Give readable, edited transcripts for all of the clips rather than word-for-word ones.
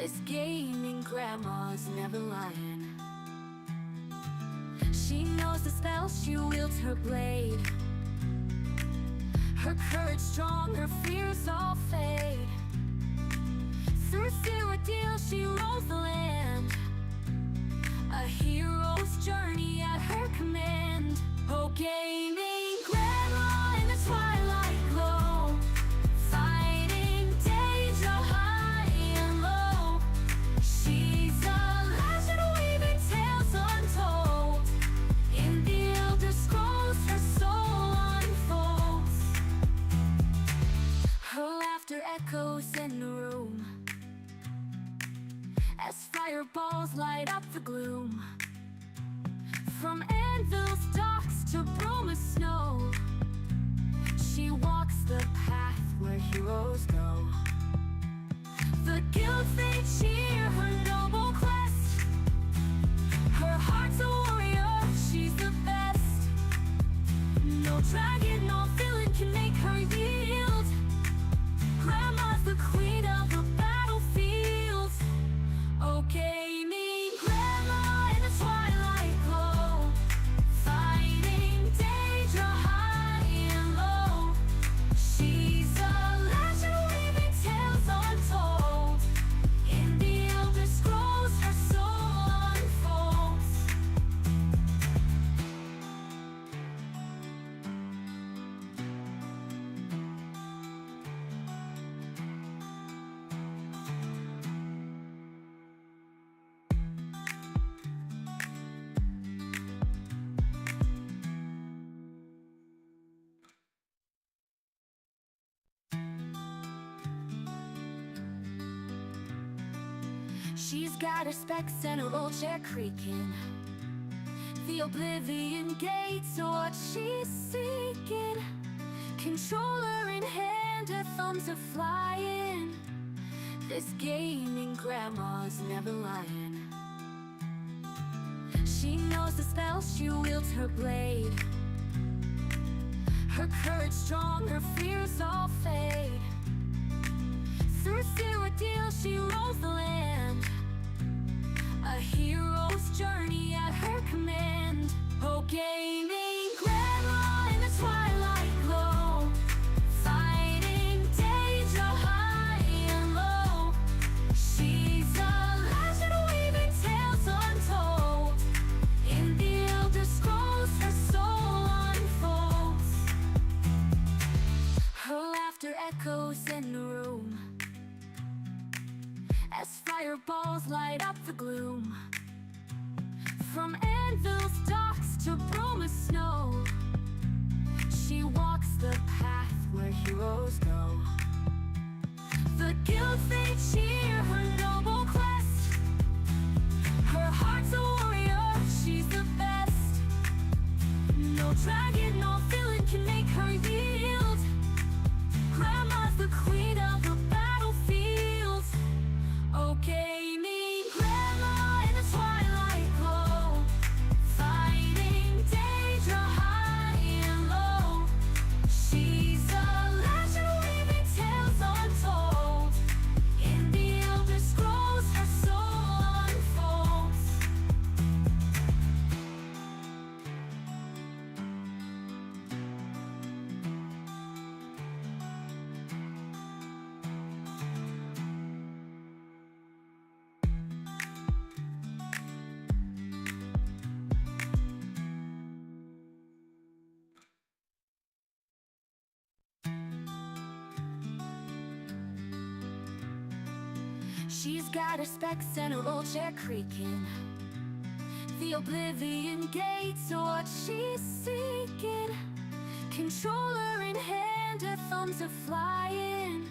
This gaming grandma's never lying. She knows the spell, she wields her blade. Her courage strong, her fears all fade. Through the ordeal, she rolls the land. A hero's journey at her command. Oh, gaming grandma in the twilight glow, fighting danger high and low. She's a legend weaving tales untold. In the Elder Scrolls, her soul unfolds. Her laughter echoes in the room as fireballs light up the gloom. From anvil's docks to Broma's snow, she walks the path where heroes go. The guild they cheer her noble quest. Her heart's a warrior, she's the best. No dragon, no villain can make her yield. Grandma's the queen of the battlefield. Oh, gaming grandma in the twilight glow, fighting danger high and low. She's a legend weaving tales untold. In the Elder Scrolls, her soul unfolds. She's got her specs and her old chair creaking. The Oblivion gates are what she's seeking. Controller in hand, her thumbs are flying. This gaming grandma's never lying. She knows the spell, she wields her blade. Her courage strong, her fears all fade. Through the ordeal, she rolls the land. A hero's journey at her command. Oh, gaming grandma in the twilight glow, fighting danger high and low. She's a legend weaving tales untold. In the Elder Scrolls, her soul unfolds. Her laughter echoes in the room as fireballs light up the gloom. From anvil's docks to Broma's snow, she walks the path where heroes go. The guild they cheer her noble quest. Her heart's a warrior, she's the best. No dragon, no villain can make her yield. Grandma's the queen of the battlefield. Oh, gaming grandma in the twilight glow, fighting danger high and low. She's a legend weaving tales untold. In the Elder Scrolls, her soul unfolds. She's got her specs and her old chair creaking. The Oblivion gates are what she's seeking. Controller in hand, her thumbs are flying.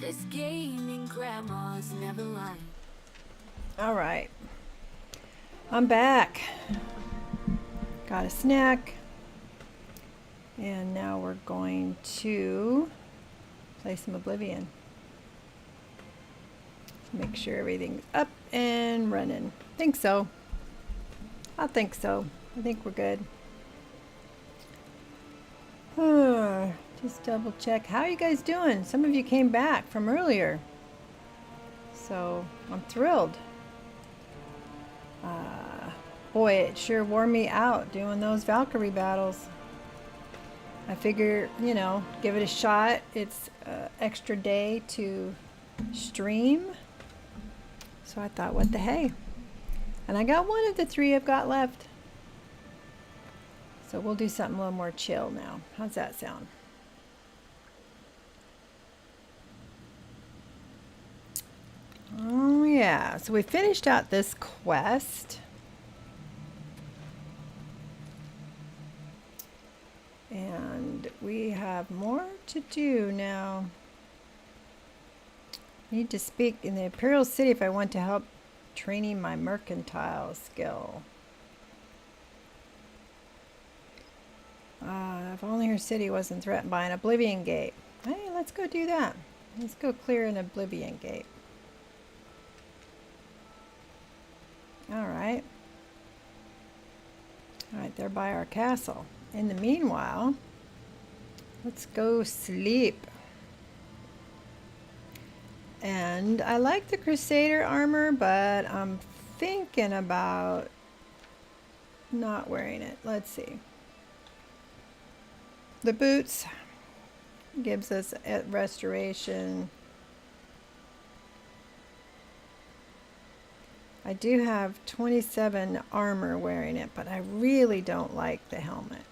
This gaming grandma's never lying. All right, I'm back. Got a snack, and now we're going to play some Oblivion. Make sure everything's up and running. Think so. I think so. I think we're good. Just double check. How are you guys doing? Some of you came back from earlier. So I'm thrilled. Boy, it sure wore me out doing those Valkyrie battles. I figure, you know, give it a shot. It's an extra day to stream. So I thought, what the hey? And I got one of the 3 I've got left. So we'll do something a little more chill now. How's that sound? Oh yeah, so we finished out this quest. And we have more to do now. Need to speak in the Imperial City if I want to help training my mercantile skill. If only her city wasn't threatened by an Oblivion gate. Hey, let's go do that. Let's go clear an Oblivion gate. Alright. Alright, they're by our castle. In the meanwhile, let's go sleep. And I like the Crusader armor, but I'm thinking about not wearing it. Let's see. The boots gives us a restoration. I do have 27 armor wearing it, but I really don't like the helmet.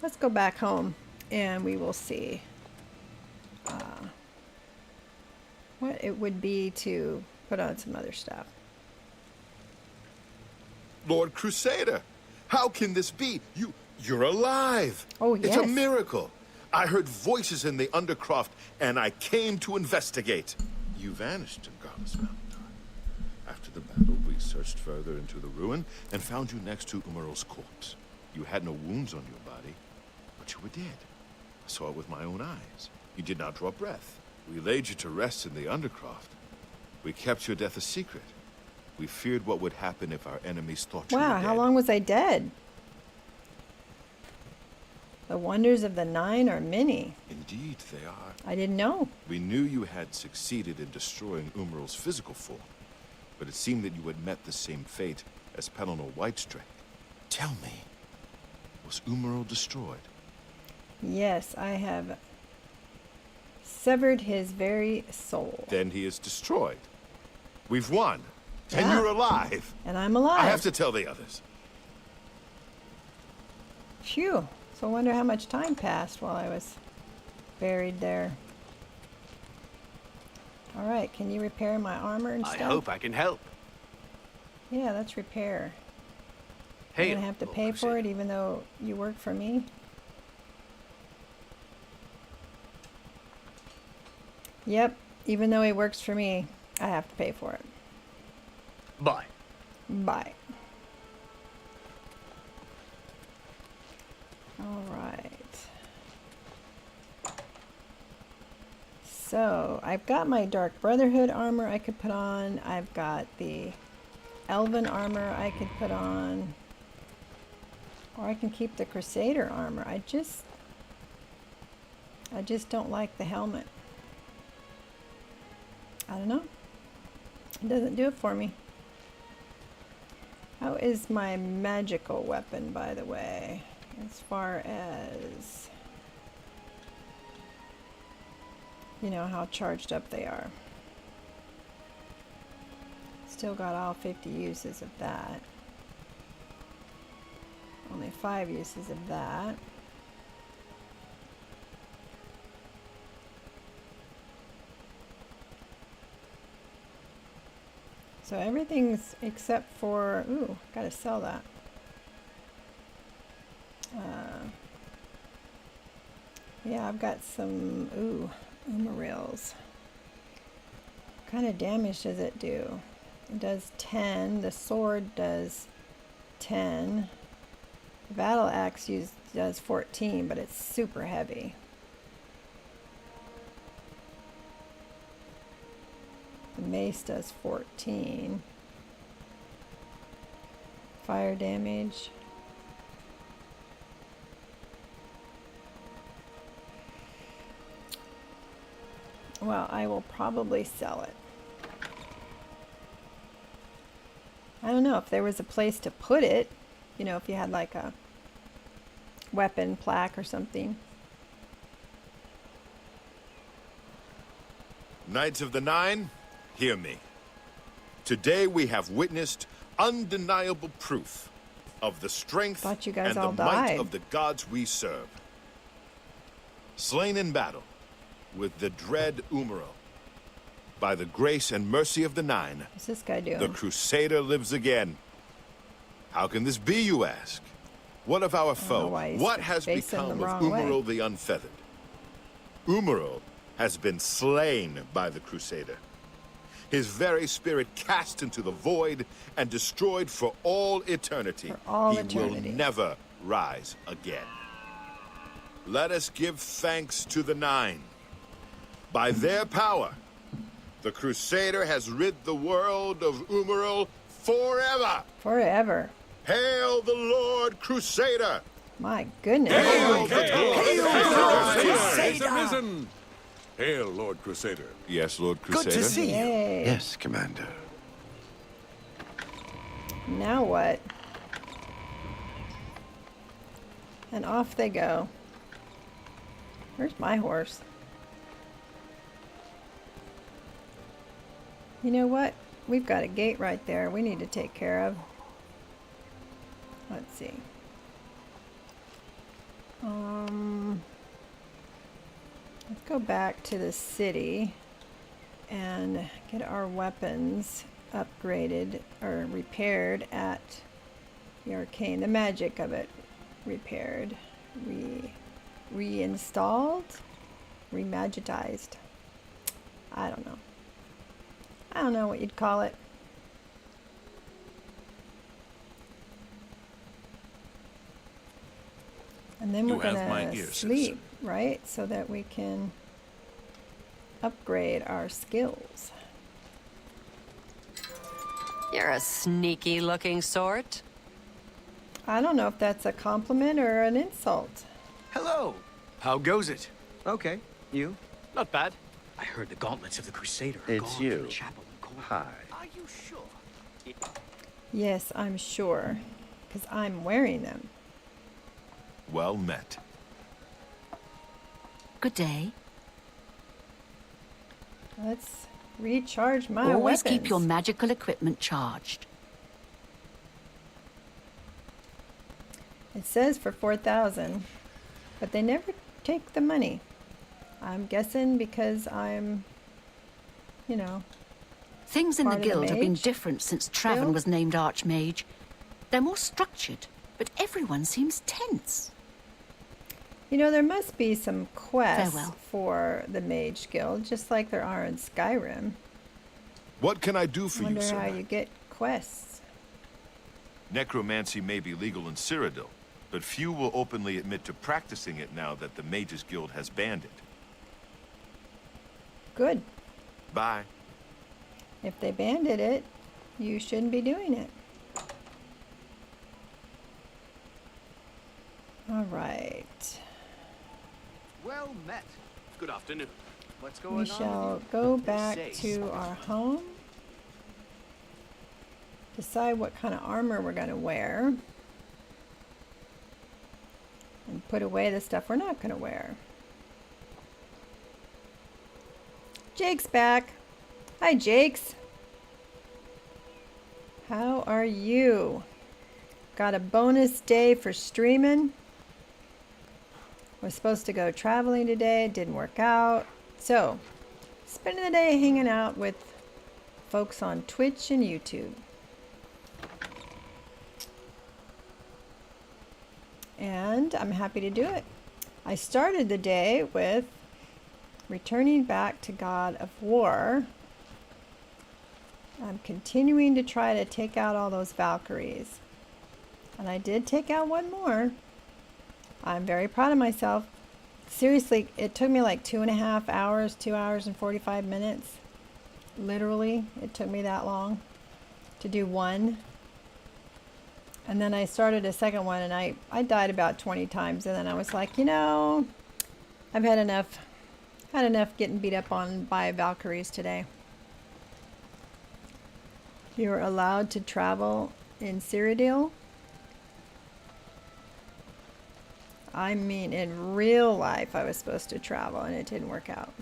Let's go back home and we will see what it would be to put on some other stuff. Lord Crusader, how can this be? You're alive. Oh, yes. It's a miracle. I heard voices in the Undercroft, and I came to investigate. You vanished in Godless Mountain. After the battle, we searched further into the ruin and found you next to Umaral's corpse. You had no wounds on your body, but you were dead. I saw it with my own eyes. You did not draw breath. We laid you to rest in the Undercroft. We kept your death a secret. We feared what would happen if our enemies thought you were Wow, dead. how long was I dead? The wonders of the Nine are many. Indeed, they are. I didn't know. We knew you had succeeded in destroying Umaral's physical form, but it seemed that you had met the same fate as Pelennor Whitestrake. Tell me, was Umaral destroyed? Yes, I have severed his very soul. Then he is destroyed. We've won. And Yeah. you're alive. And I'm alive. I have to tell the others. Phew. So I wonder how much time passed while I was buried there. All right, can you repair my armor and I stuff? hope I can help. Yeah, let's repair. Hey, I'm gonna have to pay for it even though you work for me. Yep, even though he works for me, I have to pay for it. Bye. Bye. All right. So I've got my Dark Brotherhood armor I could put on. I've got the Elven armor I could put on. Or I can keep the Crusader armor. I just don't like the helmet. I don't know. It doesn't do it for me. How is my magical weapon, by the way? As far as, you know, how charged up they are. Still got all 50 uses of that. Only 5 uses of that. So everything's except for, ooh, gotta sell that. Yeah, I've got some, Umarils. What kind of damage does it do? It does 10. The sword does 10. The battle axe does 14, but it's super heavy. The mace does 14. Fire damage. Well, I will probably sell it. I don't know if there was a place to put it. You know, if you had like a weapon plaque or something. Knights of the Nine, hear me. Today we have witnessed undeniable proof of the strength Thought you guys and all the might died. of the gods we serve. Slain in battle with the dread Umaro, by the grace and mercy of the Nine, What's this guy doing? the Crusader lives again. How can this be, you ask? What of our foe? why he's What has facing become the of wrong way. Umaro the Unfeathered? Umaro has been slain by the Crusader. His very spirit cast into the void and destroyed for all eternity. For all he eternity. will never rise again. Let us give thanks to the Nine. By their power, the Crusader has rid the world of Umaro forever. Forever. Hail the Lord Crusader! My goodness. Hail the Lord Crusader! Arisen! Hail, Lord Crusader. Yes, Lord Crusader. Good to see you. Yay. Yes, Commander. Now what? And off they go. Where's my horse? You know what? We've got a gate right there we need to take care of. Let's see. Let's go back to the city and get our weapons upgraded or repaired at the arcane. The magic of it repaired. Reinstalled? Remagitized. I don't know. I don't know what you'd call it. And then You we're have my gonna ear, sleep, citizen. right? So that we can upgrade our skills. You're a sneaky looking sort. I don't know if that's a compliment or an insult. Hello. How goes it? Okay, you? Not bad. I heard the gauntlets of the Crusader are It's gone you. from the chapel in Cornwall. Hi. Are you sure? Yes, I'm sure, because I'm wearing them. Well met. Good day. Let's recharge my Always weapons. keep your magical equipment charged. It says for 4,000, but they never take the money. I'm guessing because I'm, you know, Things in the Part of the guild have been mage different since Traven guild? was named Archmage. They're more structured, but everyone seems tense. you know, there must be some quests Farewell. for the Mage Guild, just like there are in Skyrim. What can I do I for you, wonder sir? how you get quests. Necromancy may be legal in Cyrodiil, but few will openly admit to practicing it now that the Mages Guild has banned it. Good. Bye. If they banded it, you shouldn't be doing it. All right. Well met. Good afternoon. What's going We on? shall with you? go They back say to our home. Decide what kind of armor we're going to wear. And put away the stuff we're not going to wear. Jake's back. Hi, Jakes. How are you? Got a bonus day for streaming. Was supposed to go traveling today, didn't work out. So, spending the day hanging out with folks on Twitch and YouTube. And I'm happy to do it. I started the day with returning back to God of War. I'm continuing to try to take out all those Valkyries. And I did take out one more. I'm very proud of myself. Seriously, it took me like 2.5 hours, 2 hours and 45 minutes. Literally, it took me that long to do one. And then I started a second one and I died about 20 times. And then I was like, you know, I've had enough. Had enough getting beat up on by Valkyries today. You're allowed to travel in Cyrodiil. I mean, in real life, I was supposed to travel, and it didn't work out.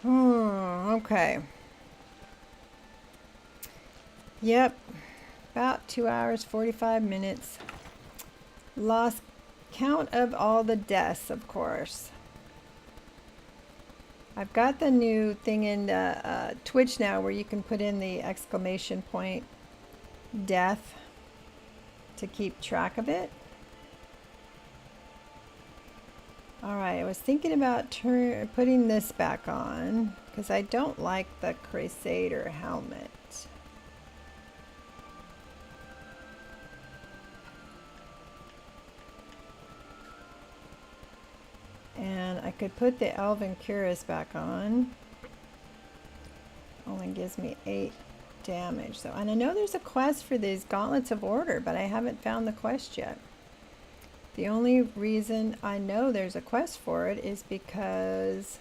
Okay. Yep. About 2 hours, 45 minutes. Lost count of all the deaths, of course. I've got the new thing in Twitch now where you can put in the exclamation point death to keep track of it. Alright, I was thinking about putting this back on because I don't like the Crusader helmet. And I could put the Elven Cuirass back on. Only gives me 8 damage though. And I know there's a quest for these Gauntlets of Order, but I haven't found the quest yet. The only reason I know there's a quest for it is because,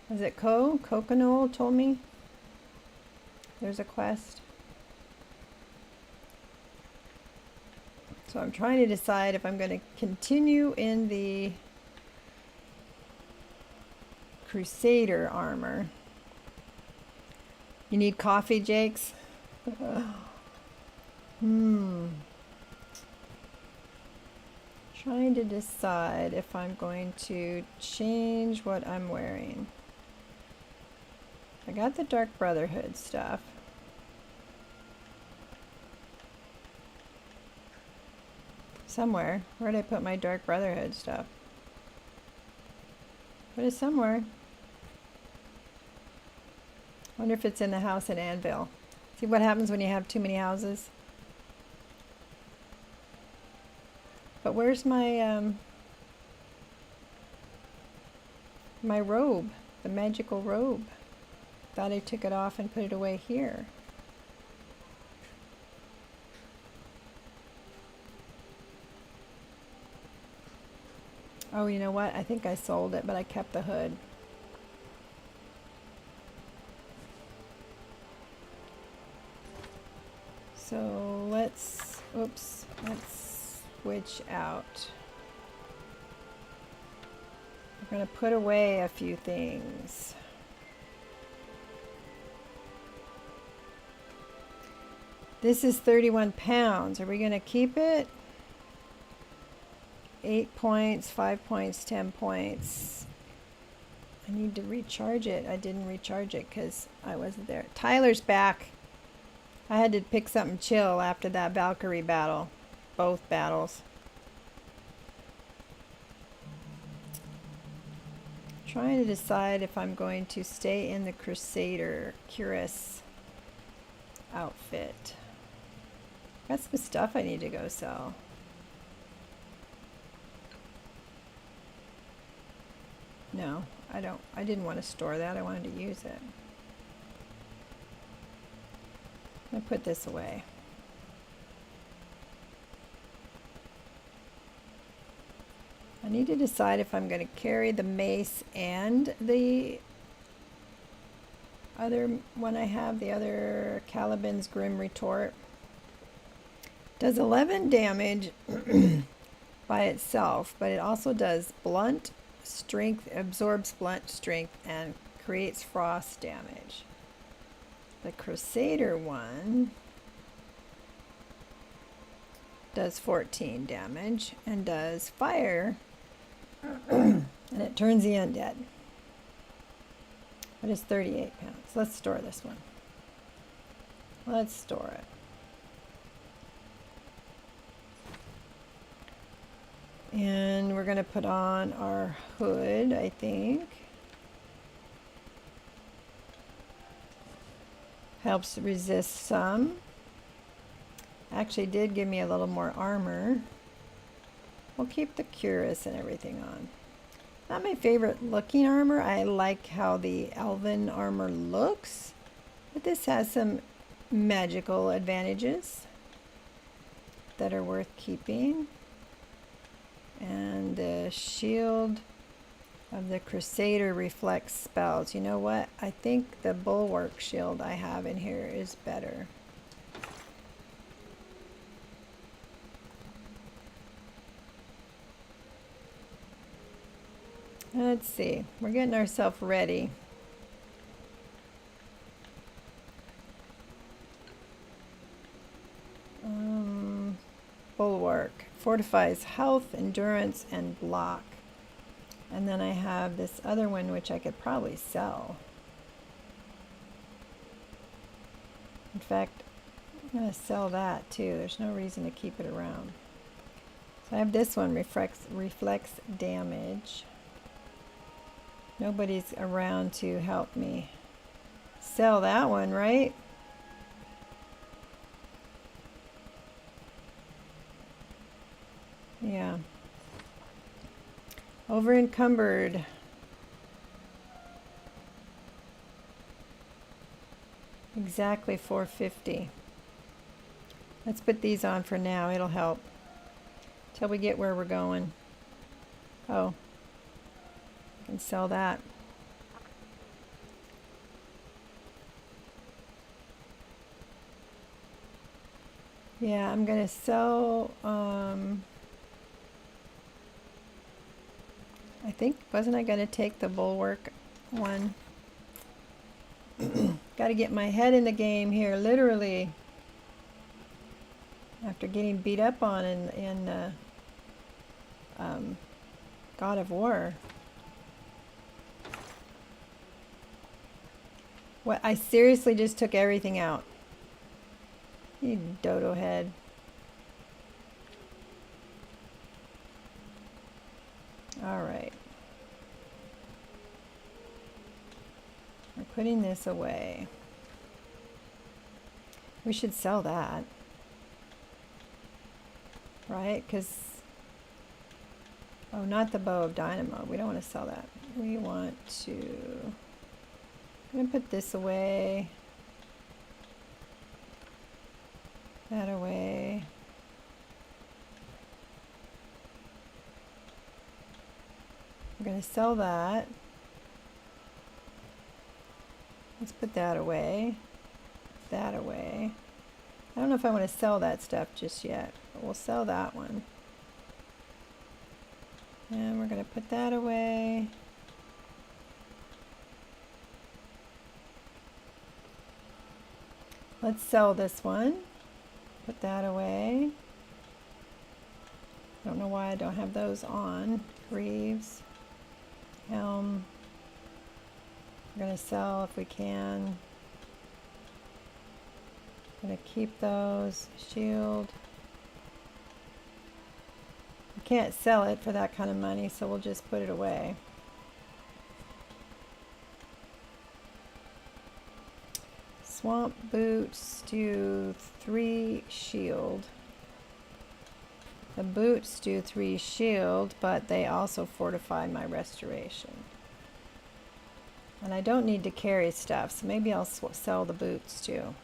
was it Coconut told me there's a quest. So I'm trying to decide if I'm going to continue in the Crusader armor. You need coffee, Jakes? Trying to decide if I'm going to change what I'm wearing. I got the Dark Brotherhood stuff. Somewhere. Where did I put my Dark Brotherhood stuff? Put it somewhere. Wonder if it's in the house in Anvil. See what happens when you have too many houses? But where's my my robe? The magical robe. Thought I took it off and put it away here. Oh, you know what? I think I sold it, but I kept the hood. So let's, oops, let's switch out. We're going to put away a few things. This is 31 pounds. Are we going to keep it? 8 points, 5 points, 10 points. I need to recharge it. I didn't recharge it because I wasn't there. Tyler's back. I had to pick something chill after that Valkyrie battle. Both battles. Trying to decide if I'm going to stay in the Crusader Cuirass outfit. Got some stuff I need to go sell. No, I don't. I didn't want to store that. I wanted to use it. I put this away. I need to decide if I'm going to carry the mace and the other one I have, the other Caliban's Grim Retort. Does 11 damage by itself, but it also does blunt strength, absorbs blunt strength, and creates frost damage. The Crusader one does 14 damage and does fire, and it turns the undead. It is 38 pounds. Let's store this one. Let's store it. And we're going to put on our hood, I think. Helps resist some. Actually did give me a little more armor. We'll keep the cuirass and everything on. Not my favorite looking armor. I like how the elven armor looks. But this has some magical advantages that are worth keeping. And the shield of the Crusader reflects spells. You know what? I think the bulwark shield I have in here is better. Let's see. We're getting ourselves ready. Bulwark. Fortifies health, endurance, and block. And then I have this other one which I could probably sell. In fact, I'm going to sell that too. There's no reason to keep it around. So I have this one, reflects damage. Nobody's around to help me. Sell that one, right? Yeah. Over encumbered. Exactly 450. Let's put these on for now. It'll help till we get where we're going. Oh, I can sell that. Yeah, I'm gonna sell. I think, wasn't I gonna take the bulwark one? Got to get my head in the game here, literally. After getting beat up on in God of War. What? I seriously just took everything out. You dodo head. All right. We're putting this away. We should sell that. Right? Because... Oh, not the bow of dynamo. We don't want to sell that. We want to... I'm going to put this away. That away. I'm going to sell that. Let's put that away. That away. I don't know if I want to sell that stuff just yet, but we'll sell that one. And we're going to put that away. Let's sell this one. Put that away. I don't know why I don't have those on. Greaves. Helm. We're going to sell if we can. Going to keep those. Shield. We can't sell it for that kind of money, so we'll just put it away. Swamp boots do 3 shield. The boots do 3 shield, but they also fortify my restoration. And I don't need to carry stuff, so maybe I'll sell the boots too.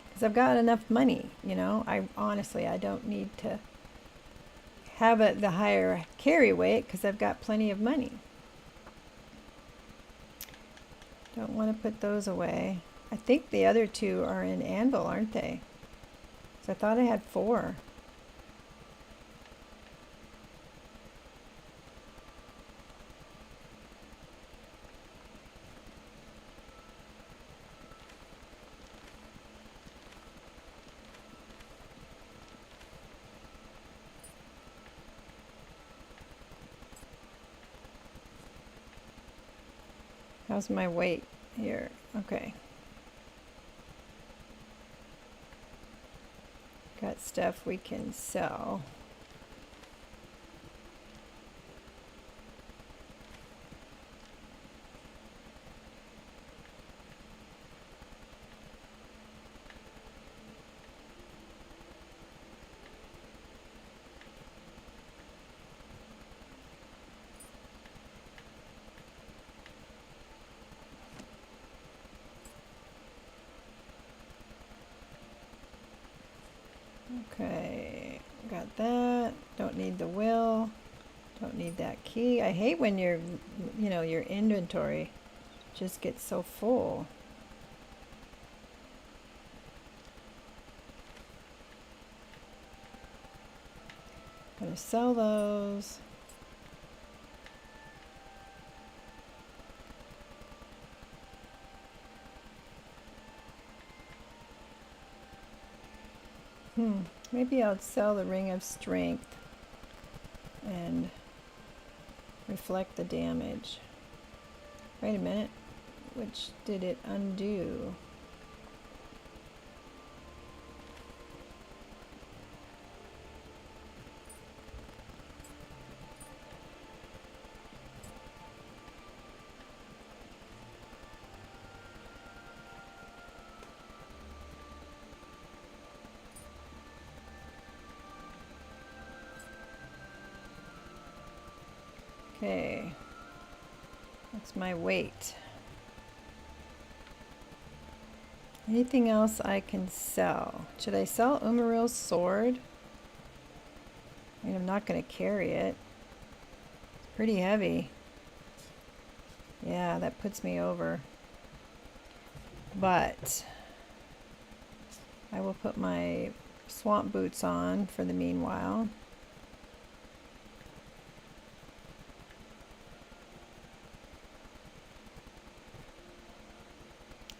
Because I've got enough money, you know. Honestly, I don't need to have the higher carry weight because I've got plenty of money. Don't want to put those away. I think the other 2 are in anvil, aren't they? So I thought I had 4. How's my weight here? Okay. Got stuff we can sell. Okay, Got that. Don't need the will. Don't need that key. I hate when your inventory just gets so full. Gonna sell those. Maybe I'll sell the Ring of Strength and reflect the damage. Wait a minute. Which did it undo? Okay, that's my weight. Anything else I can sell? Should I sell Umaril's sword? I mean, I'm not going to carry it. It's pretty heavy. Yeah, that puts me over. But I will put my swamp boots on for the meanwhile.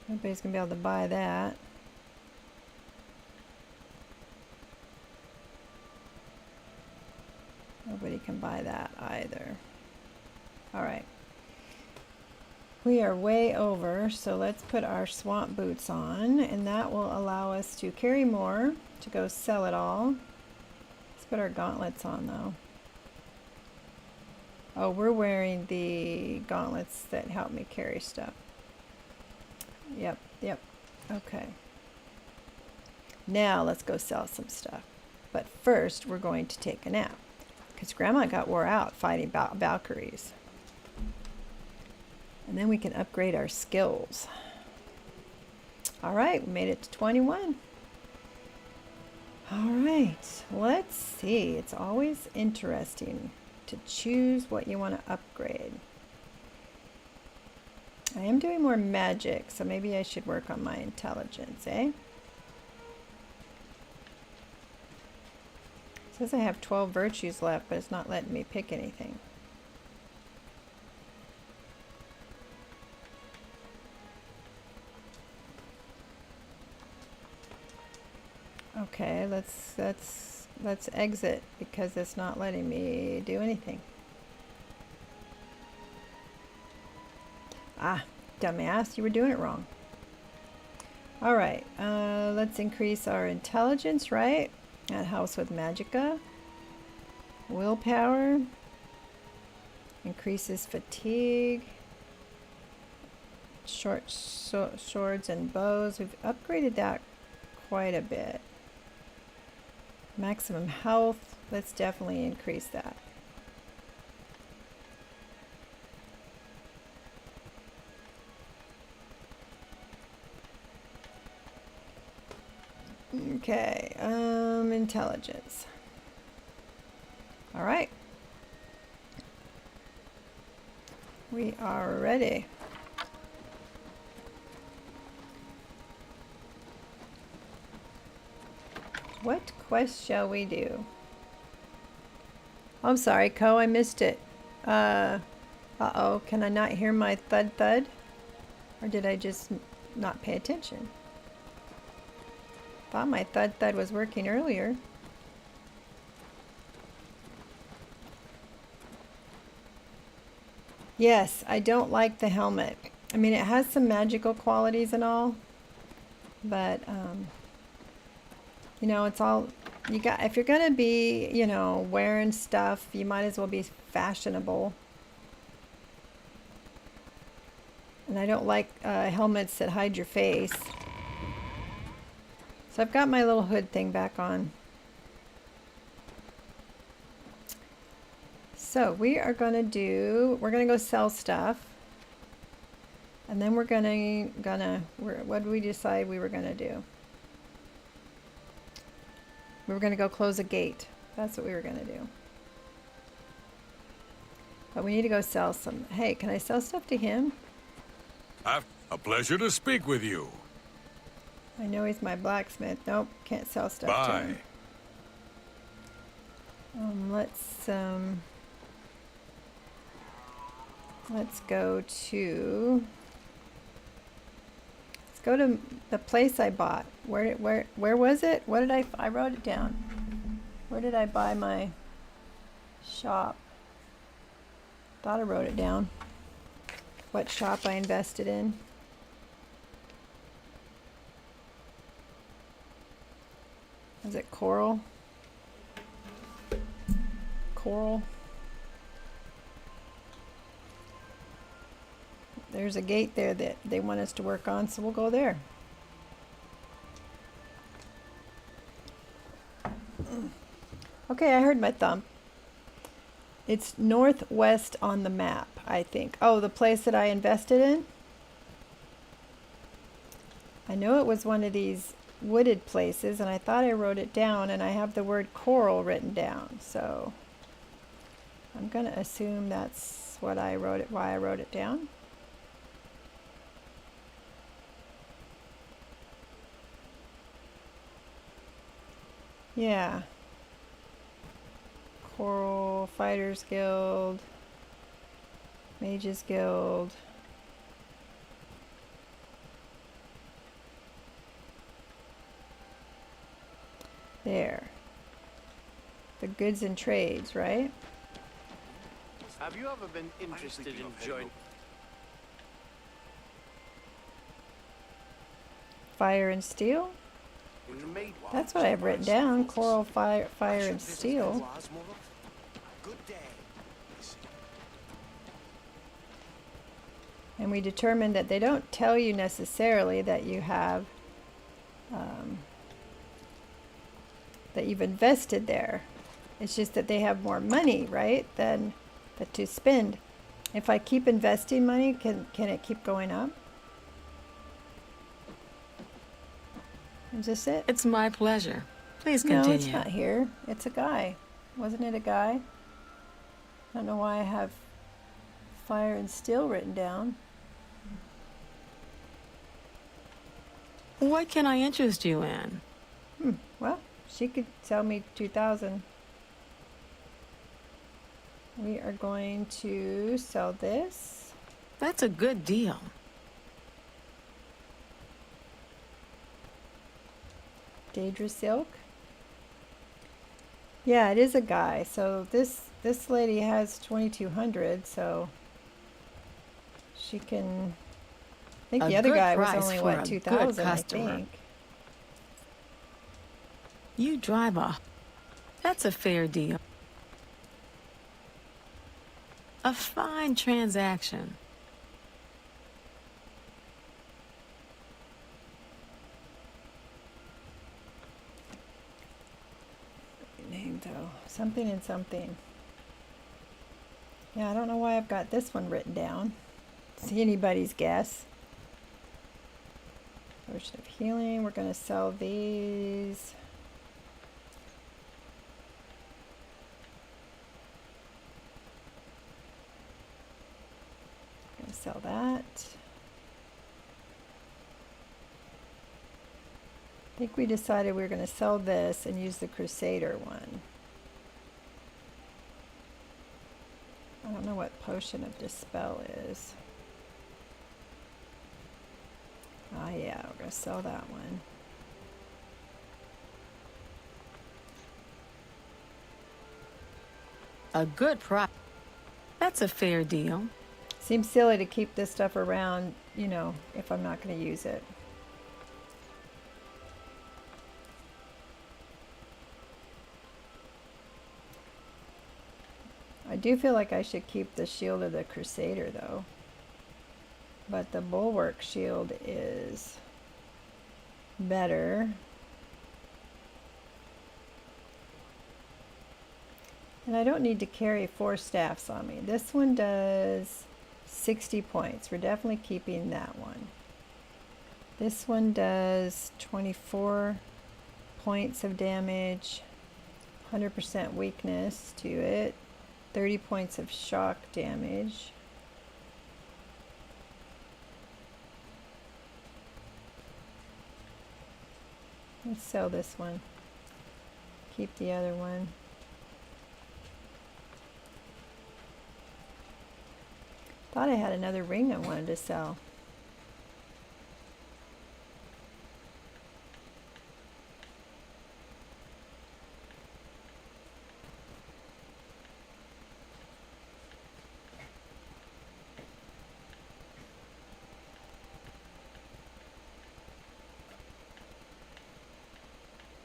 Nobody's gonna be able to buy that. Nobody can buy that either. All right. We are way over, so let's put our swamp boots on, and that will allow us to carry more to go sell it all. Let's put our gauntlets on though. Oh, we're wearing the gauntlets that help me carry stuff. Yep. Okay. Now let's go sell some stuff. But first, we're going to take a nap. Because Grandma got wore out fighting Valkyries. And then we can upgrade our skills. Alright, we made it to 21. Alright, let's see. It's always interesting to choose what you want to upgrade. I am doing more magic, so maybe I should work on my intelligence, eh? It says I have 12 virtues left, but it's not letting me pick anything. Okay, let's exit because it's not letting me do anything. Ah, dumbass, you were doing it wrong. All right, let's increase our intelligence, right? That helps with magicka. Willpower. Increases fatigue. Short swords and bows. We've upgraded that quite a bit. Maximum health. Let's definitely increase that. Okay, intelligence. All right. We are ready. What quest shall we do? I'm sorry, Co, I missed it. Uh-oh, can I not hear my thud thud? Or did I just not pay attention? Thought my thud thud was working earlier. Yes, I don't like the helmet. I mean, it has some magical qualities and all, but you know, it's all you got. If you're gonna be, you know, wearing stuff, you might as well be fashionable. And I don't like helmets that hide your face. So I've got my little hood thing back on. So we're gonna go sell stuff. And then we're what did we decide we were gonna do? We were going to go close a gate. That's what we were going to do. But we need to go sell some. Hey, can I sell stuff to him? A pleasure to speak with you. I know he's my blacksmith. Nope, can't sell stuff to Bye. him. Let's go to the place I bought. Where was it? What did I wrote it down. Where did I buy my shop? Thought I wrote it down. What shop I invested in. Was it Coral? Coral. There's a gate there that they want us to work on, so we'll go there. Okay, I heard my thumb. It's northwest on the map, I think. Oh, the place that I invested in? I know it was one of these wooded places, and I thought I wrote it down, and I have the word coral written down, so I'm going to assume that's what I wrote it, why I wrote it down. Yeah. Coral Fighters Guild, Mages Guild. There. The goods and trades, right? Have you ever been interested in joining? Fire and steel? That's what I've written down. Coral, fire and steel. And we determined that they don't tell you necessarily that you have that you've invested there. It's just that they have more money, right, than to spend. If I keep investing money, can it keep going up? Is this it? It's my pleasure. Please continue. No, it's not here. It's a guy. Wasn't it a guy? I don't know why I have fire and steel written down. What can I interest you in? Well, she could sell me 2,000. We are going to sell this. That's a good deal. Daedra silk. Yeah, it is a guy. So this lady has 2,200. So she can. I think the other guy was only what 2,000. I think. You drive a. That's a fair deal. A fine transaction. Name though, something and something. Yeah, I don't know why I've got this one written down. It's anybody's guess. Potion of healing. We're going to sell these. Going to sell that. I think we decided we were going to sell this and use the Crusader one. I don't know what Potion of Dispel is. Ah, yeah, we're going to sell that one. A good price. That's a fair deal. Seems silly to keep this stuff around, you know, if I'm not going to use it. I do feel like I should keep the Shield of the Crusader, though. But the Bulwark Shield is better. And I don't need to carry 4 staffs on me. This one does 60 points. We're definitely keeping that one. This one does 24 points of damage, 100% weakness to it, 30 points of shock damage. Let's sell this one. Keep the other one. Thought I had another ring I wanted to sell.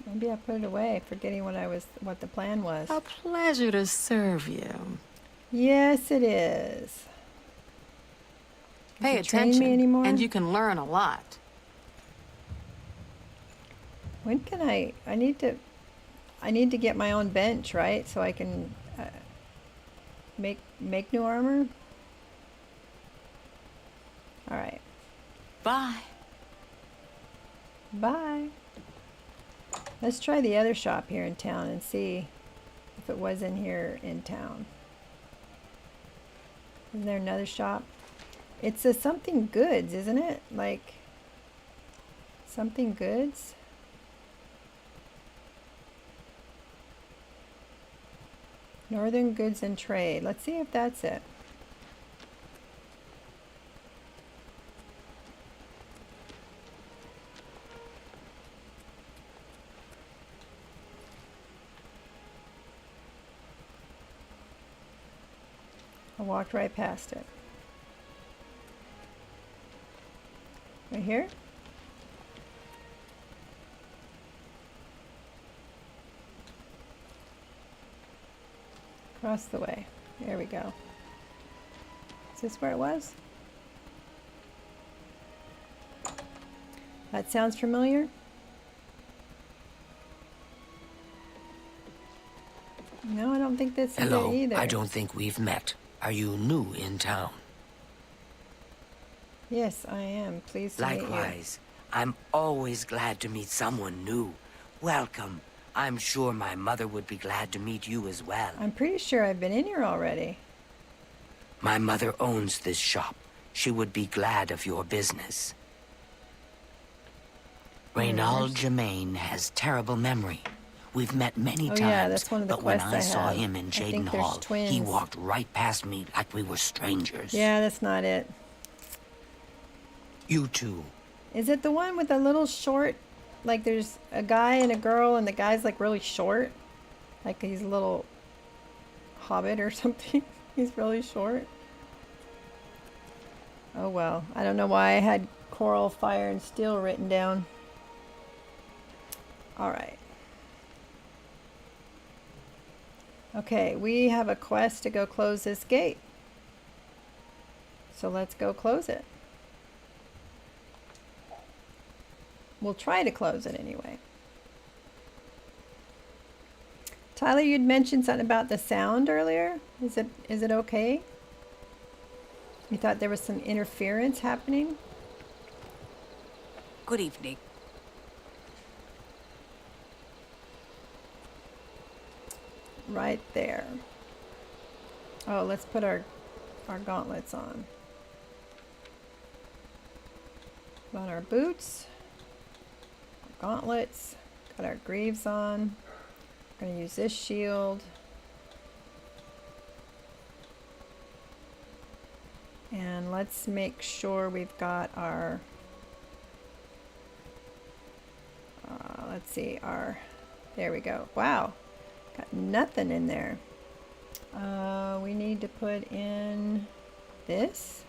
Maybe I put it away, forgetting what the plan was. A pleasure to serve you. Yes, it is. Pay Does it train attention, me anymore? and you can learn a lot. When can I need to get my own bench, right? So I can make new armor. All right. Bye. Bye. Let's try the other shop here in town and see if it was in here in town. Isn't there another shop? It's a something goods, isn't it? Like something goods. Northern Goods and Trade. Let's see if that's it. I walked right past it. Right here? Across the way. There we go. Is this where it was? That sounds familiar? No, I don't think this is it Hello, either. I don't think we've met. Are you new in town? Yes, I am. Pleased to meet you. Likewise. I'm always glad to meet someone new. Welcome. I'm sure my mother would be glad to meet you as well. I'm pretty sure I've been in here already. My mother owns this shop. She would be glad of your business. Reynald Germain has terrible memory. We've met many times, yeah, that's one of the but when quests I I saw have. him in I Jaden think there's Hall, he twins. walked right past me like we were strangers. Yeah, that's not it. You too. Is it the one with the little short, like there's a guy and a girl and the guy's like really short? Like he's a little hobbit or something. He's really short. Oh well, I don't know why I had coral, fire, and steel written down. All right. Okay, we have a quest to go close this gate. So let's go close it. We'll try to close it anyway. Tyler, you'd mentioned something about the sound earlier. Is it okay? You thought there was some interference happening? Good evening. Right there. Oh, let's put our gauntlets on. Put on our boots. Gauntlets, got our greaves on. We're going to use this shield. And let's make sure we've got our, let's see, there we go. Wow, got nothing in there. We need to put in this.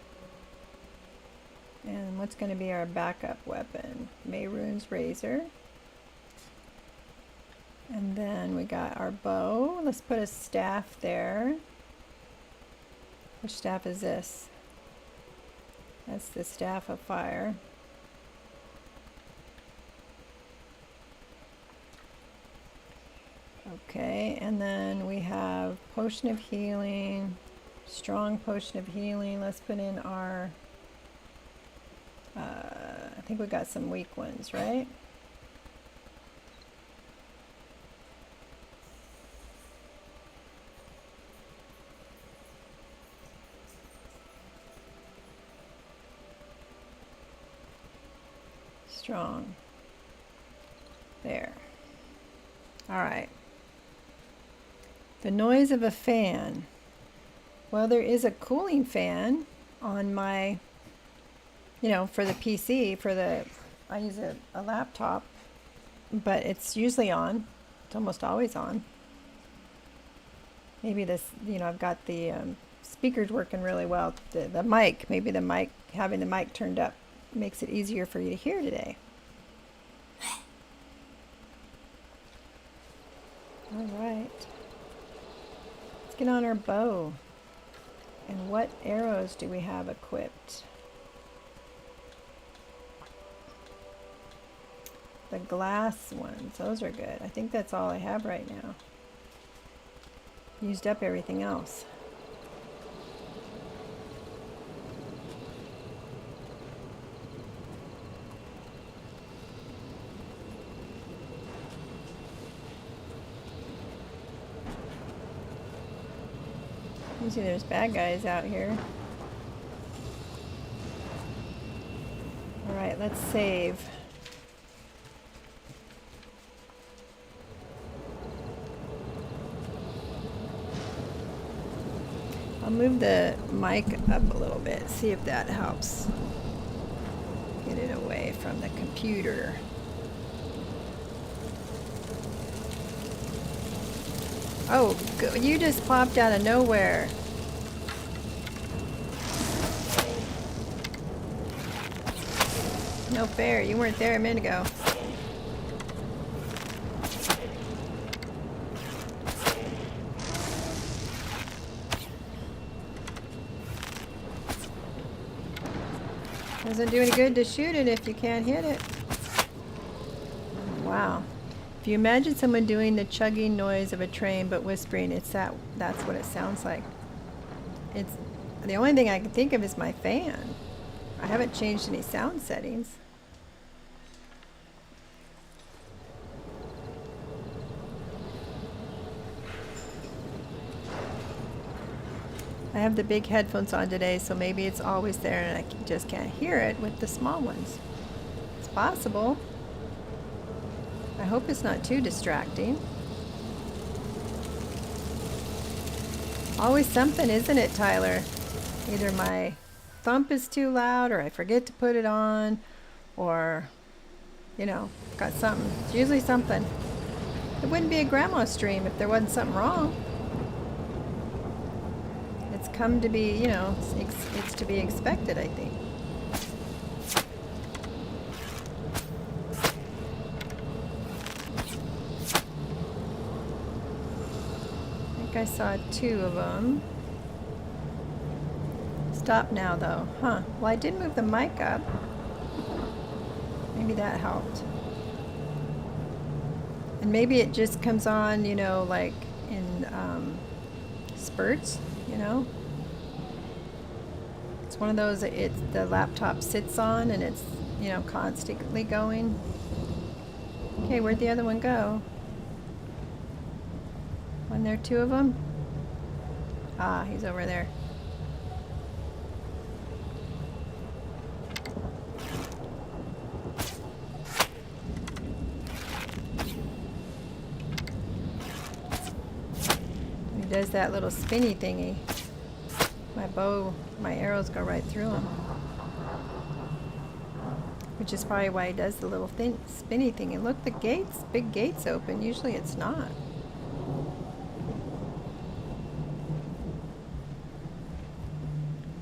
And what's going to be our backup weapon? Mayrune's razor. And then we got our bow. Let's put a staff there. Which staff is this? That's the staff of fire. Okay, and then we have potion of healing, strong potion of healing. Let's put in our, I think we got some weak ones, right? strong. There. Alright. The noise of a fan. Well, there is a cooling fan on my, you know, for the PC, I use a laptop, but it's usually on. It's almost always on. Maybe this, you know, I've got the speakers working really well. The mic, maybe the mic, having the mic turned up makes it easier for you to hear today. All right. Let's get on our bow. And what arrows do we have equipped? The glass ones, those are good. I think that's all I have right now. Used up everything else. Usually there's bad guys out here. Alright, let's save. I'll move the mic up a little bit, see if that helps get it away from the computer. Oh, you just popped out of nowhere. No fair, you weren't there a minute ago. Doesn't do any good to shoot it if you can't hit it. Wow. If you imagine someone doing the chugging noise of a train but whispering, that's what it sounds like. It's the only thing I can think of is my fan. I haven't changed any sound settings. I have the big headphones on today, so maybe it's always there and I just can't hear it with the small ones. It's possible. I hope it's not too distracting. Always something, isn't it, Tyler? Either my thump is too loud, or I forget to put it on, or, you know, got something. It's usually something. It wouldn't be a grandma stream if there wasn't something wrong. It's come to be, you know, it's to be expected, I think. I saw 2 of them. Stop now, though. Huh. Well, I did move the mic up. Maybe that helped. And maybe it just comes on, you know, like in spurts, you know. It's one of those that the laptop sits on and it's, you know, constantly going. Okay, where'd the other one go? Wasn't there 2 of them? Ah, he's over there. He does that little spinny thingy. My arrows go right through him. Which is probably why he does the little spinny thing. And look, the gates, big gates open. Usually it's not.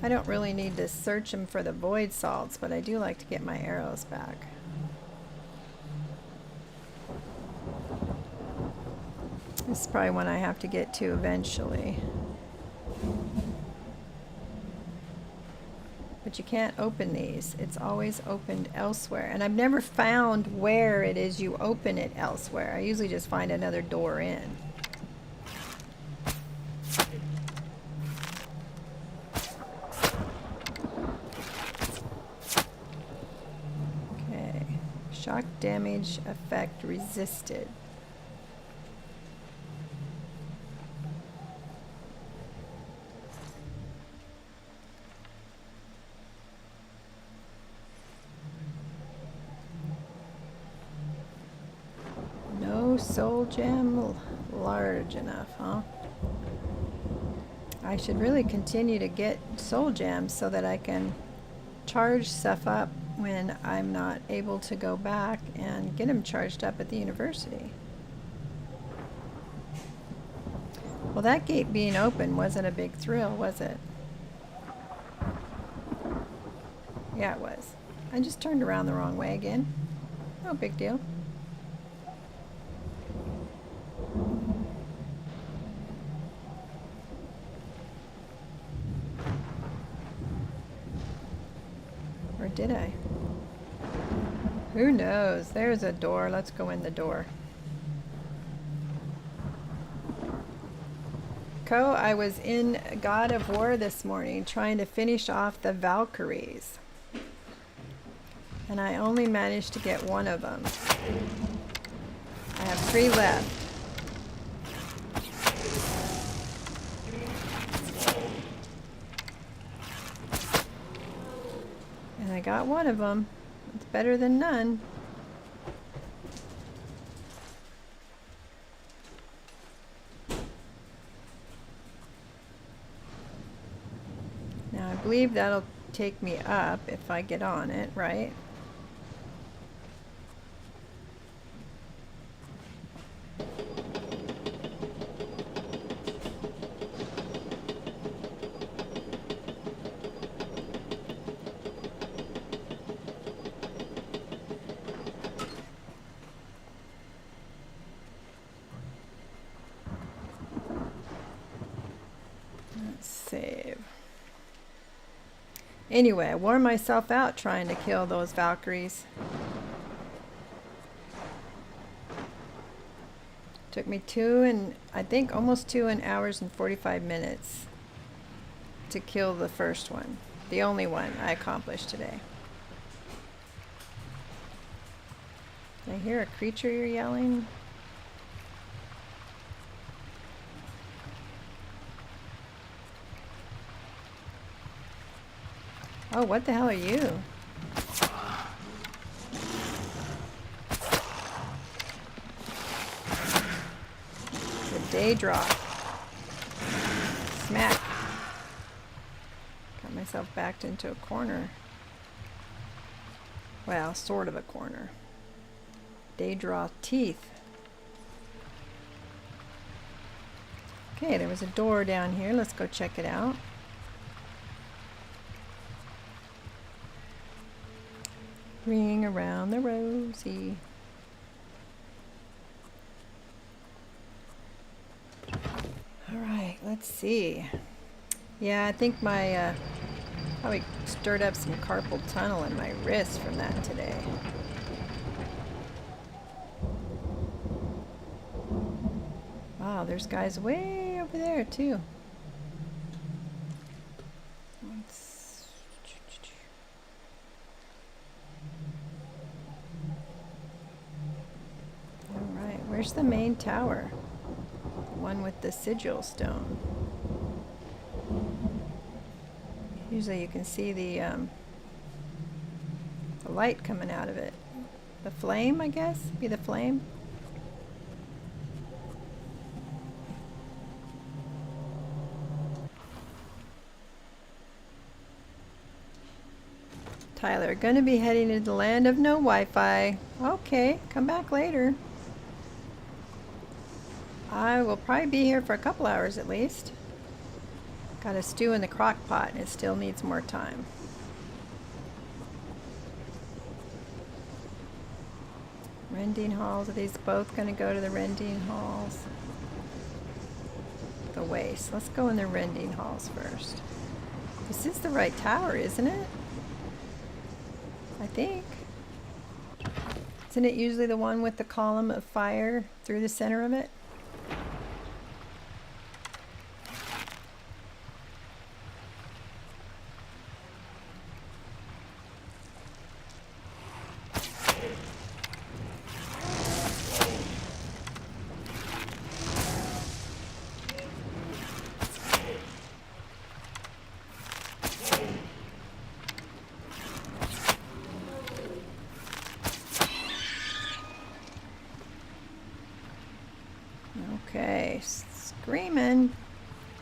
I don't really need to search them for the void salts, but I do like to get my arrows back. This is probably one I have to get to eventually. But you can't open these. It's always opened elsewhere. And I've never found where it is you open it elsewhere. I usually just find another door in. Okay. Shock damage effect resisted. soul gem large enough, huh? I should really continue to get soul gems so that I can charge stuff up when I'm not able to go back and get them charged up at the university. Well, that gate being open wasn't a big thrill, was it? Yeah, it was. I just turned around the wrong way again. No big deal. Or did I? Who knows? There's a door. Let's go in the door. I was in God of War this morning trying to finish off the Valkyries. And I only managed to get one of them. I have 3 left. And I got one of them. It's better than none. Now I believe that'll take me up if I get on it, right? Let's save. Anyway, I wore myself out trying to kill those Valkyries. Took me I think almost 2 hours and 45 minutes to kill the first one. The only one I accomplished today. Did I hear a creature you're yelling? Oh, what the hell are you? The day drop. Smack. Got myself backed into a corner. Well, sort of a corner. Daedraw teeth. Okay, there was a door down here. Let's go check it out. Ring around the rosy. All right, let's see. Yeah, I think my probably stirred up some carpal tunnel in my wrist from that today. Wow, there's guys way over there too. Where's the main tower? The one with the sigil stone. Usually you can see the light coming out of it. The flame, I guess? Be the flame? Tyler, gonna be heading to the land of no Wi-Fi. Okay, come back later. I will probably be here for a couple hours at least. Got a stew in the crock pot and it still needs more time. Rending halls, are these both going to go to the rending halls? The waste. Let's go in the rending halls first. This is the right tower, isn't it? I think. Isn't it usually the one with the column of fire through the center of it? Okay, screaming.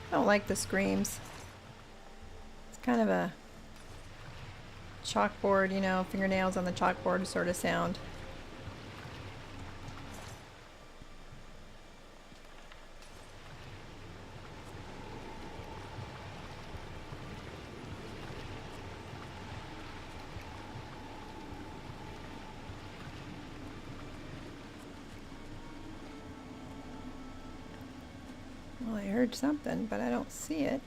I don't like the screams. It's kind of a chalkboard, you know, fingernails on the chalkboard sort of sound. Well, I heard something, but I don't see it.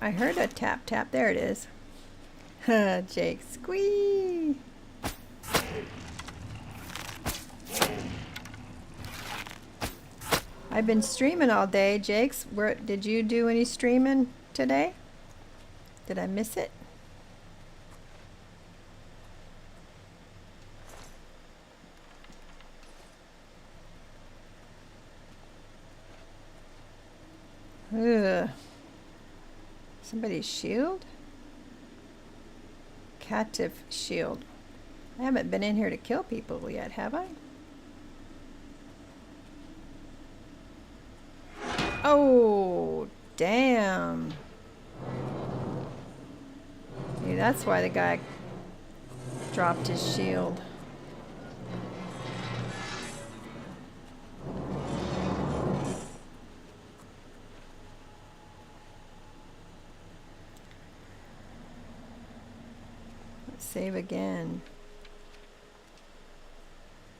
I heard a tap tap. There it is. Jake, squee! I've been streaming all day. Jake's, did you do any streaming today? Did I miss it? Ugh. Somebody's shield? Captive shield. I haven't been in here to kill people yet, have I? Oh, damn. Maybe that's why the guy dropped his shield. Save again.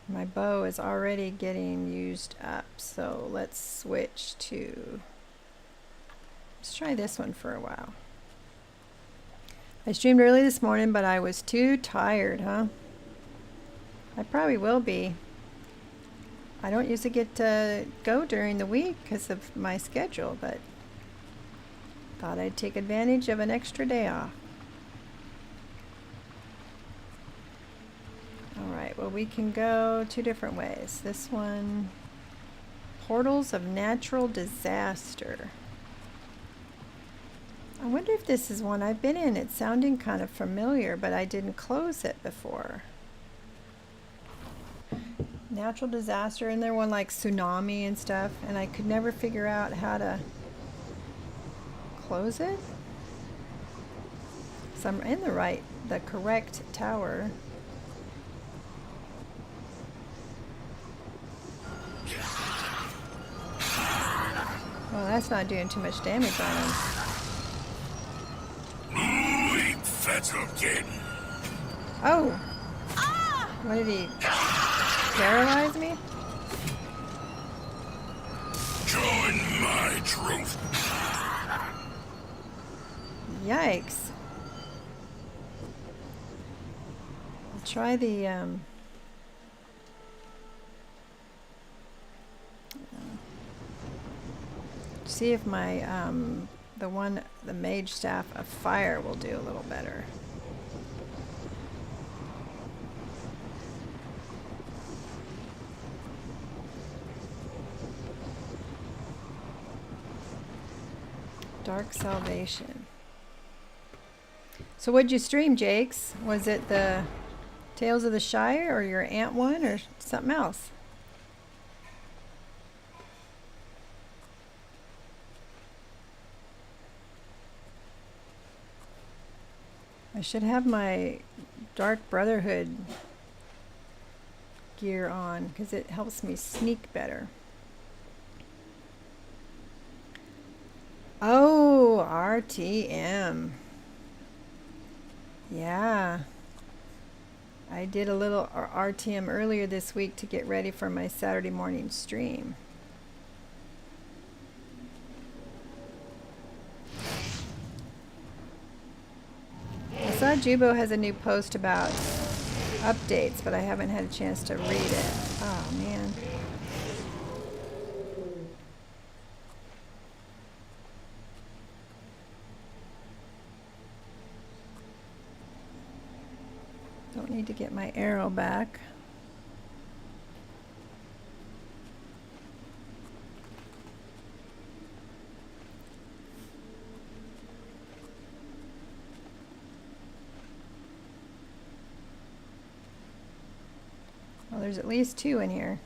My bow is already getting used up, so let's switch to... Let's try this one for a while. I streamed early this morning, but I was too tired, huh? I probably will be. I don't usually get to go during the week because of my schedule, but thought I'd take advantage of an extra day off. Alright, well we can go two different ways. This one, Portals of Natural Disaster. I wonder if this is one I've been in. It's sounding kind of familiar, but I didn't close it before. Natural disaster, and there one like tsunami and stuff, and I could never figure out how to close it. So I'm in the correct tower. Well, that's not doing too much damage on him. Oh! What did he... paralyze me? Join my troop. Yikes. I'll try the, see if my, the mage staff of fire will do a little better. Dark Salvation. So what'd you stream, Jakes? Was it the Tales of the Shire or your Ant one or something else? I should have my Dark Brotherhood gear on because it helps me sneak better. Oh, RTM. Yeah. I did a little RTM earlier this week to get ready for my Saturday morning stream. I saw Jubo has a new post about updates, but I haven't had a chance to read it. Oh, man. Don't need to get my arrow back. Well, there's at least two in here.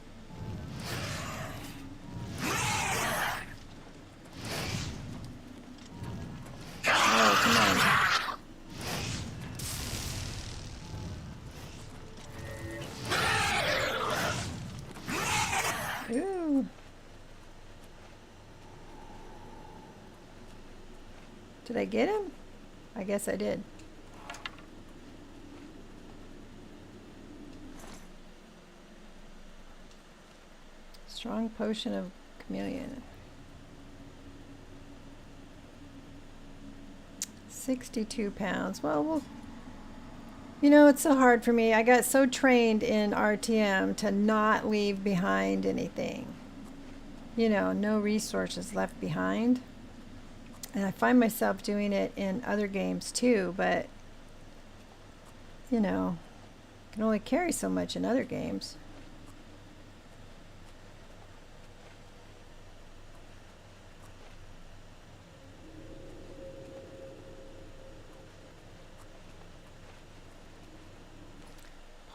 Woo! Did I get him? I guess I did. Strong potion of chameleon. 62 pounds. Well, you know, it's so hard for me. I got so trained in RTM to not leave behind anything. You know, no resources left behind. And I find myself doing it in other games too, but, you know, I can only carry so much in other games.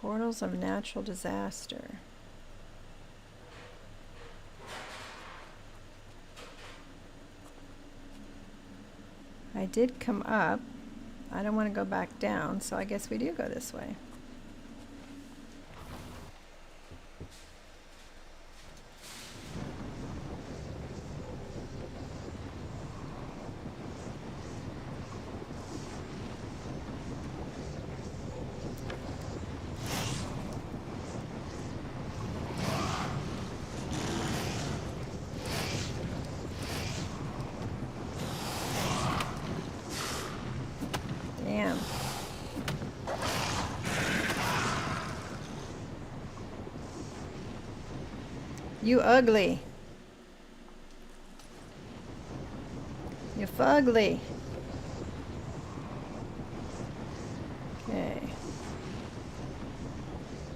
Portals of natural disaster. I did come up. I don't want to go back down, so I guess we do go this way. Damn. You ugly. You fugly. Okay.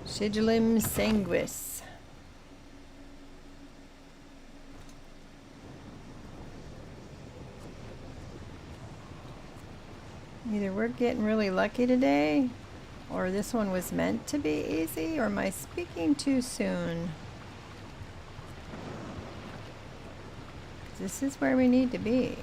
Sigillum sanguis. Either we're getting really lucky today, or this one was meant to be easy, or am I speaking too soon? This is where we need to be.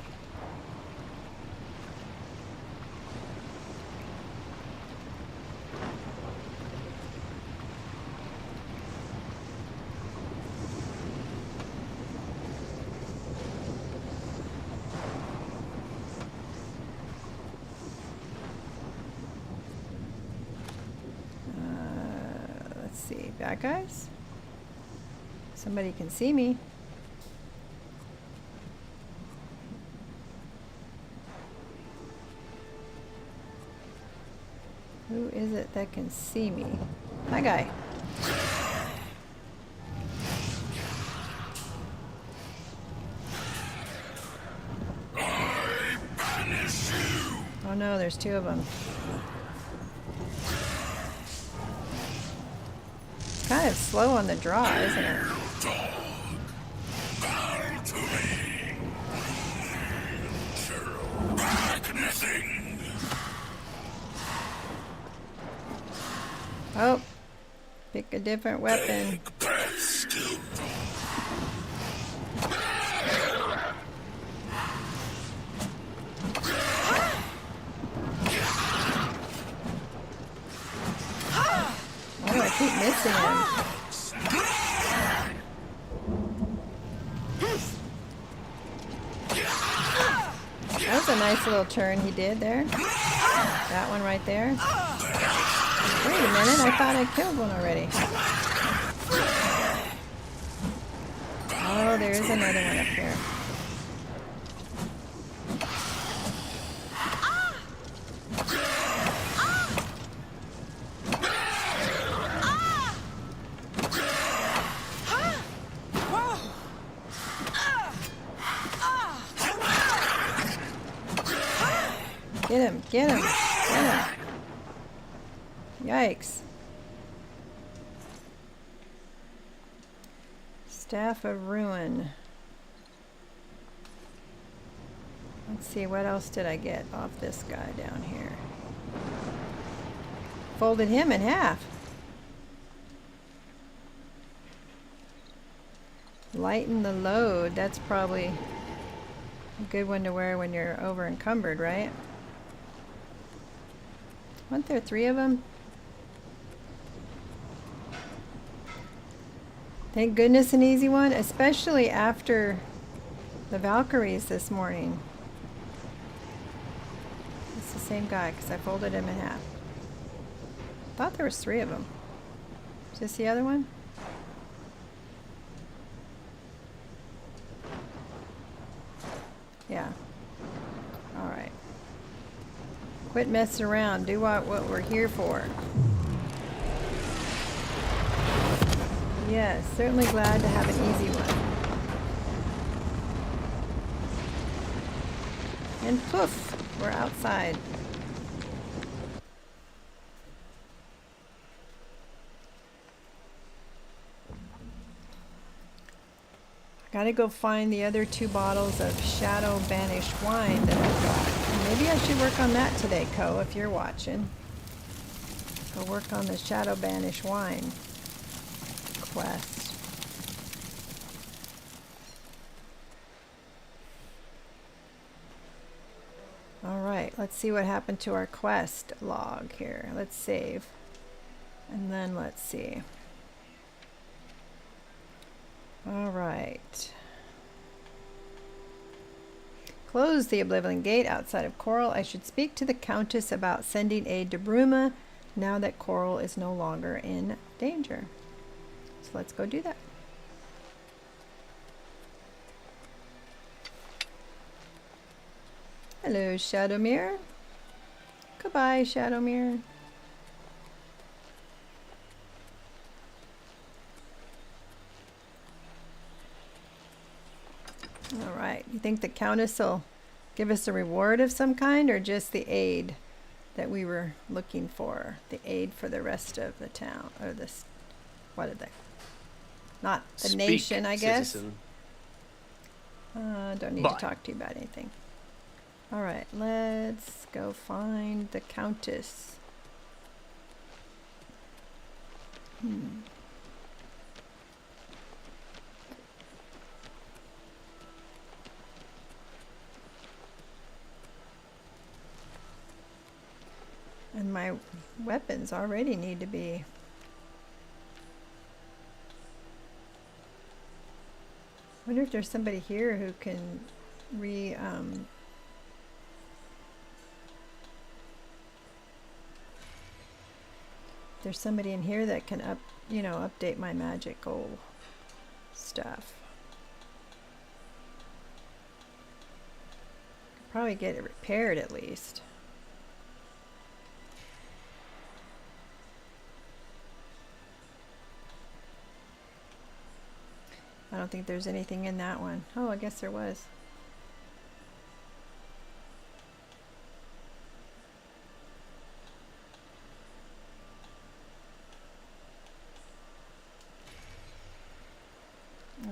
Let's see, bad guys? Somebody can see me. Who is it that can see me? That guy. Oh no, there's two of them. Kind of slow on the draw, isn't it? Oh, pick a different weapon. Why do I keep missing him? That was a nice little turn he did there. That one right there. Wait a minute, I thought I killed one already. Oh, there is another one up here. Get him, get him, get him. Yikes. Staff of Ruin. Let's see, what else did I get off this guy down here? Folded him in half. Lighten the load. That's probably a good one to wear when you're over encumbered, right? Weren't there three of them? Thank goodness an easy one, especially after the Valkyries this morning. It's the same guy because I folded him in half. Thought there was 3 of them. Is this the other one? Yeah. Alright. Quit messing around. Do what we're here for. Yes, certainly glad to have an easy one. And poof, we're outside. Gotta go find the other 2 bottles of Shadow Banished wine that I've got. And maybe I should work on that today, Co, if you're watching. Go work on the Shadow Banished wine quest. Alright, let's see what happened to our quest log here. Let's save. And then let's see. Alright. Close the Oblivion gate outside of Coral. I should speak to the Countess about sending aid to Bruma now that Coral is no longer in danger. So let's go do that. Hello, Shadowmere. Goodbye, Shadowmere. Alright, you think the Countess will give us a reward of some kind, or just the aid that we were looking for? The aid for the rest of the town, or this, what did they? Not the Speak, nation, I guess. citizen. Don't need to talk to you about anything. Alright, let's go find the Countess. And my weapons already need to be... I wonder if there's somebody here who can there's somebody in here that can update my magical stuff. Could probably get it repaired at least. I don't think there's anything in that one. Oh, I guess there was.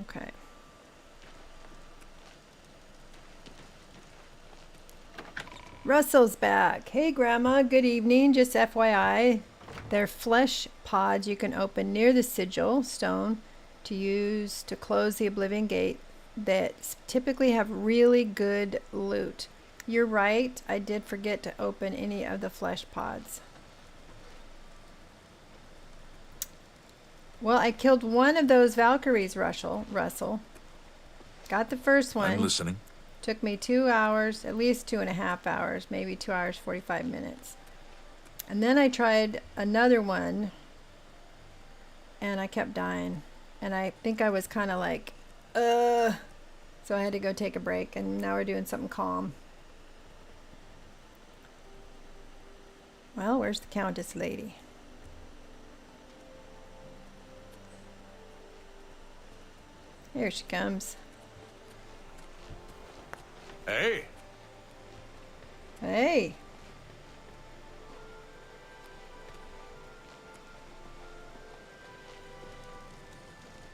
Okay. Russell's back. Hey, Grandma. Good evening. Just FYI, they're flesh pods you can open near the sigil stone to use to close the Oblivion gate that typically have really good loot. You're right, I did forget to open any of the flesh pods. Well, I killed one of those Valkyries, Russell. Got the first one. I'm listening. Took me 2 hours, at least 2.5 hours, maybe 2 hours, 45 minutes. And then I tried another one and I kept dying. And I think I was kind of like, so I had to go take a break, and now we're doing something calm. Well, where's the Countess lady? Here she comes. Hey. Hey.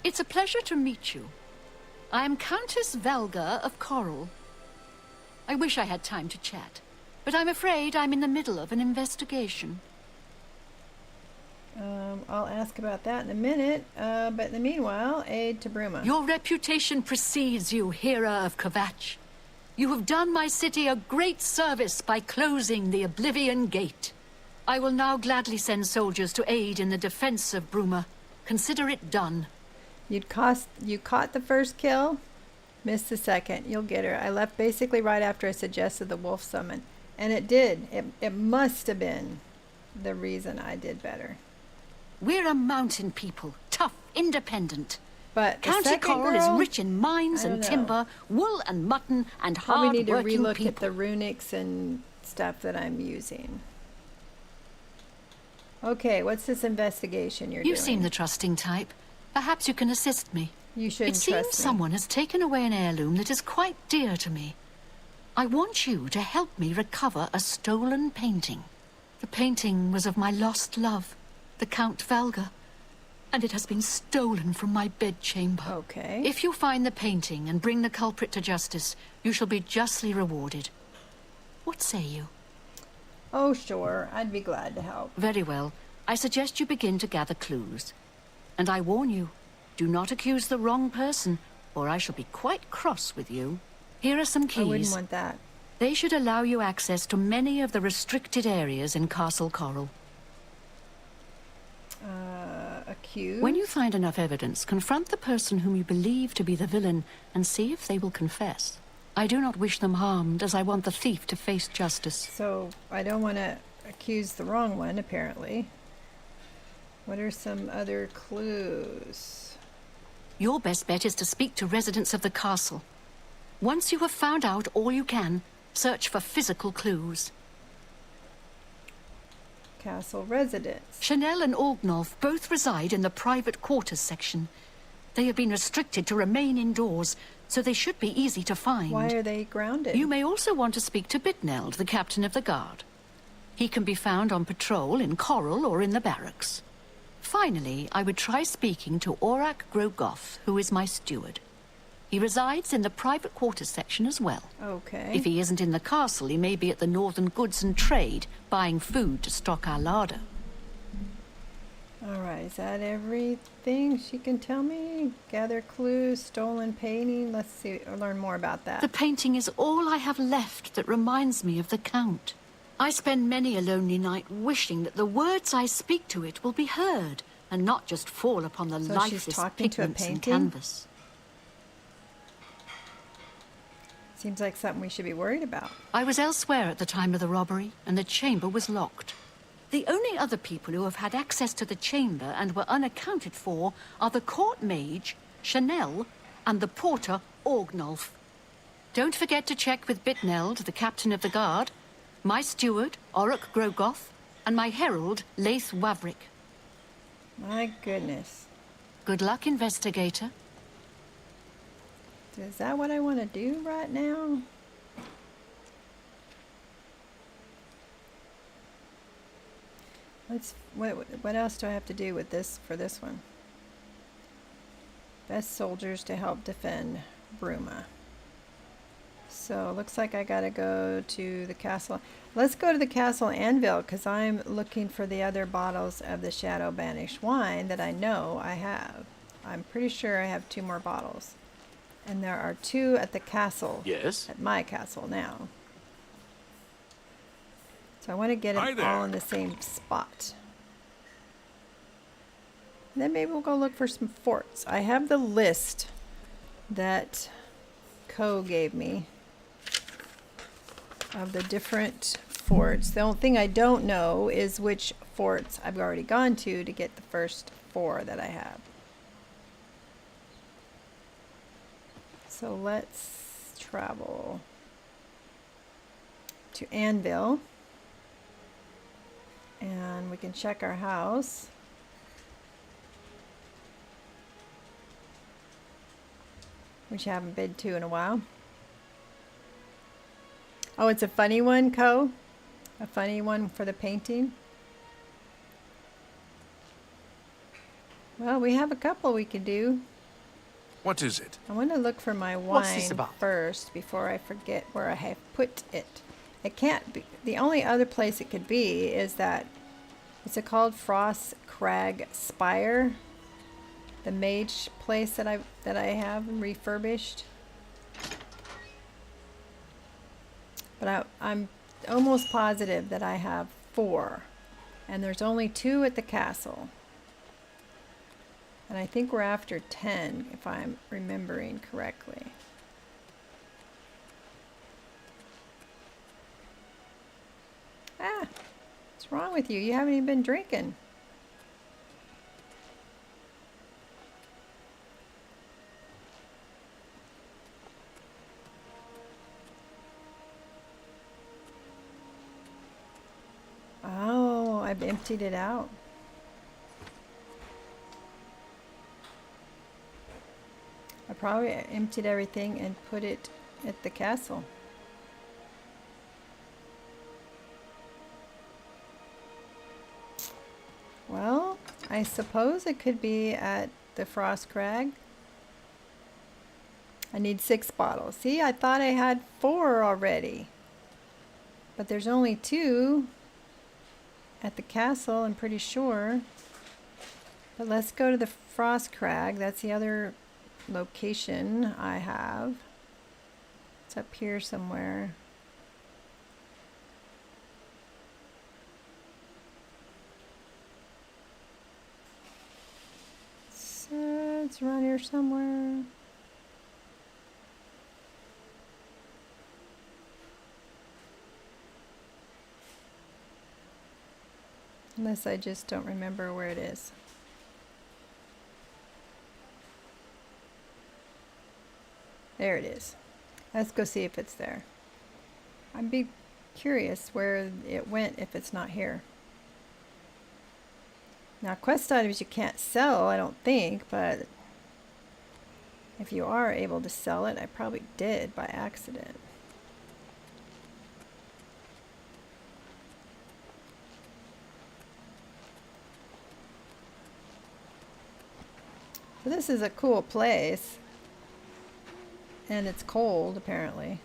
It's a pleasure to meet you. I'm Countess Velga of Coral. I wish I had time to chat, but I'm afraid I'm in the middle of an investigation. I'll ask about that in a minute, but in the meanwhile, aid to Bruma. Your reputation precedes you, Hera of Kvatch. You have done my city a great service by closing the Oblivion gate. I will now gladly send soldiers to aid in the defense of Bruma. Consider it done. You caught the first kill, missed the second. You'll get her. I left basically right after I suggested the wolf summon. And it did. It must have been the reason I did better. We're a mountain people, tough, independent. But the County second Coral girl, is rich in mines I and don't know. timber, wool and mutton, and Probably need to hard-working relook people. at the runics and stuff that I'm using. Okay, what's this investigation you're doing? You seem the trusting type. Perhaps you can assist me. You shouldn't It seems trust me. someone has taken away an heirloom that is quite dear to me. I want you to help me recover a stolen painting. The painting was of my lost love, the Count Valga, and it has been stolen from my bedchamber. Okay. If you find the painting and bring the culprit to justice, you shall be justly rewarded. What say you? Oh, sure. I'd be glad to help. Very well. I suggest you begin to gather clues. And I warn you, do not accuse the wrong person, or I shall be quite cross with you. Here are some keys. I wouldn't want that. They should allow you access to many of the restricted areas in Castle Coral. Accused? When you find enough evidence, confront the person whom you believe to be the villain and see if they will confess. I do not wish them harmed, as I want the thief to face justice. So, I don't want to accuse the wrong one, apparently. What are some other clues? Your best bet is to speak to residents of the castle. Once you have found out all you can, search for physical clues. Castle residents. Chanel and Orgnolf both reside in the private quarters section. They have been restricted to remain indoors, so they should be easy to find. Why are they grounded? You may also want to speak to Bitneld, the captain of the guard. He can be found on patrol in Coral or in the barracks. Finally, I would try speaking to Orak Grogoth, who is my steward. He resides in the private quarters section as well. Okay. If he isn't in the castle, he may be at the Northern Goods and Trade, buying food to stock our larder. Alright, is that everything she can tell me? Gather clues, stolen painting. Let's see, learn more about that. The painting is all I have left that reminds me of the Count. I spend many a lonely night wishing that the words I speak to it will be heard, and not just fall upon the So she's lifeless talking to a pigments and painting? canvas. Seems like something we should be worried about. I was elsewhere at the time of the robbery, and the chamber was locked. The only other people who have had access to the chamber and were unaccounted for are the court mage, Chanel, and the porter, Orgnolf. Don't forget to check with Bitneld, the captain of the guard, my steward, Orak Grogoth, and my herald, Laith Wavrik. My goodness. Good luck, investigator. Is that what I want to do right now? What else do I have to do with this for this one? Best soldiers to help defend Bruma. So looks like I gotta go to the castle. Let's go to the castle Anvil, because I'm looking for the other bottles of the Shadow Banished wine that I know I have. I'm pretty sure I have 2 more bottles. And there are 2 at the castle. Yes? At my castle now. So I want to get Hi it there. all in the same spot. And then maybe we'll go look for some forts. I have the list that Co gave me of the different forts. The only thing I don't know is which forts I've already gone to get the first 4 that I have. So let's travel to Anvil. And we can check our house. Which I haven't been to in a while. Oh, it's a funny one, Co? A funny one for the painting? Well, we have a couple we could do. What is it? I want to look for my What's this wine about? first before I forget where I have put it. It can't be. The only other place it could be is that, is it called Frost Crag Spire? The mage place that I have refurbished. But I'm almost positive that I have 4. And there's only 2 at the castle. And I think we're after 10, if I'm remembering correctly. Ah, what's wrong with you? You haven't even been drinking. Oh, I've emptied it out. I probably emptied everything and put it at the castle. Well, I suppose it could be at the Frost Crag. I need 6 bottles. See, I thought I had 4 already. But there's only 2 at the castle, I'm pretty sure. But let's go to the Frost Crag. That's the other location I have. It's up here somewhere. So it's around here somewhere. Unless I just don't remember where it is. There it is. Let's go see if it's there. I'd be curious where it went if it's not here. Now, quest items you can't sell, I don't think, but if you are able to sell it, I probably did by accident. So this is a cool place. And it's cold, apparently.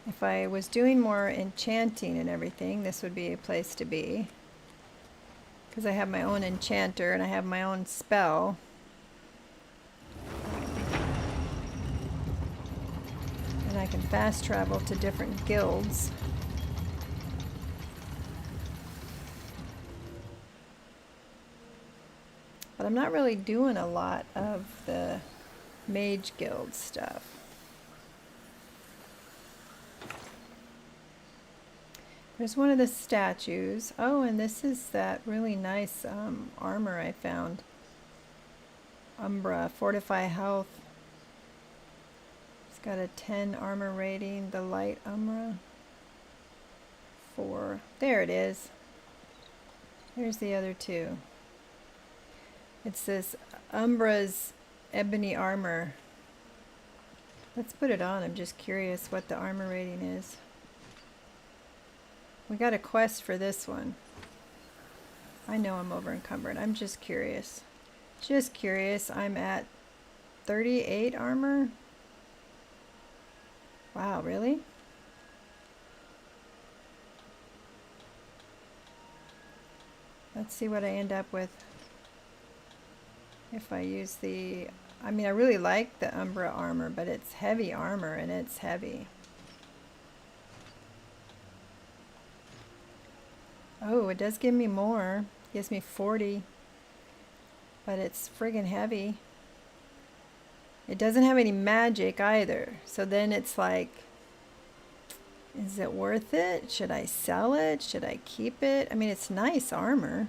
If I was doing more enchanting and everything, this would be a place to be. Because I have my own enchanter and I have my own spell. And I can fast travel to different guilds. But I'm not really doing a lot of the Mage Guild stuff. There's one of the statues. Oh, and this is that really nice armor I found. Umbra, Fortify Health. It's got a 10 armor rating. The light Umbra. 4. There it is. Here's the other 2. It's this Umbra's ebony armor. Let's put it on. I'm just curious what the armor rating is. We got a quest for this one. I know I'm over encumbered. I'm just curious. Just curious. I'm at 38 armor. Wow, really? Let's see what I end up with. If I use the... I mean, I really like the Umbra armor, but it's heavy armor, and it's heavy. Oh, it does give me more. It gives me 40. But it's friggin' heavy. It doesn't have any magic either. So then it's like, is it worth it? Should I sell it? Should I keep it? I mean, it's nice armor.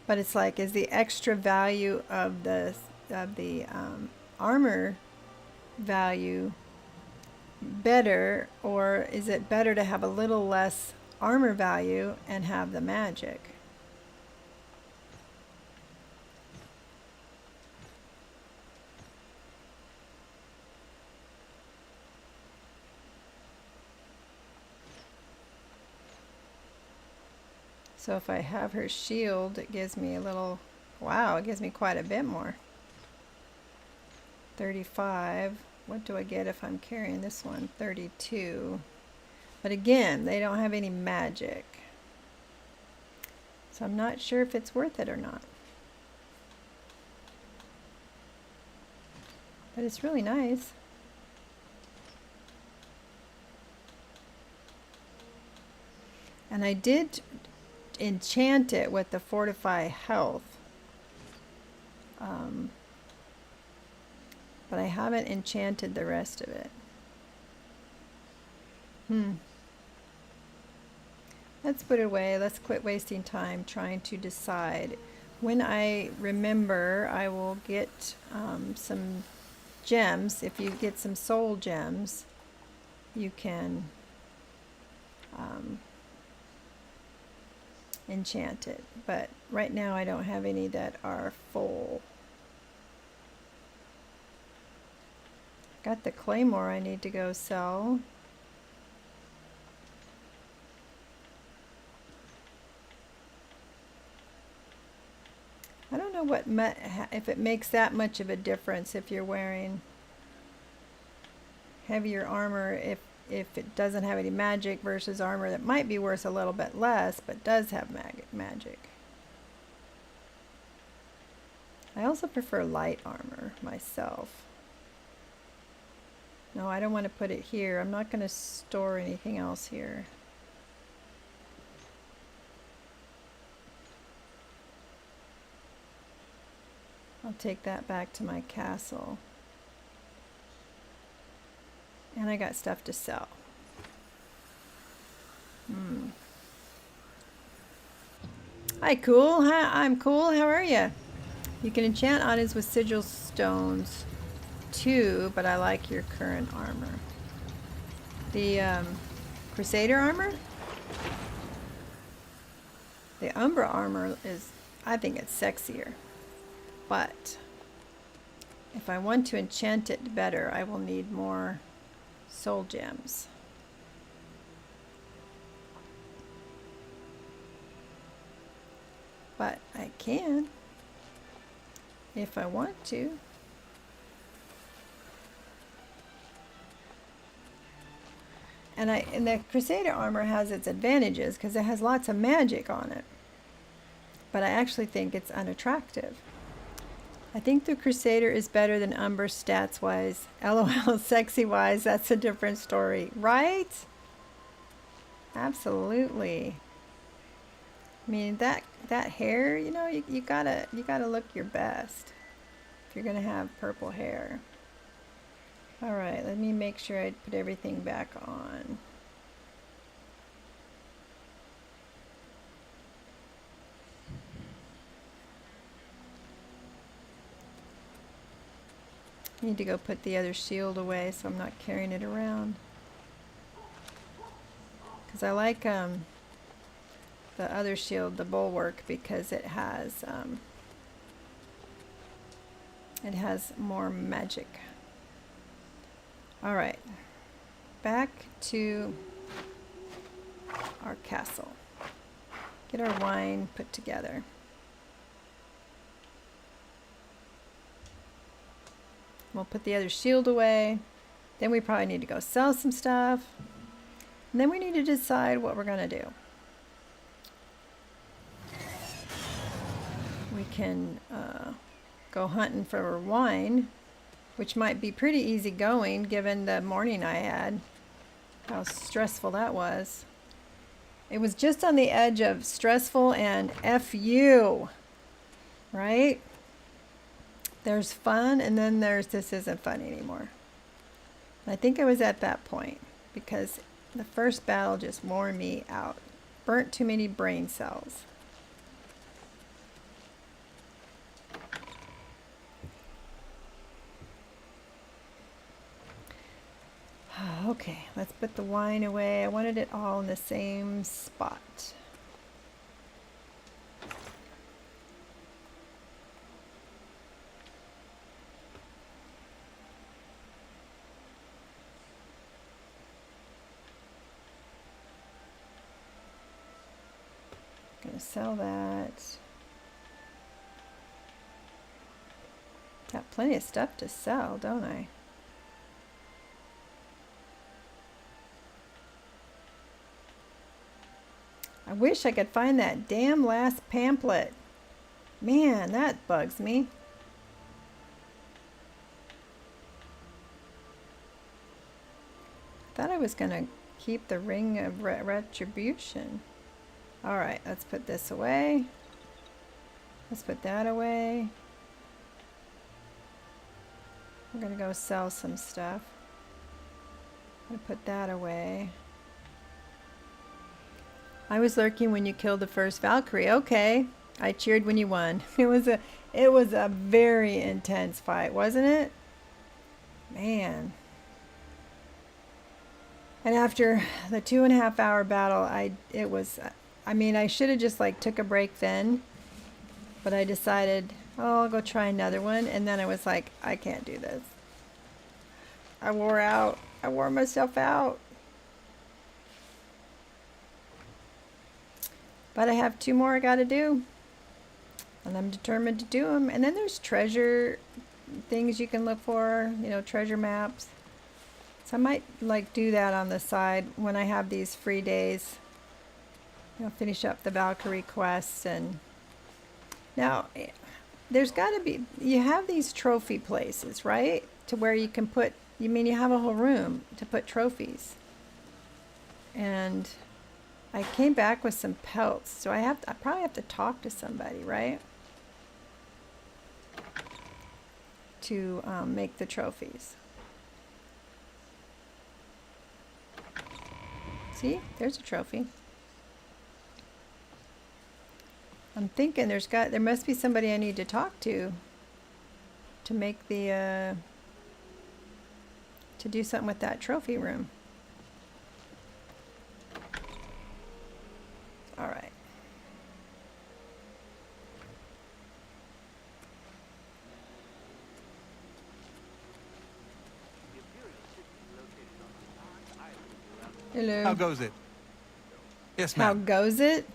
But it's like, is the extra value of the armor value better, or is it better to have a little less armor value and have the magic? So if I have her shield, it gives me a little, wow, it gives me quite a bit more. 35. What do I get if I'm carrying this one? 32. But again, they don't have any magic. So I'm not sure if it's worth it or not. But it's really nice. And I did enchant it with the fortify health. But I haven't enchanted the rest of it. Let's put it away. Let's quit wasting time trying to decide. When I remember, I will get some gems. If you get some soul gems, you can enchant it. But right now I don't have any that are full. Got the claymore I need to go sell. I don't know what if it makes that much of a difference if you're wearing heavier armor, if it doesn't have any magic versus armor that might be worth a little bit less but does have magic. I also prefer light armor myself. No, I don't want to put it here. I'm not going to store anything else here. I'll take that back to my castle. And I got stuff to sell. Hi, cool. Hi, I'm cool. How are you? You can enchant items with sigil stones too, but I like your current armor. The Crusader armor? The Umbra armor is, I think it's sexier. But if I want to enchant it better, I will need more soul gems. But I can if I want to. And the Crusader armor has its advantages because it has lots of magic on it. But I actually think it's unattractive. I think the Crusader is better than Umbra stats wise. LOL, sexy wise, that's a different story, right? Absolutely. I mean, that hair, you know, you gotta look your best if you're gonna have purple hair. All right, let me make sure I put everything back on. I need to go put the other shield away so I'm not carrying it around. Because I like the other shield, the bulwark, because it has more magic. All right, back to our castle. Get our wine put together. We'll put the other shield away. Then we probably need to go sell some stuff. And then we need to decide what we're going to do. We can go hunting for wine, which might be pretty easy going given the morning I had. How stressful that was. It was just on the edge of stressful and F you, right? There's fun, and then there's this isn't fun anymore. I think I was at that point because the first battle just wore me out. Burnt too many brain cells. Okay, let's put the wine away. I wanted it all in the same spot. Gonna sell that. Got plenty of stuff to sell, don't I? I wish I could find that damn last pamphlet. Man, that bugs me. I thought I was gonna keep the Ring of Retribution. Alright, let's put this away. Let's put that away. We're gonna go sell some stuff. I'm gonna put that away. I was lurking when you killed the first Valkyrie. Okay. I cheered when you won. It was a very intense fight, wasn't it? Man. And after the 2.5 hour battle, I mean, I should have just like took a break then, but I decided, oh, I'll go try another one. And then I was like, I can't do this. I wore out. I wore myself out. But I have 2 more I gotta do. And I'm determined to do them. And then there's treasure things you can look for, you know, treasure maps. So I might like do that on the side when I have these free days. You know, finish up the Valkyrie quests. And now there's got to be, you have these trophy places, right? To where you can put, you mean you have a whole room to put trophies. And I came back with some pelts, so I probably have to talk to somebody, right? To make the trophies. See, there's a trophy. I'm thinking there must be somebody I need to talk to make the to do something with that trophy room. All right. Hello. How goes it? Yes, How ma'am. goes it?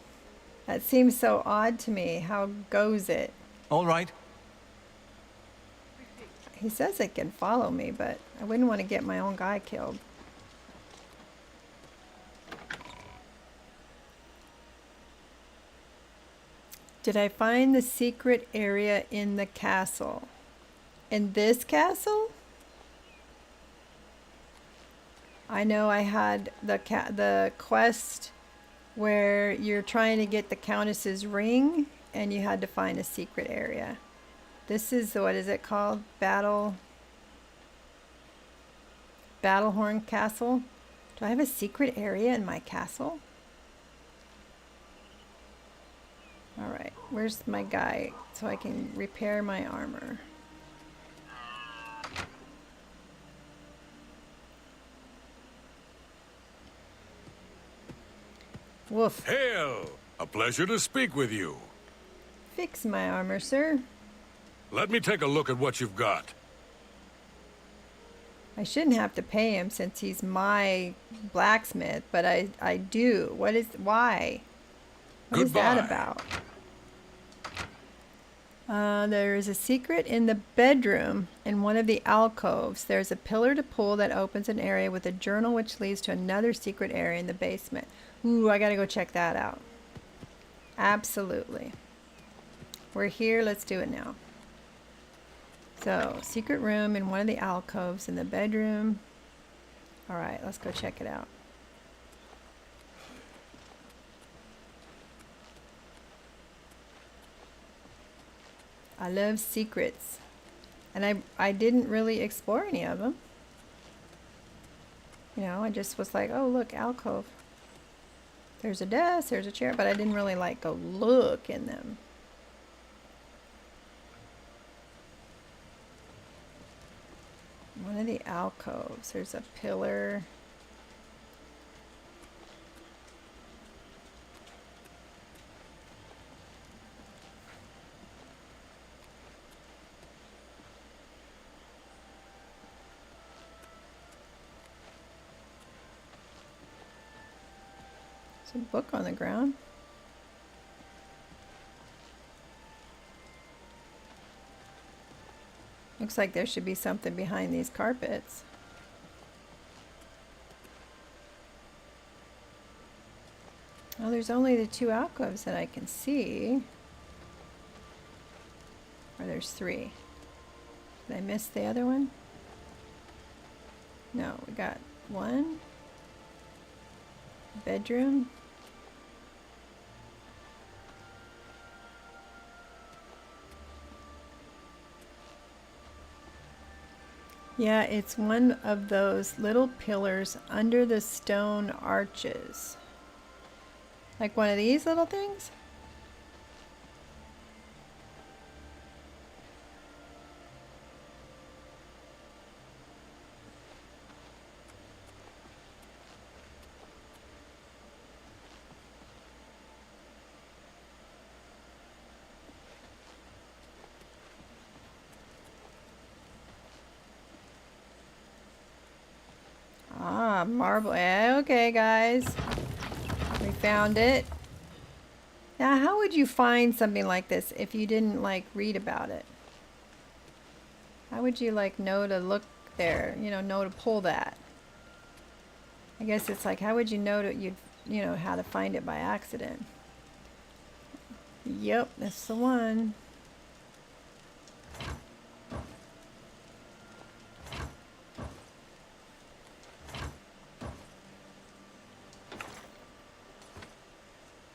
That seems so odd to me. How goes it? All right. He says it can follow me, but I wouldn't want to get my own guy killed. Did I find the secret area in the castle? In this castle? I know I had the quest where you're trying to get the Countess's ring and you had to find a secret area. This is, what is it called? Battlehorn Castle. Do I have a secret area in my castle? Alright, where's my guy so I can repair my armor? Woof. Hail! A pleasure to speak with you. Fix my armor, sir. Let me take a look at what you've got. I shouldn't have to pay him since he's my blacksmith, but I do. Why? What is that about? There is a secret in the bedroom in one of the alcoves. There's a pillar to pull that opens an area with a journal which leads to another secret area in the basement. Ooh, I gotta go check that out. Absolutely. We're here, let's do it now. So, secret room in one of the alcoves in the bedroom. Alright, let's go check it out. I love secrets. And I didn't really explore any of them. You know, I just was like, oh look, alcove. There's a desk, there's a chair, but I didn't really like go look in them. One of the alcoves, there's a pillar. There's a book on the ground. Looks like there should be something behind these carpets. Oh, there's only the 2 alcoves that I can see. Or there's 3. Did I miss the other one? No, we got 1. Bedroom. Yeah, it's one of those little pillars under the stone arches. Like one of these little things? Ah, marble. Okay, guys. We found it. Now, how would you find something like this if you didn't, like, read about it? How would you, like, know to look there? You know to pull that? I guess it's like, how would you know that you know, how to find it by accident? Yep, that's the one.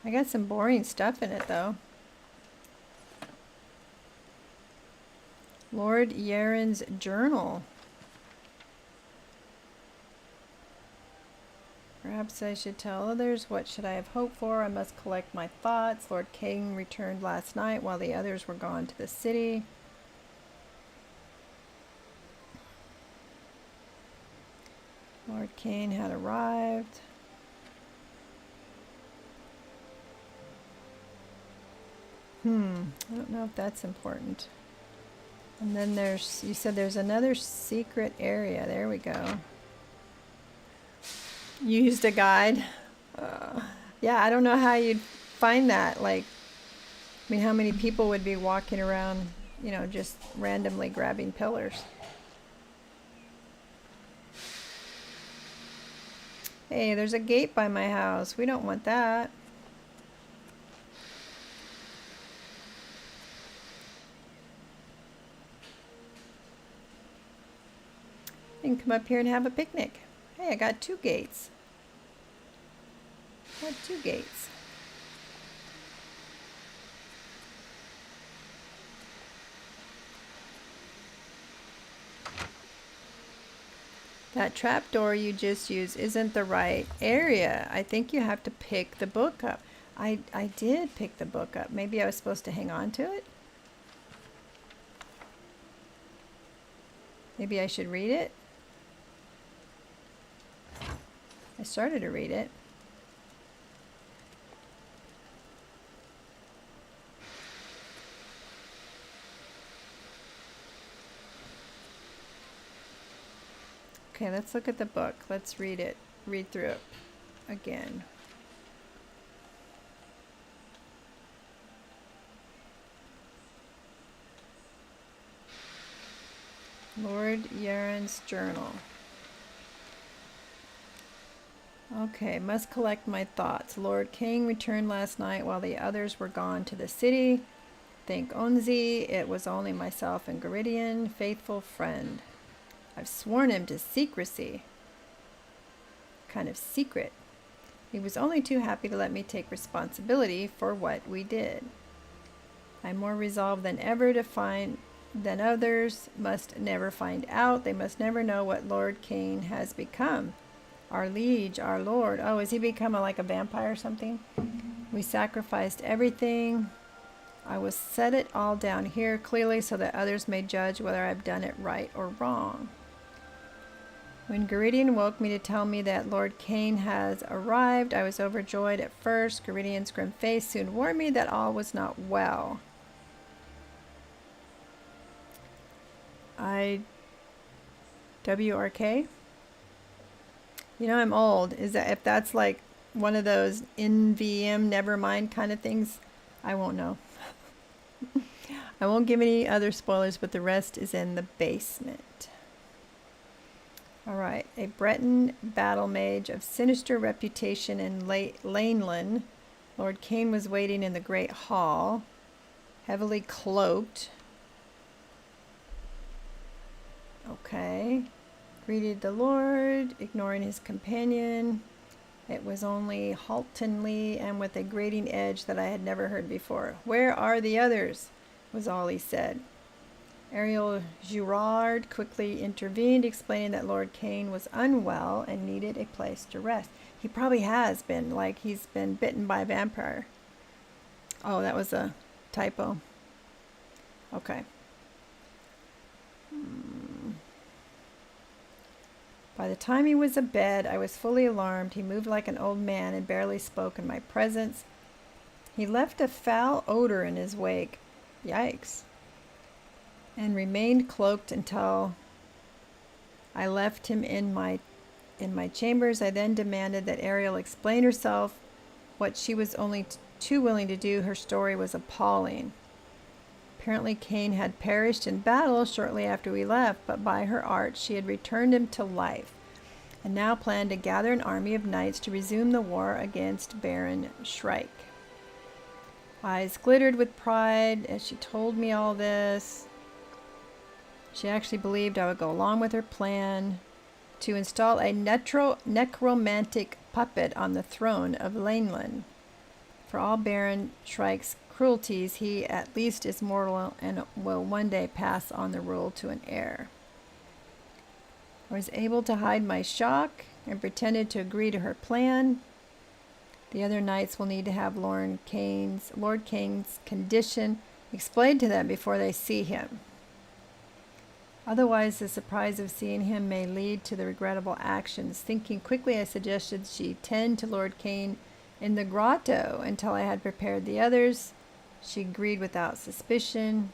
I got some boring stuff in it, though. Lord Yaren's journal. Perhaps I should tell others. What should I have hoped for? I must collect my thoughts. Lord King returned last night while the others were gone to the city. Lord King had arrived. I don't know if that's important. And then there's, you said there's another secret area. There we go. You used a guide. Yeah, I don't know how you'd find that. Like, I mean, how many people would be walking around, you know, just randomly grabbing pillars? Hey, there's a gate by my house. We don't want that. You can come up here and have a picnic. Hey, I got 2 gates. I got 2 gates. That trapdoor you just used isn't the right area. I think you have to pick the book up. I did pick the book up. Maybe I was supposed to hang on to it? Maybe I should read it? I started to read it. Okay, let's look at the book. Let's read it. Read through it again. Lord Yaren's journal. Okay, must collect my thoughts. Lord King returned last night while the others were gone to the city. Thank Onzi, it was only myself and Geridian, faithful friend. I've sworn him to secrecy. Kind of secret. He was only too happy to let me take responsibility for what we did. I'm more resolved than ever to find than others must never find out. They must never know what Lord King has become. Our liege, our lord. Oh, has he become like a vampire or something? We sacrificed everything. I will set it all down here clearly so that others may judge whether I've done it right or wrong. When Geridian woke me to tell me that Lord Cain has arrived, I was overjoyed at first. Geridian's grim face soon warned me that all was not well. WRK? You know, I'm old. Is that if that's like one of those NVM never mind kind of things? I won't know. I won't give any other spoilers, but the rest is in the basement. Alright, a Breton battle mage of sinister reputation in Laneland. Lord Cain was waiting in the great hall, heavily cloaked. Okay. Greeted the Lord, ignoring his companion. It was only haltingly and with a grating edge that I had never heard before. Where are the others? Was all he said. Ariel Girard quickly intervened, explaining that Lord Kane was unwell and needed a place to rest. He probably has been, like he's been bitten by a vampire. Oh, that was a typo. Okay. By the time he was abed, I was fully alarmed. He moved like an old man and barely spoke in my presence. He left a foul odor in his wake. Yikes. And remained cloaked until I left him in my chambers. I then demanded that Ariel explain herself. What she was only too willing to do. Her story was appalling. Apparently Cain had perished in battle shortly after we left, but by her art she had returned him to life, and now planned to gather an army of knights to resume the war against Baron Shrike. Eyes glittered with pride as she told me all this. She actually believed I would go along with her plan to install a necromantic puppet on the throne of Laneland. For all Baron Shrike's cruelties, he at least is mortal and will one day pass on the rule to an heir. I was able to hide my shock and pretended to agree to her plan. The other knights will need to have Lord Kane's condition explained to them before they see him. Otherwise, the surprise of seeing him may lead to the regrettable actions. Thinking quickly, I suggested she tend to Lord Kane in the grotto until I had prepared the others. She agreed without suspicion.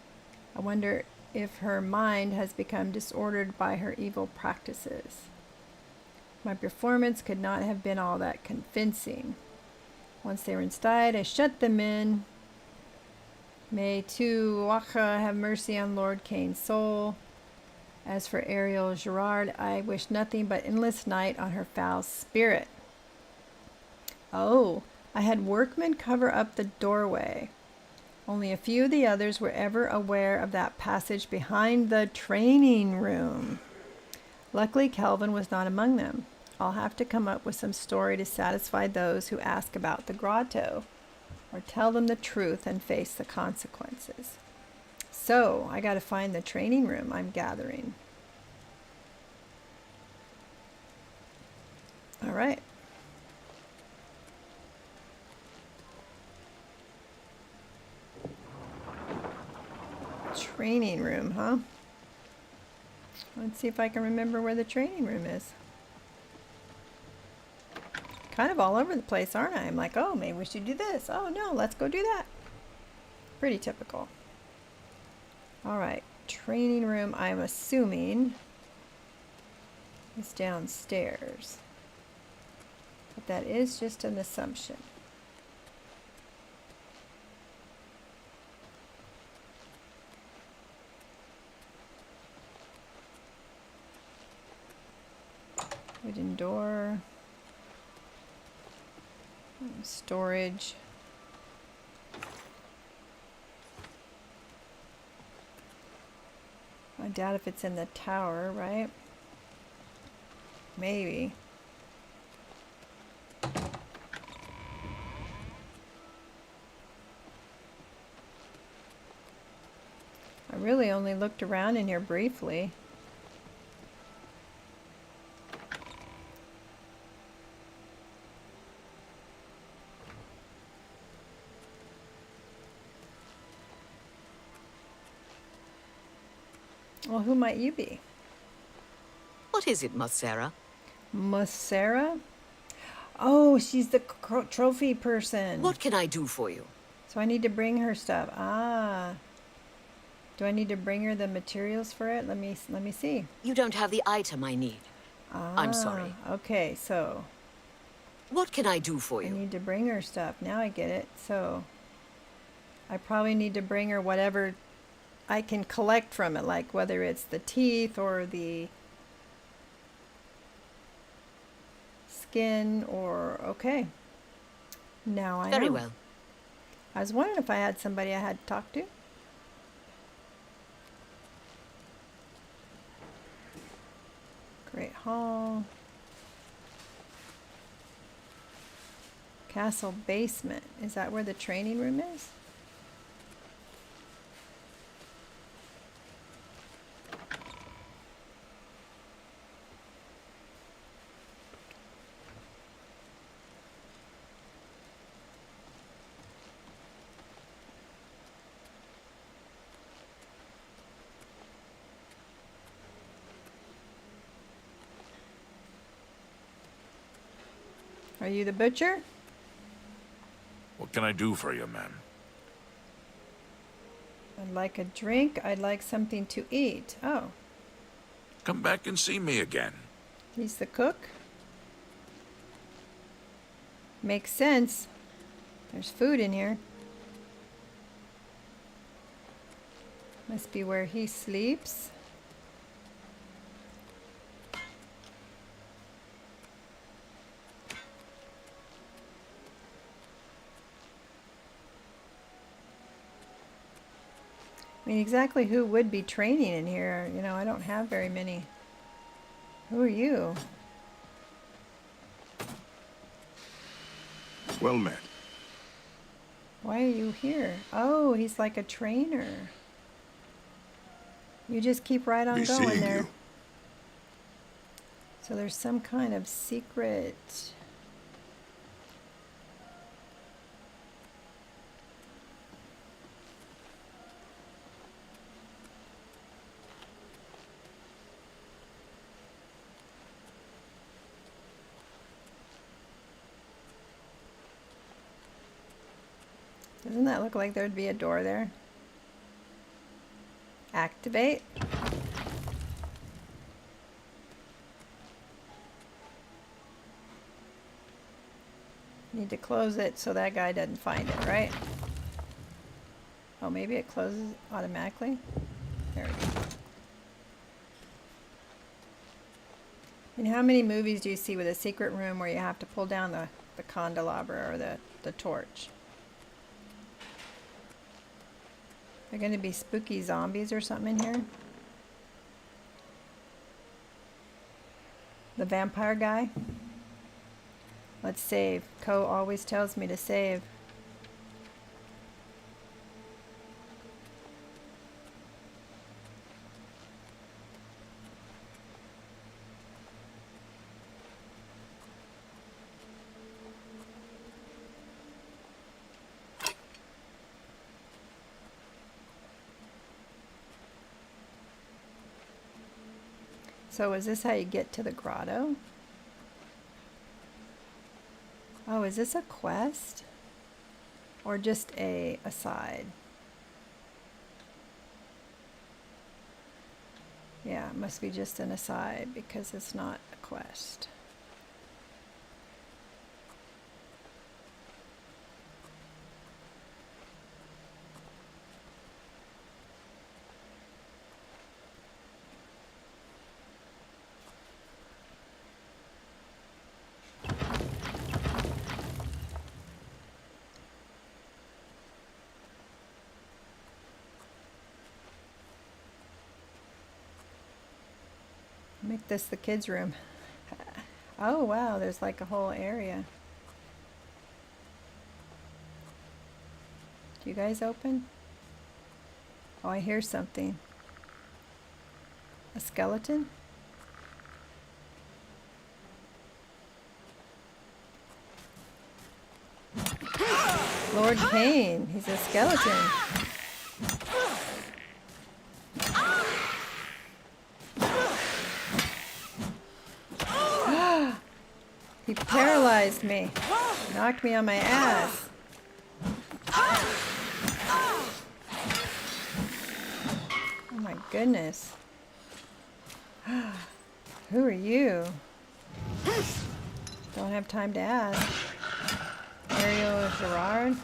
I wonder if her mind has become disordered by her evil practices. My performance could not have been all that convincing. Once they were inside, I shut them in. May Tuatha have mercy on Lord Kane's soul. As for Ariel Girard, I wish nothing but endless night on her foul spirit. Oh, I had workmen cover up the doorway. Only a few of the others were ever aware of that passage behind the training room. Luckily, Kelvin was not among them. I'll have to come up with some story to satisfy those who ask about the grotto, or tell them the truth and face the consequences. So, I gotta find the training room I'm gathering. All right. Training room, huh? Let's see if I can remember where the training room is. Kind of all over the place, aren't I? I'm like, oh, maybe we should do this. Oh, no, let's go do that. Pretty typical. All right, training room, I'm assuming, is downstairs. But that is just an assumption. Wooden door. Storage. I doubt if it's in the tower, right? Maybe. I really only looked around in here briefly. Well, who might you be? What is it, Mossera? Mossera? Oh, she's the trophy person. What can I do for you? So I need to bring her stuff. Ah. Do I need to bring her the materials for it? Let me see. You don't have the item I need. I'm sorry. Okay, so what can I do for you? I need to bring her stuff. Now I get it. So I probably need to bring her whatever I can collect from it, like whether it's the teeth or the skin or okay. Now I know. Very well. I was wondering if I had somebody I had to talk to. Great Hall. Castle basement. Is that where the training room is? Are you the butcher? What can I do for you, ma'am? I'd like a drink. I'd like something to eat. Oh, Come back and see me again. he's the cook. Makes sense. There's food in here. Must be where he sleeps. I mean, exactly who would be training in here? You know, I don't have very many. Who are you? Well met. Why are you here? Oh, he's like a trainer. You just keep right on Be going seeing there. you. So there's some kind of secret. Doesn't that look like there'd be a door there? Activate. Need to close it so that guy doesn't find it, right? Oh, maybe it closes automatically? There we go. And how many movies do you see with a secret room where you have to pull down the candelabra or the torch? Are going to be spooky zombies or something in here? The vampire guy? Let's save. Ko always tells me to save. So is this how you get to the grotto? Oh, is this a quest? Or just a aside? Yeah, it must be just an aside because it's not a quest. Make this the kids' room. Oh wow, there's like a whole area. Do you guys open? Oh, I hear something. A skeleton? Lord Kane, he's a skeleton. He paralyzed me. Knocked me on my ass. Oh my goodness. Who are you? Don't have time to ask. Ariel Gerard?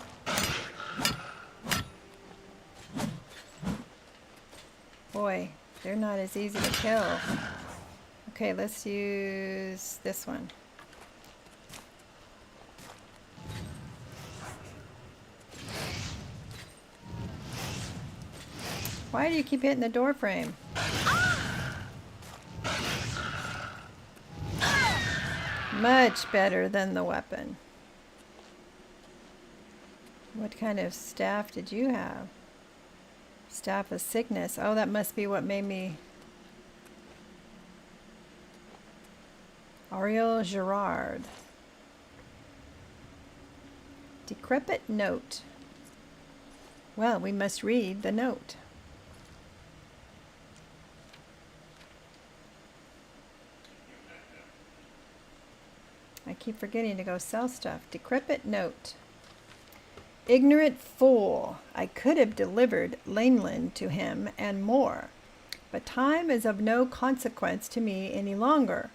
Boy, they're not as easy to kill. Okay, let's use this one. Why do you keep hitting the door frame? Much better than the weapon. What kind of staff did you have? Staff of sickness. Oh, that must be what made me... Ariel Gerard. Decrepit note. Well, we must read the note. I keep forgetting to go sell stuff. Decrepit note. Ignorant fool. I could have delivered Laneland to him and more. But time is of no consequence to me any longer.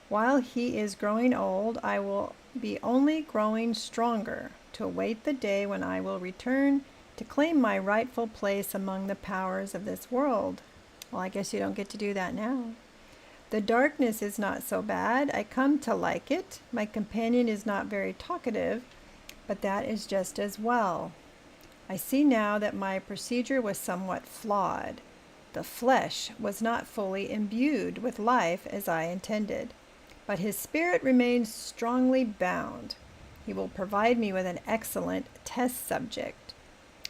While he is growing old, I will be only growing stronger to await the day when I will return to claim my rightful place among the powers of this world. Well, I guess you don't get to do that now. The darkness is not so bad. I come to like it. My companion is not very talkative, but that is just as well. I see now that my procedure was somewhat flawed. The flesh was not fully imbued with life as I intended, but his spirit remains strongly bound. He will provide me with an excellent test subject,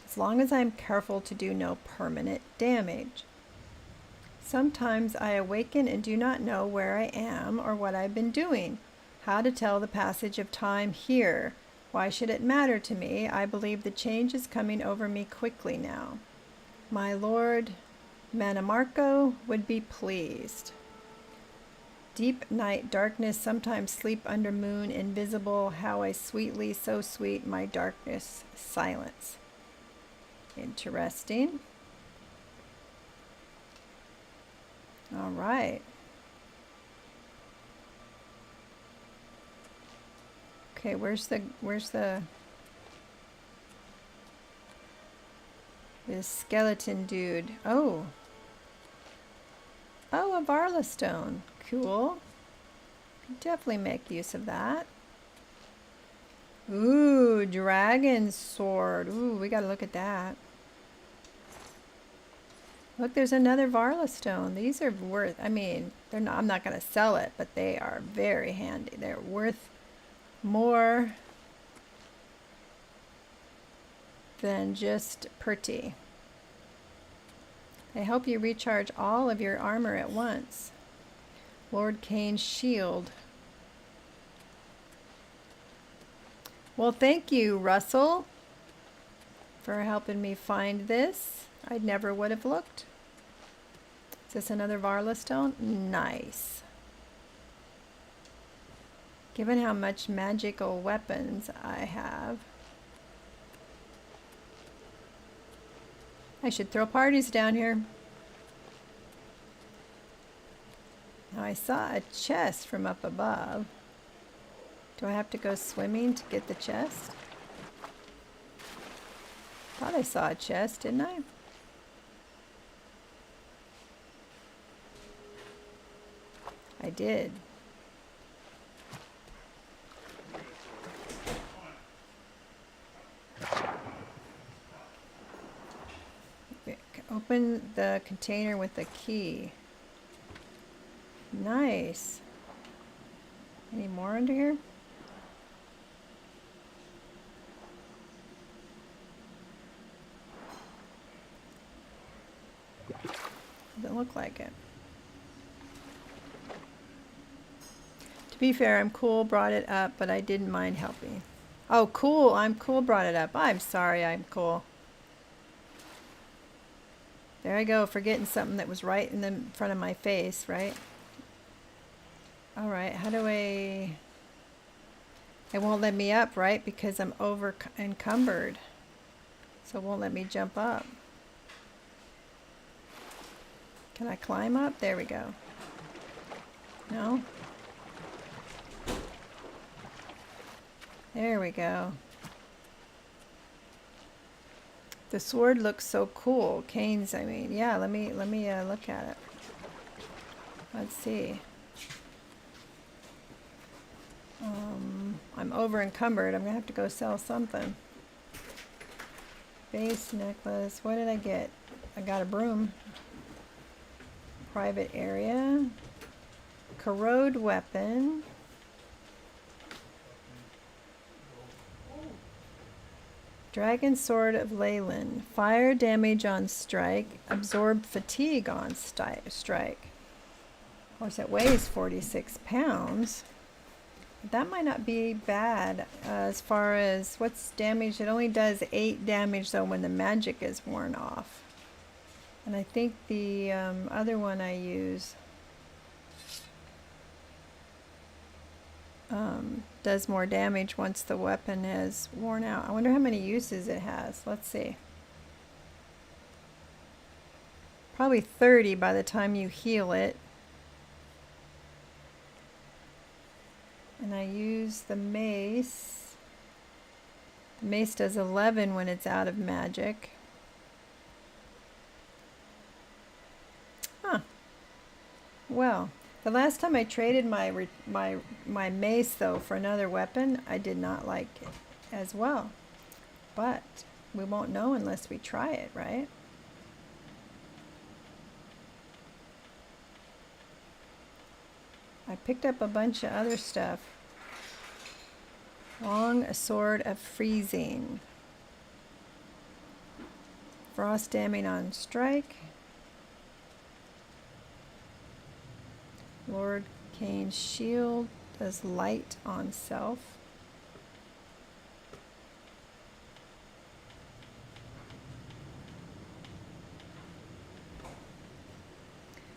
as long as I am careful to do no permanent damage. Sometimes I awaken and do not know where I am or what I've been doing, how to tell the passage of time here. Why should it matter to me? I believe the change is coming over me quickly now. My lord Manamarco would be pleased. Deep night darkness, sometimes sleep under moon invisible. How I sweetly, so sweet, my darkness silence. Interesting. All right. Okay, where's the this skeleton dude? Oh, a Varla stone. Cool. Definitely make use of that. Ooh, dragon sword. Ooh, we gotta look at that. Look, there's another Varla stone. These are worth, I mean, they're not, I'm not gonna sell it, but they are very handy. They're worth more than just pretty. They help you recharge all of your armor at once. Lord Kane's shield. Well, thank you, Russell, for helping me find this. I never would have looked. Is this another Varla stone? Nice. Given how much magical weapons I have, I should throw parties down here. Now I saw a chest from up above. Do I have to go swimming to get the chest? Thought I saw a chest, didn't I? I did. Open the container with the key. Nice. Any more under here? Doesn't look like it. To be fair, I'm cool brought it up, but I didn't mind helping. Oh, cool. I'm cool brought it up. I'm sorry, I'm cool. There I go, forgetting something that was right in the front of my face, right? Alright, how do I... It won't let me up, right? Because I'm over encumbered. So it won't let me jump up. Can I climb up? There we go. No? There we go. The sword looks so cool. Kane's, I mean, yeah, let me look at it. Let's see. I'm over encumbered. I'm gonna have to go sell something. Base necklace. What did I get? I got a broom. Private area. Corrode weapon. Dragon Sword of Leyland. Fire damage on strike. Absorb fatigue on strike. Of course, it weighs 46 pounds. That might not be bad as far as what's damage. It only does 8 damage though when the magic is worn off. And I think the other one I use does more damage once the weapon is worn out. I wonder how many uses it has. Let's see. Probably 30 by the time you heal it. And I use the mace. The mace does 11 when it's out of magic. Huh. Well, the last time I traded my mace though for another weapon, I did not like it as well. But we won't know unless we try it, right? I picked up a bunch of other stuff. Long a sword of freezing. Frost damning on strike. Lord Cain's shield does light on self.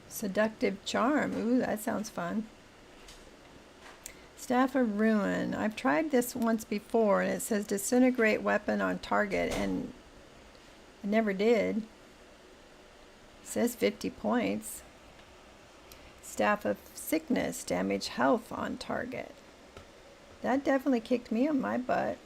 Seductive charm. Ooh, that sounds fun. Staff of Ruin. I've tried this once before and it says disintegrate weapon on target and I never did. It says 50 points. Staff of Sickness. Damage health on target. That definitely kicked me in my butt.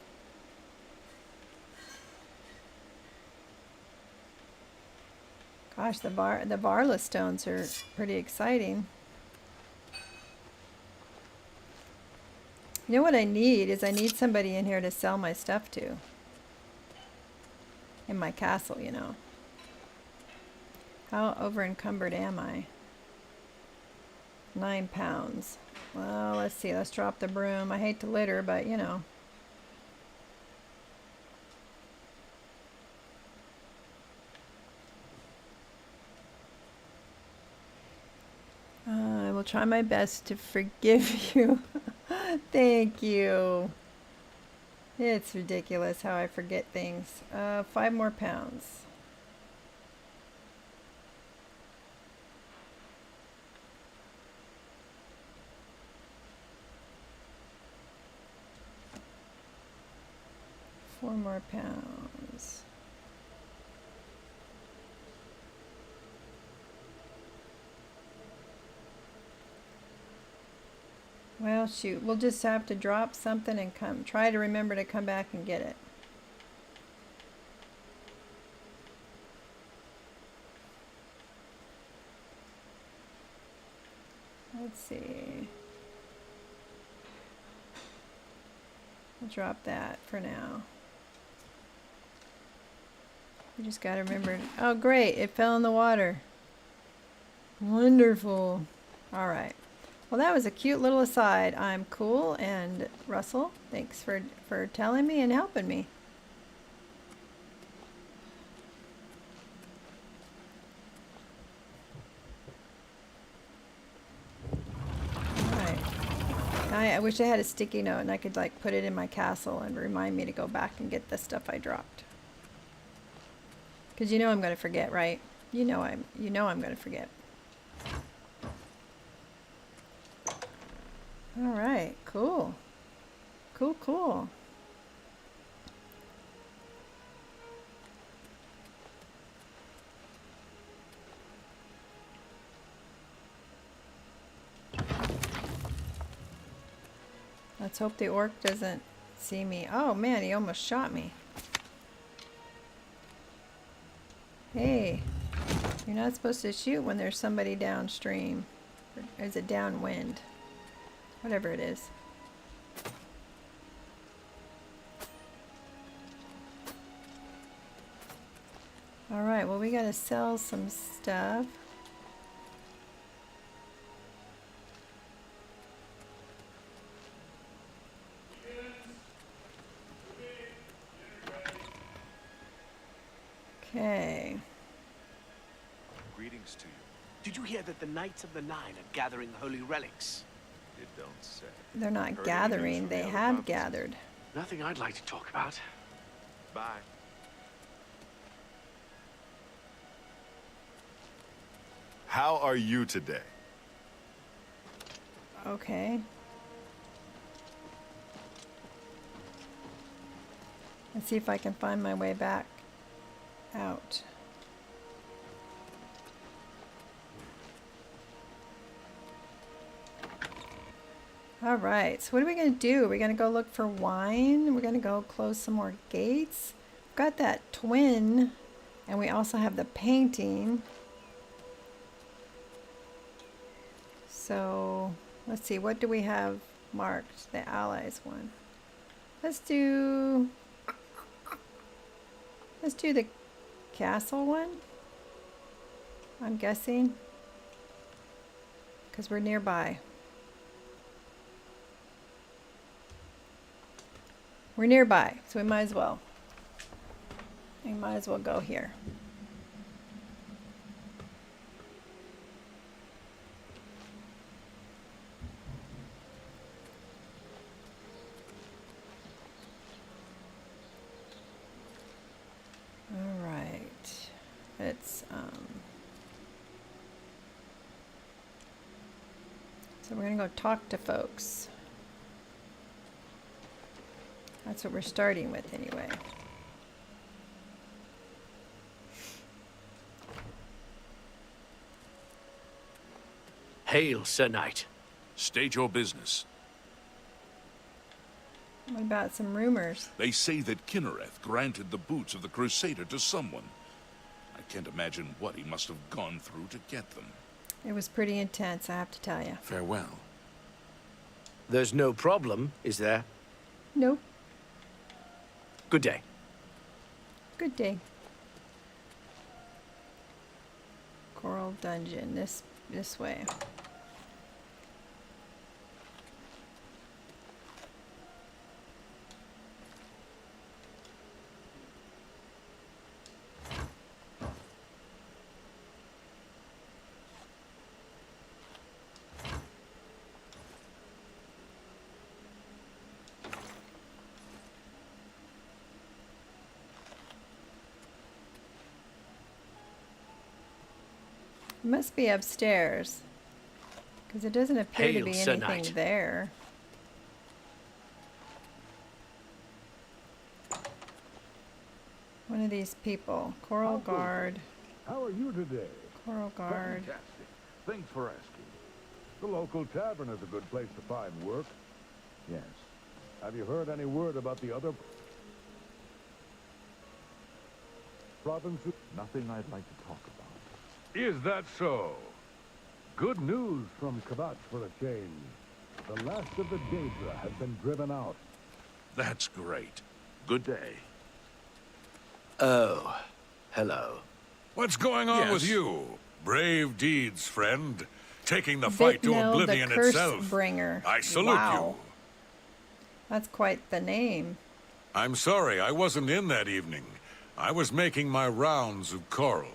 Gosh, the Varla stones are pretty exciting. You know what I need is I need somebody in here to sell my stuff to. In my castle, you know. How over encumbered am I? 9 pounds. Well, let's see. Let's drop the broom. I hate to litter, but you know. I will try my best to forgive you. Thank you. It's ridiculous how I forget things. 5 more pounds. Four more pounds. Well, shoot, we'll just have to drop something and try to remember to come back and get it. Let's see. I'll drop that for now. We just gotta remember. Oh, great, it fell in the water. Wonderful. All right. Well, that was a cute little aside. I'm cool, and Russell, thanks for telling me and helping me. Alright. I wish I had a sticky note and I could like put it in my castle and remind me to go back and get the stuff I dropped. Because you know I'm going to forget, right? You know I'm going to forget. All right, cool. Cool, cool. Let's hope the orc doesn't see me. Oh man, he almost shot me. Hey, you're not supposed to shoot when there's somebody downstream. Or is it downwind? Whatever it is. Alright, well we gotta sell some stuff. Okay. Greetings to you. Did you hear that the Knights of the Nine are gathering holy relics? You don't say. They're not Heard gathering, anything from they the other have provinces? gathered. Nothing I'd like to talk about. Bye. How are you today? Okay. Let's see if I can find my way back out. All right, so what are we going to do? We're going to go look for wine. We're going to go close some more gates. We've got that twin, and we also have the painting. So let's see, what do we have marked? The allies one. Let's do the castle one, I'm guessing, because we're nearby. We're nearby, so we might as well. We might as well go here. All right. Let's so we're gonna go talk to folks. That's what we're starting with anyway. Hail, Sir Knight. State your business. What about some rumors? They say that Kinnereth granted the boots of the Crusader to someone. I can't imagine what he must have gone through to get them. It was pretty intense, I have to tell you. Farewell. There's no problem, is there? Nope. Good day. Good day. Coral Dungeon, this way. It must be upstairs, because it doesn't appear to Hail, be Sir anything Knight. there. One of these people. Coral Guard. How are you today? Coral Guard. Fantastic. Thanks for asking. The local tavern is a good place to find work. Yes. Have you heard any word about the other provinces? Nothing I'd like to talk about. Is that so? Good news from Kavat for a change. The last of the Daedra has been driven out. That's great. Good day. Oh, hello. What's going on with Yes. you? Brave deeds, friend. Taking the fight to Vitnil, oblivion the Curse itself. Bringer. I salute Wow. you. That's quite the name. I'm sorry, I wasn't in that evening. I was making my rounds of Coral.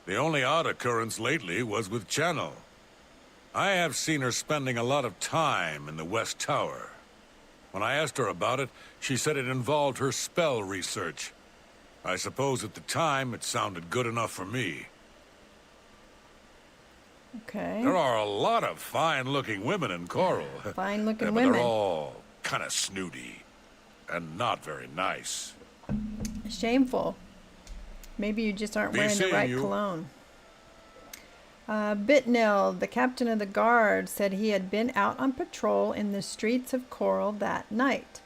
The only odd occurrence lately was with Channel. I have seen her spending a lot of time in the West Tower. When I asked her about it, she said it involved her spell research. I suppose at the time it sounded good enough for me. Okay. There are a lot of fine-looking women in Coral. Fine-looking but women. they're all kind of snooty and not very nice. Shameful. Maybe you just aren't Be wearing the seeing right you. cologne. Bitnil, the captain of the guard, said he had been out on patrol in the streets of Coral that night.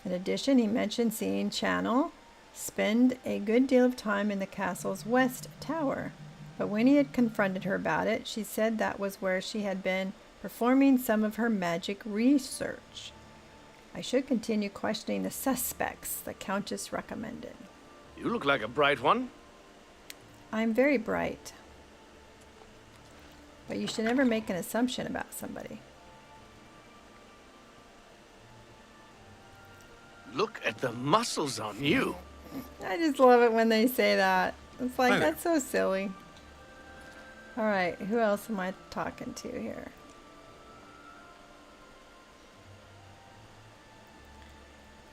In addition, he mentioned seeing Channel spend a good deal of time in the castle's west tower. But when he had confronted her about it, she said that was where she had been performing some of her magic research. I should continue questioning the suspects, the Countess recommended. You look like a bright one. I'm very bright. But you should never make an assumption about somebody. Look at the muscles on you. I just love it when they say that. It's like, Hi there. that's so silly. All right, who else am I talking to here?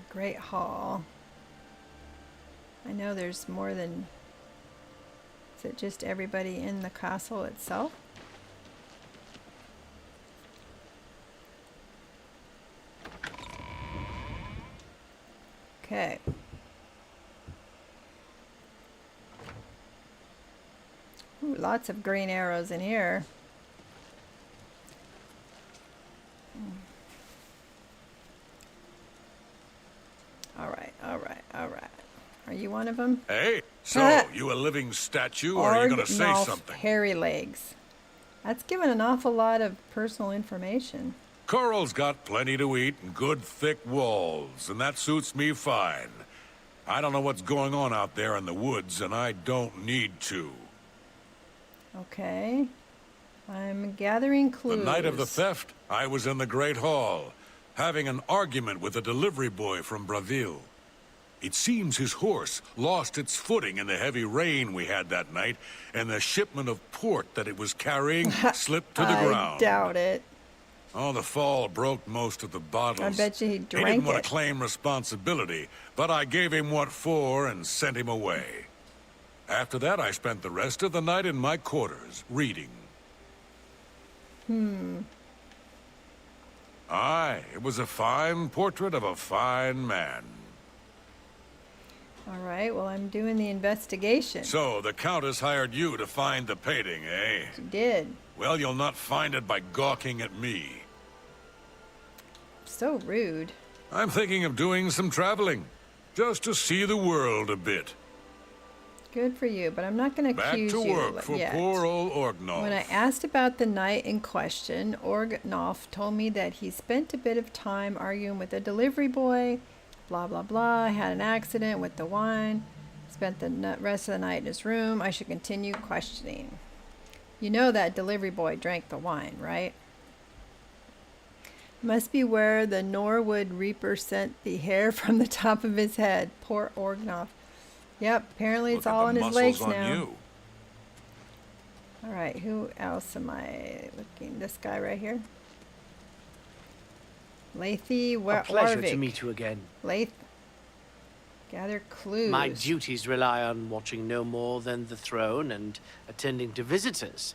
Great Hall. I know there's more than... Is it just everybody in the castle itself? Okay. lots of green arrows in here. Alright, alright, alright. Are you one of them? Hey, so you a living statue, or are you gonna say something? Hairy legs. That's given an awful lot of personal information. Coral's got plenty to eat and good thick walls, and that suits me fine. I don't know what's going on out there in the woods, and I don't need to. Okay. I'm gathering clues. The night of the theft, I was in the Great Hall, having an argument with a delivery boy from Braville. It seems his horse lost its footing in the heavy rain we had that night, and the shipment of port that it was carrying slipped to the ground. I doubt it. Oh, the fall broke most of the bottles. I bet you he drank He didn't want it. to claim responsibility, but I gave him what for and sent him away. After that, I spent the rest of the night in my quarters, reading. Aye, it was a fine portrait of a fine man. All right, well, I'm doing the investigation. So, the Countess hired you to find the painting, eh? She did. Well, you'll not find it by gawking at me. So rude. I'm thinking of doing some traveling, just to see the world a bit. Good for you, but I'm not going to accuse you Back to work for yet. poor old Orgnolf. When I asked about the night in question, Orgnolf told me that he spent a bit of time arguing with a delivery boy, blah, blah, blah, had an accident with the wine, spent the rest of the night in his room. I should continue questioning. You know that delivery boy drank the wine, right? Must be where the Norwood Reaper sent the hair from the top of his head. Poor Orgnolf. Yep, apparently it's all in his legs now. All right, who else am I looking? This guy right here. Lathy A pleasure to Warwick. meet you again. Lath. Gather clues. My duties rely on watching no more than the throne and attending to visitors.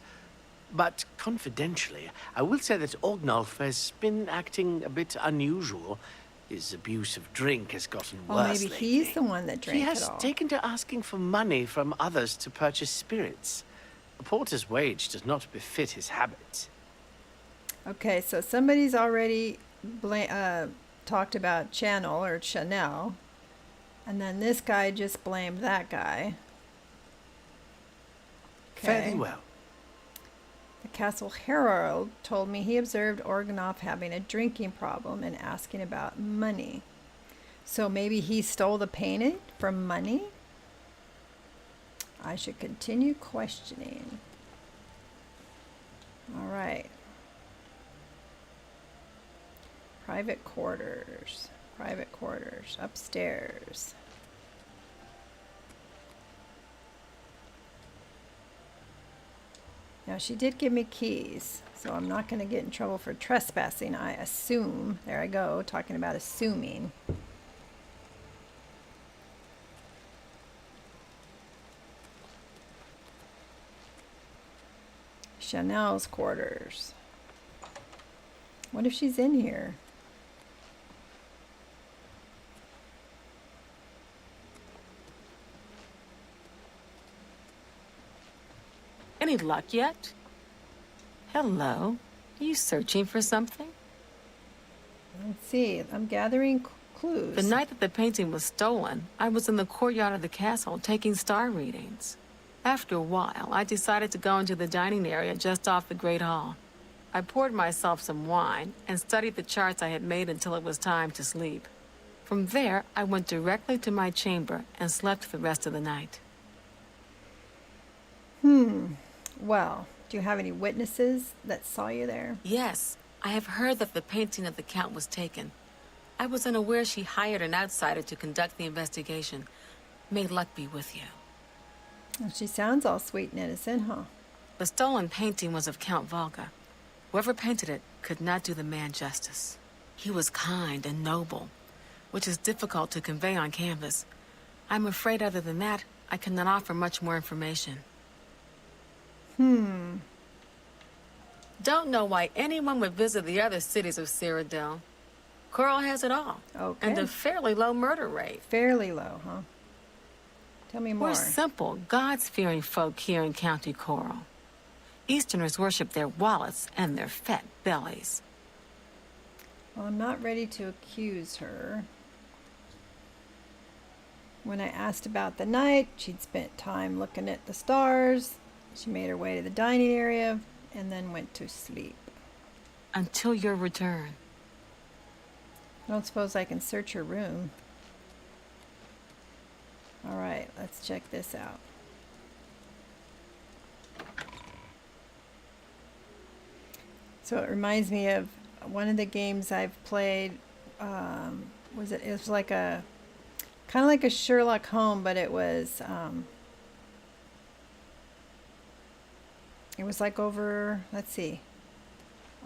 But confidentially, I will say that Orgnolf has been acting a bit unusual. His abuse of drink has gotten worse maybe lately. he's the one that drank He it has all. taken to asking for money from others to purchase spirits. A porter's wage does not befit his habits. Okay, so somebody's already talked about Channel or Chanel, and then this guy just blamed that guy. Fare thee well. The Castle Herald told me he observed Orgnolf having a drinking problem and asking about money. So maybe he stole the painting for money? I should continue questioning. All right. Private quarters. Private quarters. Upstairs. Now, she did give me keys, so I'm not going to get in trouble for trespassing, I assume. There I go, talking about assuming. Chanel's quarters. What if she's in here? Any luck yet? Hello. Are you searching for something? Let's see. I'm gathering clues. The night that the painting was stolen, I was in the courtyard of the castle taking star readings. After a while, I decided to go into the dining area just off the Great Hall. I poured myself some wine and studied the charts I had made until it was time to sleep. From there, I went directly to my chamber and slept the rest of the night. Well, do you have any witnesses that saw you there? Yes, I have heard that the painting of the Count was taken. I was unaware she hired an outsider to conduct the investigation. May luck be with you. Well, she sounds all sweet and innocent, huh? The stolen painting was of Count Volga. Whoever painted it could not do the man justice. He was kind and noble, which is difficult to convey on canvas. I'm afraid other than that, I cannot offer much more information. Don't know why anyone would visit the other cities of Cyrodiil. Coral has it all. Okay. And a fairly low murder rate. Fairly low, huh? Tell me more. We're simple, God-fearing folk here in County Coral. Easterners worship their wallets and their fat bellies. Well, I'm not ready to accuse her. When I asked about the night, she'd spent time looking at the stars. She made her way to the dining area and then went to sleep. Until your return. I don't suppose I can search her room. All right, let's check this out. So it reminds me of one of the games I've played. It was like a kind of like a Sherlock Holmes, but it was like over. Let's see.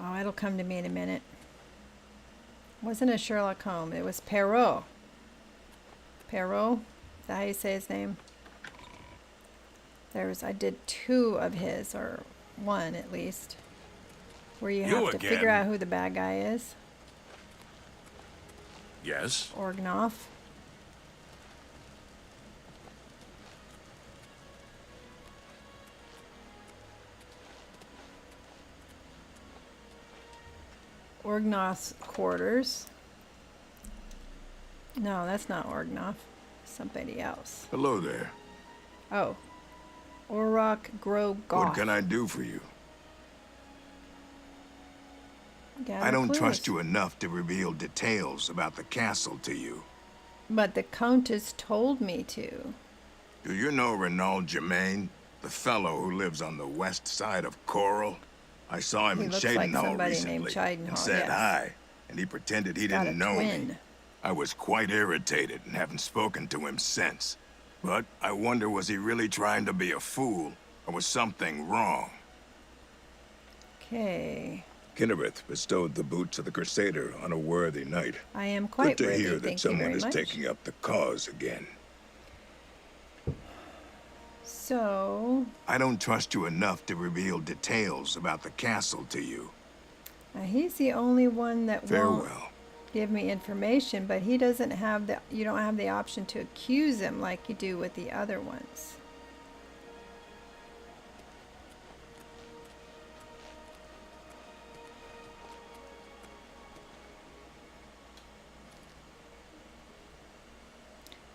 Oh, it'll come to me in a minute. It wasn't a Sherlock Holmes. It was Perrault. Perrault. Is that how you say his name? I did 2 of his, or 1 at least, where you have to figure out who the bad guy is. Yes? Orgnoff. Orgnoff's quarters. No, that's not Orgnoff. Somebody else. Hello there. Oh. Orrock Grow Goth. What can I do for you? Gather I don't clues. trust you enough to reveal details about the castle to you. But the Countess told me to. Do you know Renaud Germain, the fellow who lives on the west side of Coral? I saw him He in looks like Shadenhall somebody named recently Chidenhall, and said yes. hi, and he pretended he Got didn't a know twin. me. I was quite irritated and haven't spoken to him since. But I wonder, was he really trying to be a fool, or was something wrong? Okay. Kinnereth bestowed the boots of the Crusader on a worthy knight. I am quite Good to worthy, hear that thank you someone very is much. taking up the cause again. So, I don't trust you enough to reveal details about the castle to you. he's the only one that won't Farewell. give me information, but he doesn't have you don't have the option to accuse him like you do with the other ones.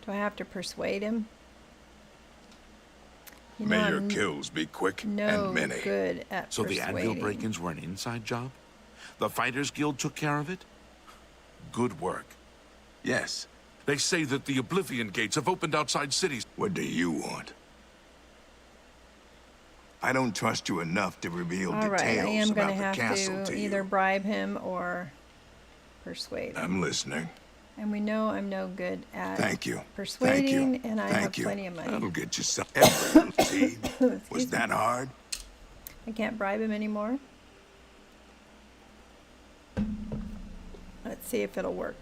Do I have to persuade him? You know, May your I'm kills be quick no and many. good at So the Anvil persuading. break-ins were an inside job? The Fighters Guild took care of it? Good work. Yes. They say that the Oblivion gates have opened outside cities. What do you want? I don't trust you enough to reveal All right, I details am going about to the have castle to to either you. bribe him or persuade him. I'm listening. And we know I'm no good at Thank you. persuading, Thank you. and I Thank have you. plenty of money. That'll get you some. Every seed. Was Excuse me. that hard? I can't bribe him anymore. Let's see if it'll work.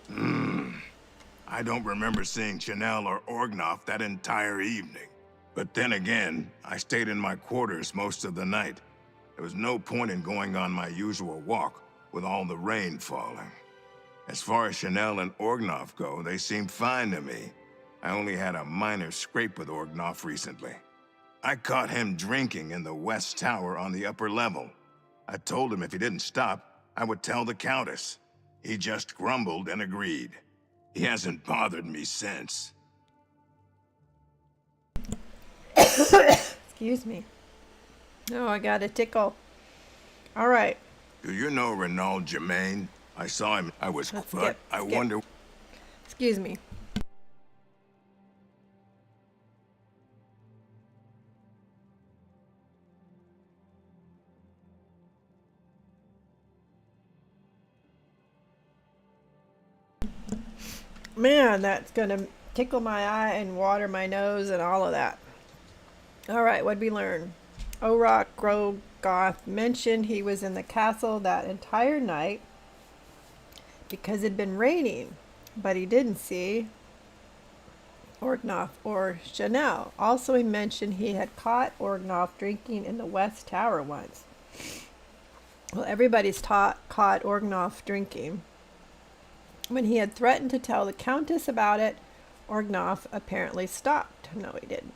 I don't remember seeing Chanel or Orgnoff that entire evening. But then again, I stayed in my quarters most of the night. There was no point in going on my usual walk with all the rain falling. As far as Chanel and Orgnoff go, they seemed fine to me. I only had a minor scrape with Orgnoff recently. I caught him drinking in the West Tower on the upper level. I told him if he didn't stop, I would tell the Countess. He just grumbled and agreed. He hasn't bothered me since. Excuse me. Oh, I got a tickle. All right. Do you know Renaud Germain? I saw him. I was, but I wonder. Excuse me. Man, that's gonna tickle my eye and water my nose and all of that. All right, what'd we learn? Orrock Grogoth mentioned he was in the castle that entire night because it'd been raining, but he didn't see Orgnoff or Chanel. Also, he mentioned he had caught Orgnoff drinking in the West Tower once. Well, everybody's caught Orgnoff drinking. When he had threatened to tell the Countess about it, Orgnoff apparently stopped. No, he didn't.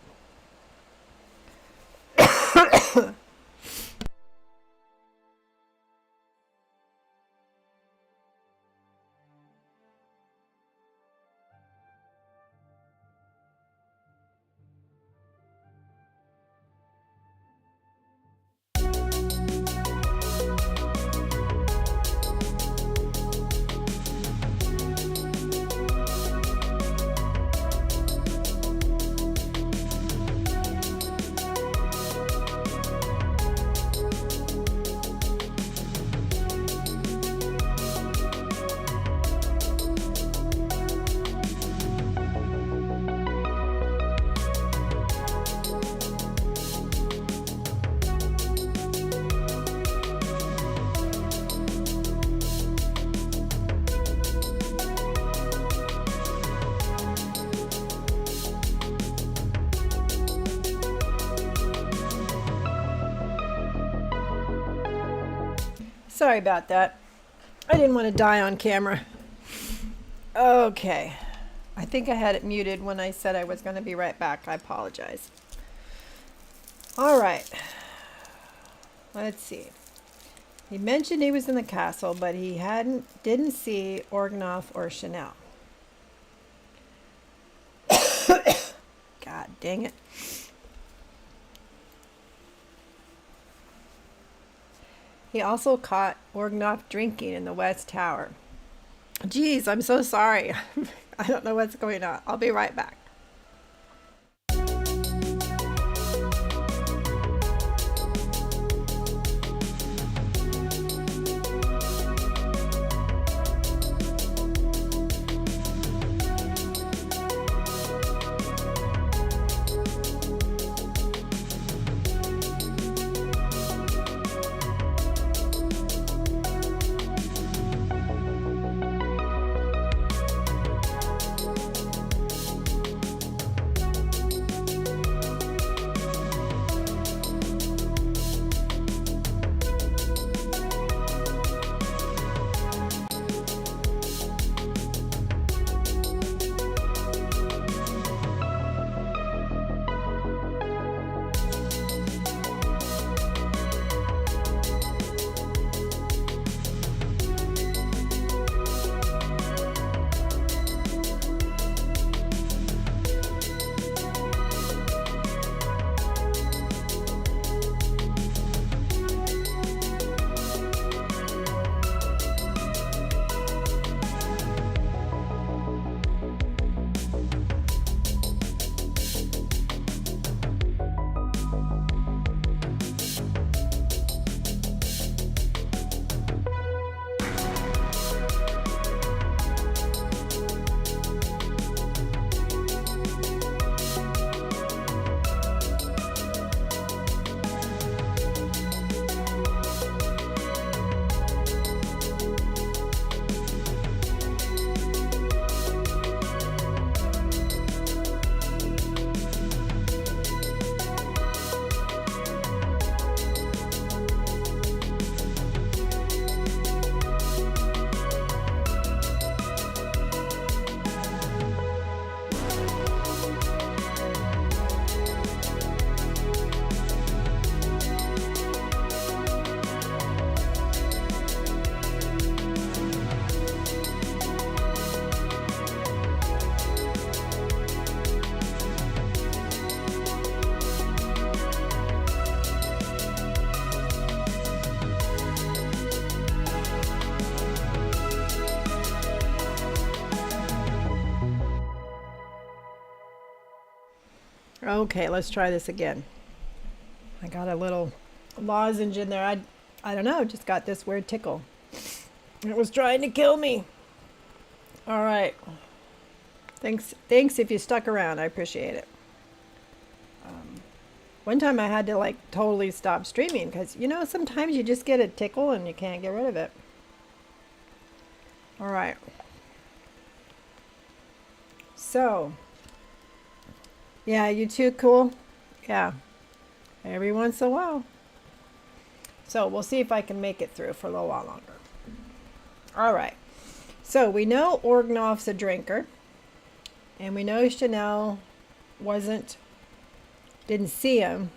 Sorry about that. I didn't want to die on camera. Okay. I think I had it muted when I said I was going to be right back. I apologize. All right. Let's see. He mentioned he was in the castle, but he didn't see Orgnoff or Chanel. God dang it. He also caught Orgnoff drinking in the West Tower. Geez, I'm so sorry. I don't know what's going on. I'll be right back. Okay, let's try this again. I got a little lozenge in there. I don't know, just got this weird tickle. It was trying to kill me. All right. Thanks if you stuck around. I appreciate it. One time I had to like totally stop streaming because, you know, sometimes you just get a tickle and you can't get rid of it. All right. So, yeah, you too cool? Yeah, every once in a while. So we'll see if I can make it through for a little while longer. All right. So we know Orgnoff's a drinker. And we know Chanel didn't see him.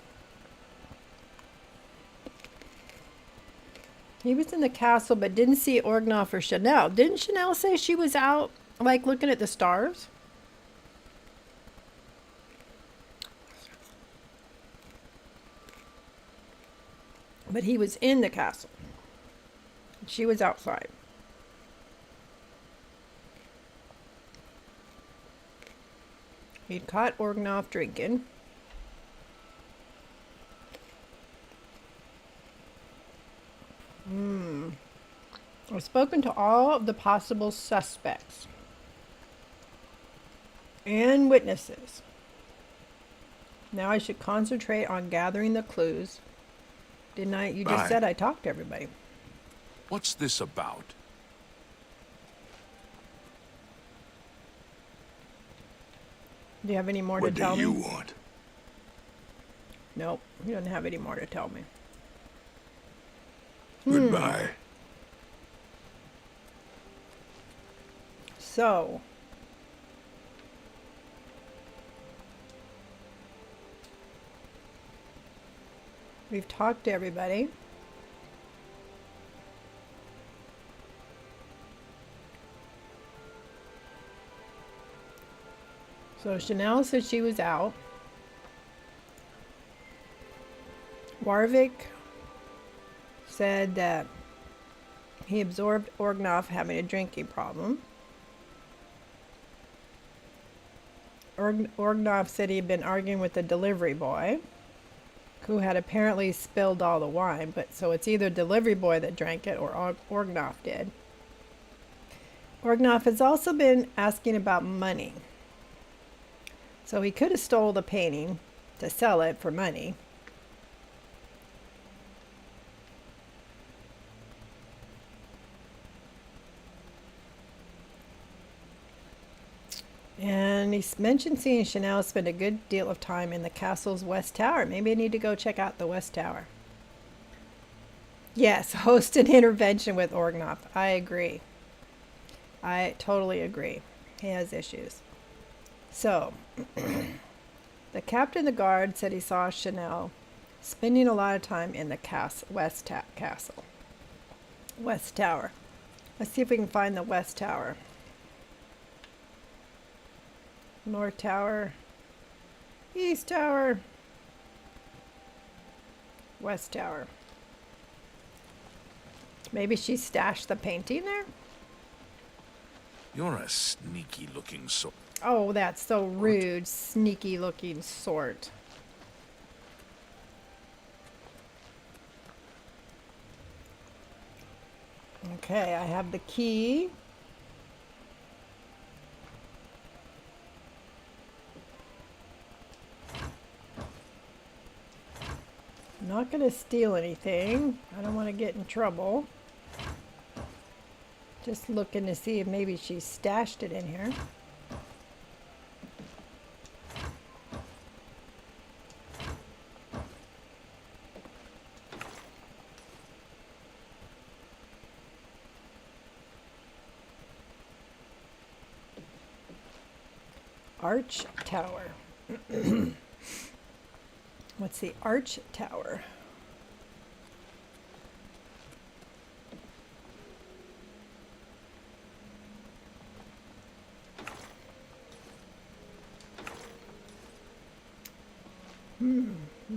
He was in the castle but didn't see Orgnoff or Chanel. Didn't Chanel say she was out, like, looking at the stars? But he was in the castle. She was outside. He'd caught Orgnoff drinking. I've spoken to all of the possible suspects and witnesses. Now I should concentrate on gathering the clues. Didn't I? You just said I talked to everybody. What's this about? Do you have any more to tell me? What do you want? Nope, you don't have any more to tell me. Goodbye. So, we've talked to everybody. So Chanel said she was out. Warwick said that he absorbed Orgnoff having a drinking problem. Orgnoff said he had been arguing with the delivery boy, who had apparently spilled all the wine, but so it's either delivery boy that drank it or Orgnoff did. Orgnoff has also been asking about money. So he could have stole the painting to sell it for money. And he mentioned seeing Chanel spend a good deal of time in the castle's West Tower. Maybe I need to go check out the West Tower. Yes, host an intervention with Orgnoff. I agree. I totally agree. He has issues. So, the captain of the guard said he saw Chanel spending a lot of time in the West Tower. Let's see if we can find the West Tower. North Tower, East Tower, West Tower. Maybe she stashed the painting there? You're a sneaky-looking sort. Oh, that's so rude. Sneaky looking sort. Okay, I have the key. I'm not going to steal anything. I don't want to get in trouble. Just looking to see if maybe she stashed it in here. Arch Tower. What's the Arch Tower?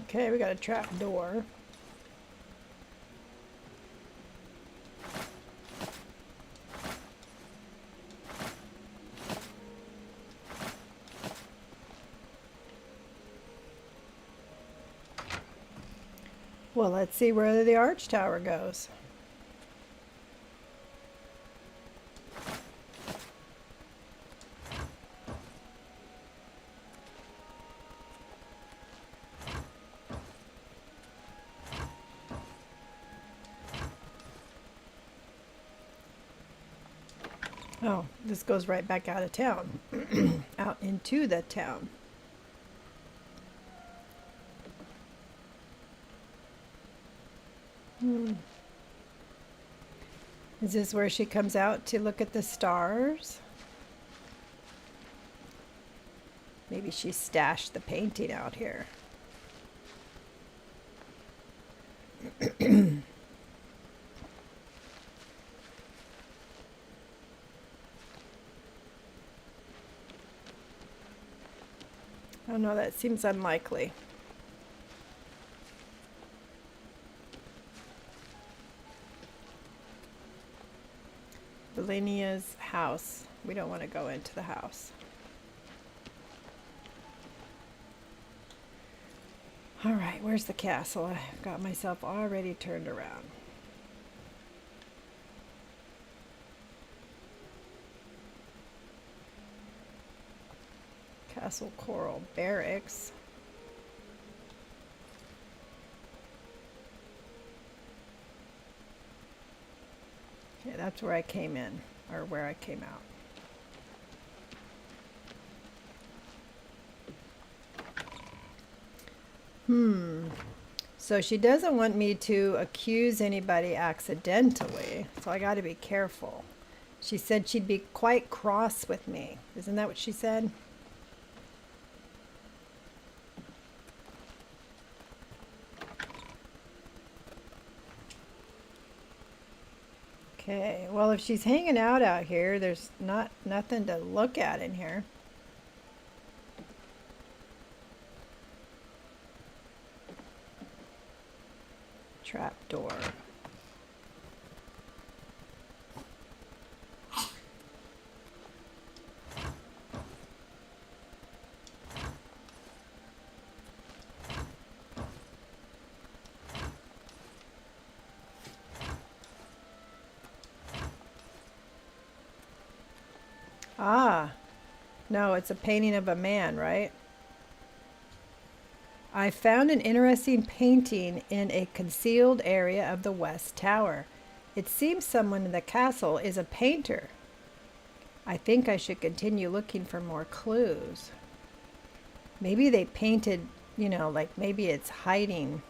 Okay, we got a trap door. Well, let's see where the Arch Tower goes. Oh, this goes right back out of town. Out into the town. Is this where she comes out to look at the stars? Maybe she stashed the painting out here. Oh no, that seems unlikely. Valenia's house. We don't want to go into the house. All right, where's the castle? I've got myself already turned around. Castle Coral Barracks. Okay, that's where I came in, or where I came out. So she doesn't want me to accuse anybody accidentally, so I got to be careful. She said she'd be quite cross with me. Isn't that what she said? Okay, well, if she's hanging out here, there's nothing to look at in here. Trap door. Ah, no, it's a painting of a man, right? I found an interesting painting in a concealed area of the West Tower. It seems someone in the castle is a painter. I think I should continue looking for more clues. Maybe they painted, you know, like maybe it's hiding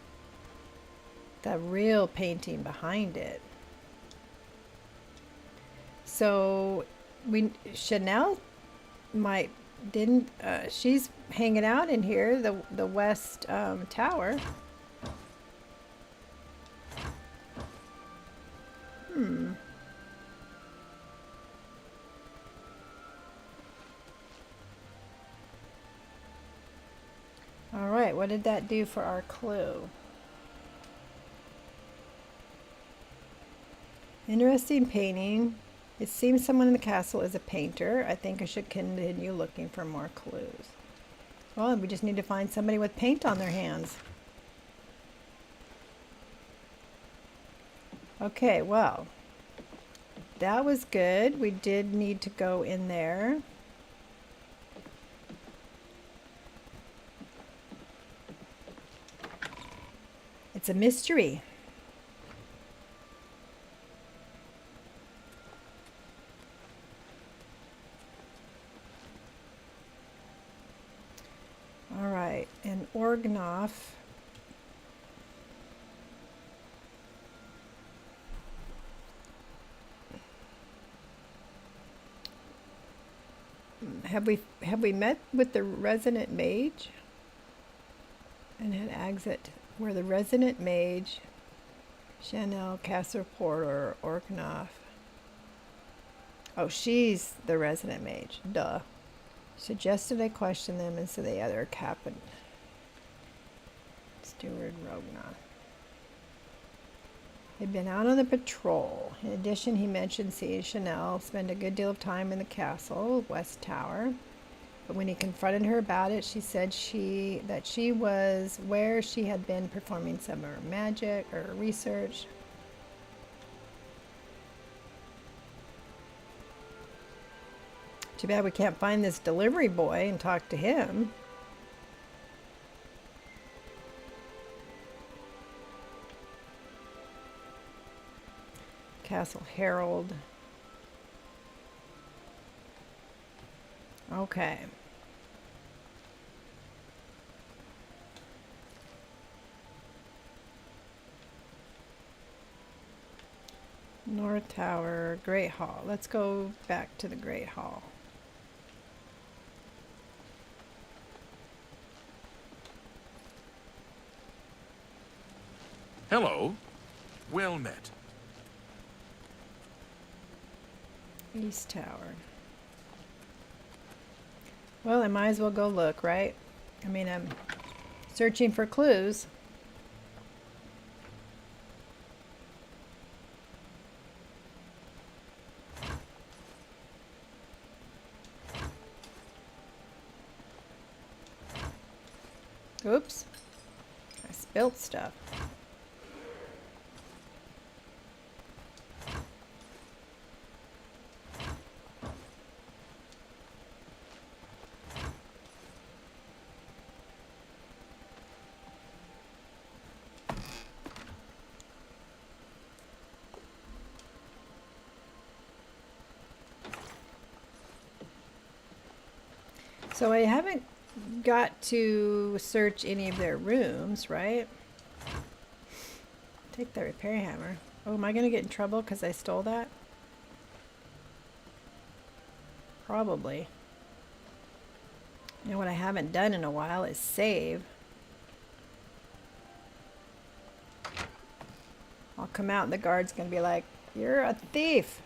the real painting behind it. So Chanel might didn't she's hanging out in here, the West Tower. All right, what did that do for our clue? Interesting painting. It seems someone in the castle is a painter. I think I should continue looking for more clues. Well, we just need to find somebody with paint on their hands. Okay, well, that was good. We did need to go in there. It's a mystery. All right, and Orgnoff. Have we met with the resident mage? And had exit where the resident mage, Chanel, Castle Porter, Orgnoff. Oh, she's the resident mage. Duh. Suggested I question them, and so the other captain, Steward Rogna. They'd been out on the patrol. In addition, he mentioned seeing Chanel spend a good deal of time in the castle, West Tower. But when he confronted her about it, she said that she was where she had been performing some of her magic or research. Too bad we can't find this delivery boy and talk to him. Castle Herald. Okay. North Tower, Great Hall. Let's go back to the Great Hall. Hello. Well met. East Tower. Well, I might as well go look, right? I mean, I'm searching for clues. Oops. I spilled stuff. So I haven't got to search any of their rooms, right? Take the repair hammer. Oh, am I going to get in trouble because I stole that? Probably. You know what I haven't done in a while is save. I'll come out and the guard's going to be like, "You're a thief."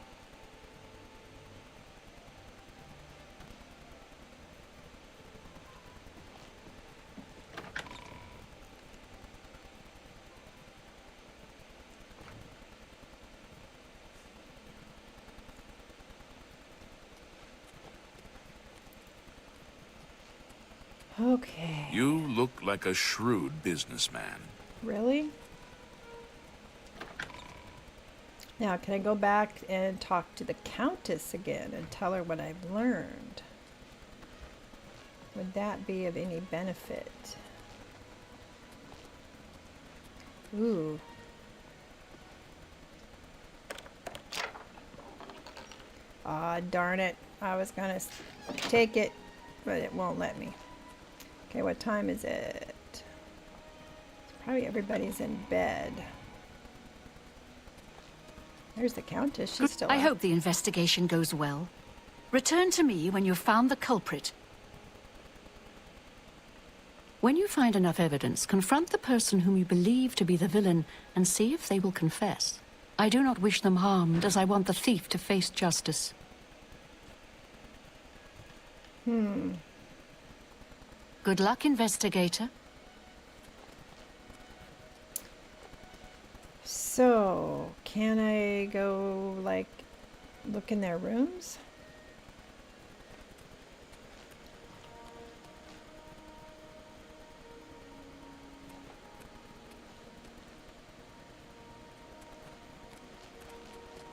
Okay. You look like a shrewd businessman. Really? Now, can I go back and talk to the Countess again and tell her what I've learned? Would that be of any benefit? Ooh. Ah, darn it. I was gonna take it, but it won't let me. Okay, what time is it? Probably everybody's in bed. There's the Countess. She's still I up. hope the investigation goes well. Return to me when you've found the culprit. When you find enough evidence, confront the person whom you believe to be the villain and see if they will confess. I do not wish them harmed, as I want the thief to face justice. Good luck, investigator. So, can I go, like, look in their rooms?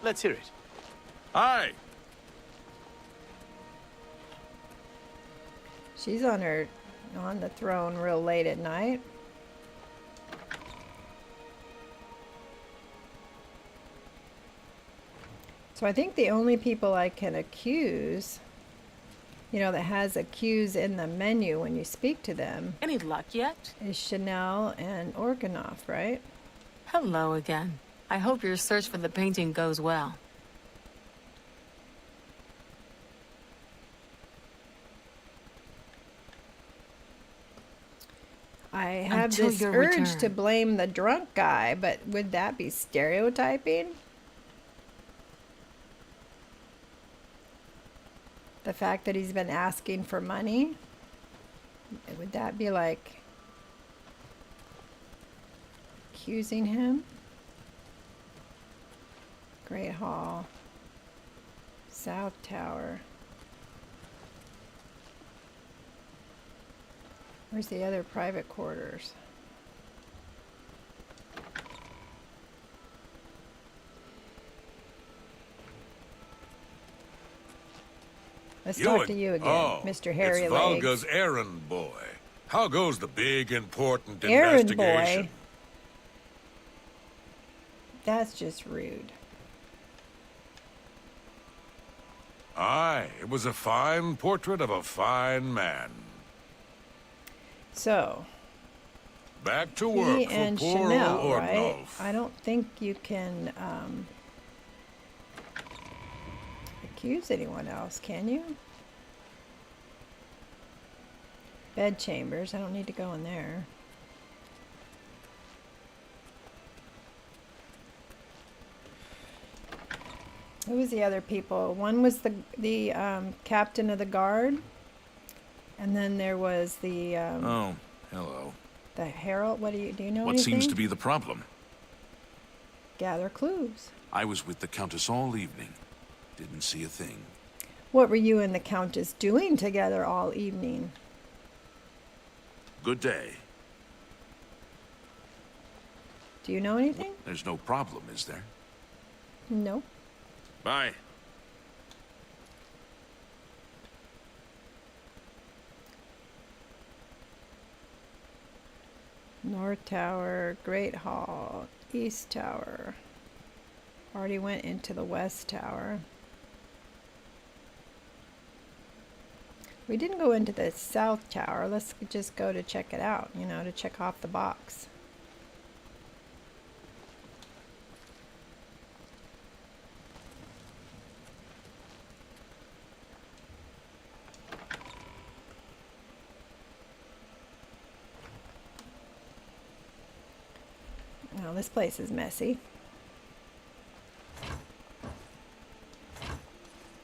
Let's hear it. Aye. She's on the throne real late at night. So I think the only people I can accuse, you know, that has accuse in the menu when you speak to them, Any luck yet? is Chanel and Organoff, right? Hello again. I hope your search for the painting goes well. I have Until this your urge return. to blame the drunk guy, but would that be stereotyping? The fact that he's been asking for money? Would that be like accusing him? Great Hall. South Tower. Where's the other private quarters? Let's talk to you again, Oh, Mr. Hairy it's Legs. Valga's errand boy. How goes the big, important Errand investigation? boy? That's just rude. Aye, it was a fine portrait of a fine man. So, Back to he work for and poor Chanel, old right? Orgnoff. I don't think you can accuse anyone else, can you? Bed chambers. I don't need to go in there. Who was the other people? One was the captain of the guard, and then there was the Oh, hello. the herald. What do you know What anything? seems to be the problem? Gather clues. I was with the Countess all evening. Didn't see a thing. What were you and the Countess doing together all evening? Good day. Do you know anything? There's no problem, is there? No. Bye. North Tower, Great Hall, East Tower. Already went into the West Tower. We didn't go into the South Tower. Let's just go to check it out, you know, to check off the box. Now this place is messy.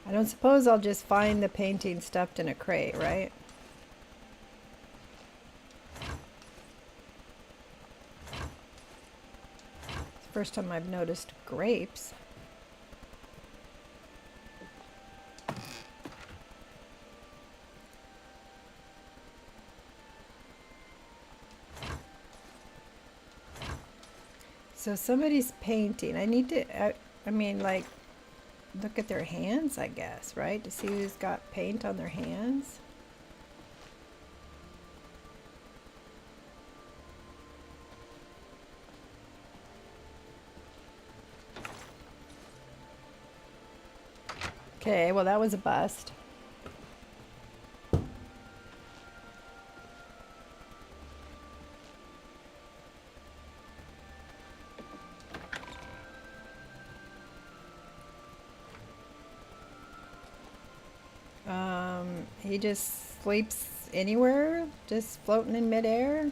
I don't suppose I'll just find the painting stuffed in a crate, right? It's the first time I've noticed grapes. So somebody's painting. I need to, I mean, like, look at their hands, I guess, right? To see who's got paint on their hands. Okay, well, that was a bust. He just sleeps anywhere, just floating in midair.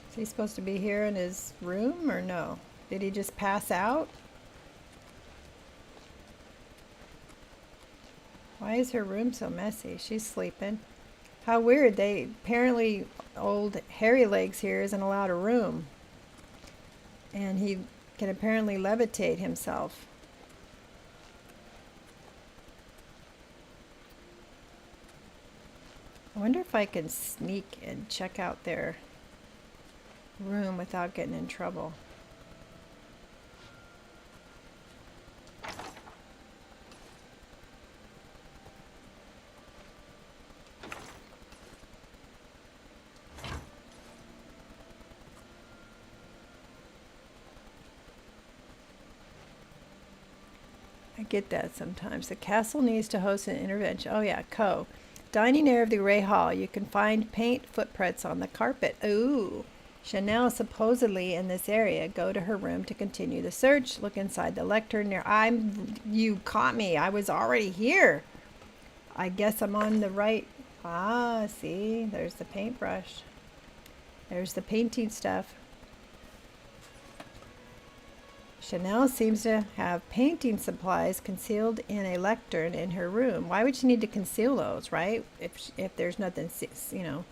Is he supposed to be here in his room or no? Did he just pass out? Why is her room so messy? She's sleeping. How weird. They apparently, old Hairy Legs here isn't allowed a room. And he can apparently levitate himself. I wonder if I can sneak and check out their room without getting in trouble. I get that sometimes. The castle needs to host an intervention. Oh yeah, dining area of the Grey Hall. You can find paint footprints on the carpet. Ooh. Chanel supposedly in this area. Go to her room to continue the search. Look inside the lectern. You caught me. I was already here. I guess I'm on the right. Ah, see, there's the paintbrush. There's the painting stuff. Chanel seems to have painting supplies concealed in a lectern in her room. Why would she need to conceal those, right? If there's nothing, you know,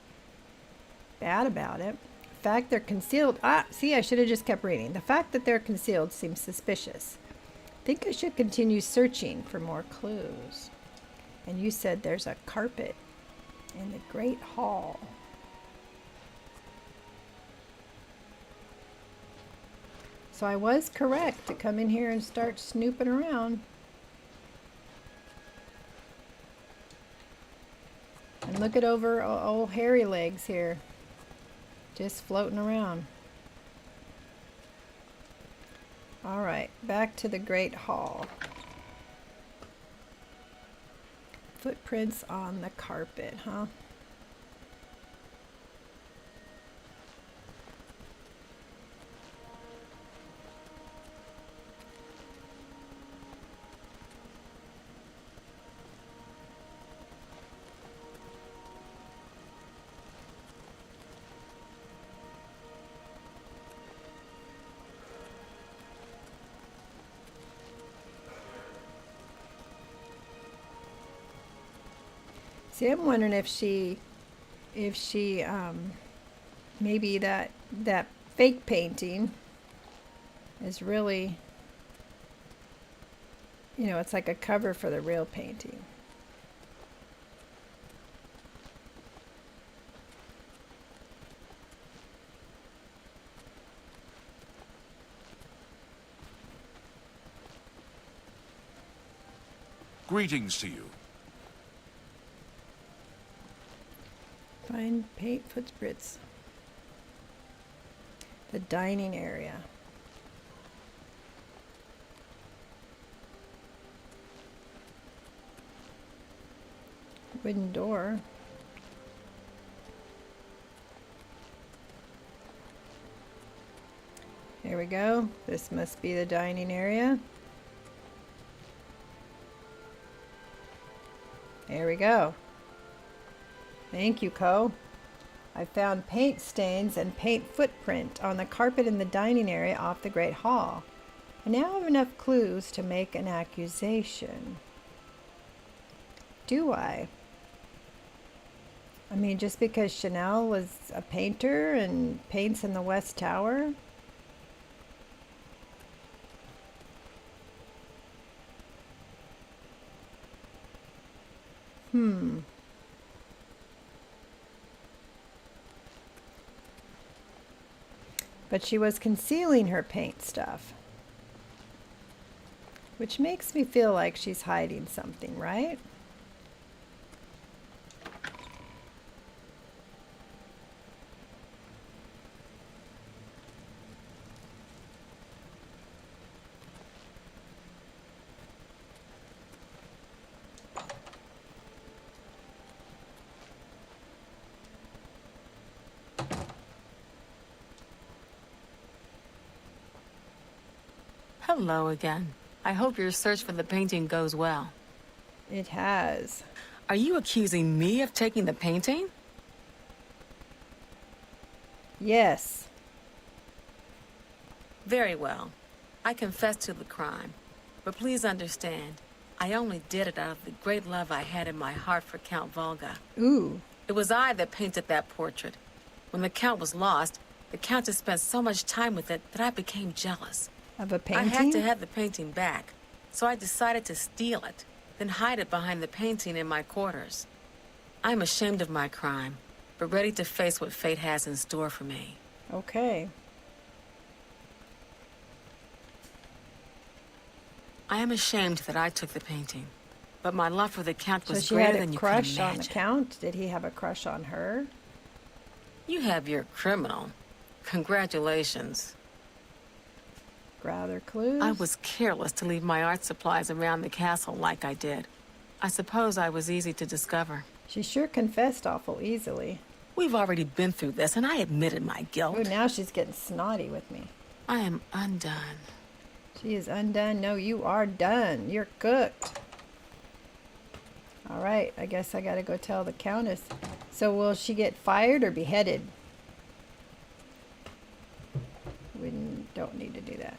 bad about it. The fact they're concealed. Ah, see, I should have just kept reading. The fact that they're concealed seems suspicious. I think I should continue searching for more clues. And you said there's a carpet in the Great Hall. So I was correct to come in here and start snooping around. And look at over old Hairy Legs here. Just floating around. Alright, back to the Great Hall. Footprints on the carpet, huh? See, I'm wondering if maybe that fake painting is really, you know, it's like a cover for the real painting. Greetings to you. Find paint footprints. The dining area. Wooden door. Here we go. This must be the dining area. There we go. Thank you, Co. I found paint stains and paint footprint on the carpet in the dining area off the Great Hall. I now have enough clues to make an accusation. Do I? I mean, just because Chanel was a painter and paints in the West Tower? But she was concealing her paint stuff, which makes me feel like she's hiding something, right? Hello again. I hope your search for the painting goes well. It has. Are you accusing me of taking the painting? Yes. Very well. I confess to the crime. But please understand, I only did it out of the great love I had in my heart for Count Volga. Ooh. It was I that painted that portrait. When the Count was lost, the Countess spent so much time with it that I became jealous. Of a painting? I had to have the painting back, so I decided to steal it, then hide it behind the painting in my quarters. I'm ashamed of my crime, but ready to face what fate has in store for me. Okay. I am ashamed that I took the painting, but my love for the Count was So she greater had than a you crush could on imagine. the Count? Did he have a crush on her? You have your criminal. Congratulations. Rather clues? I was careless to leave my art supplies around the castle like I did. I suppose I was easy to discover. She sure confessed awful easily. We've already been through this, and I admitted my guilt. Oh, now she's getting snotty with me. I am undone. She is undone. No, you are done. You're cooked. All right, I guess I gotta go tell the Countess. So will she get fired or beheaded? We don't need to do that.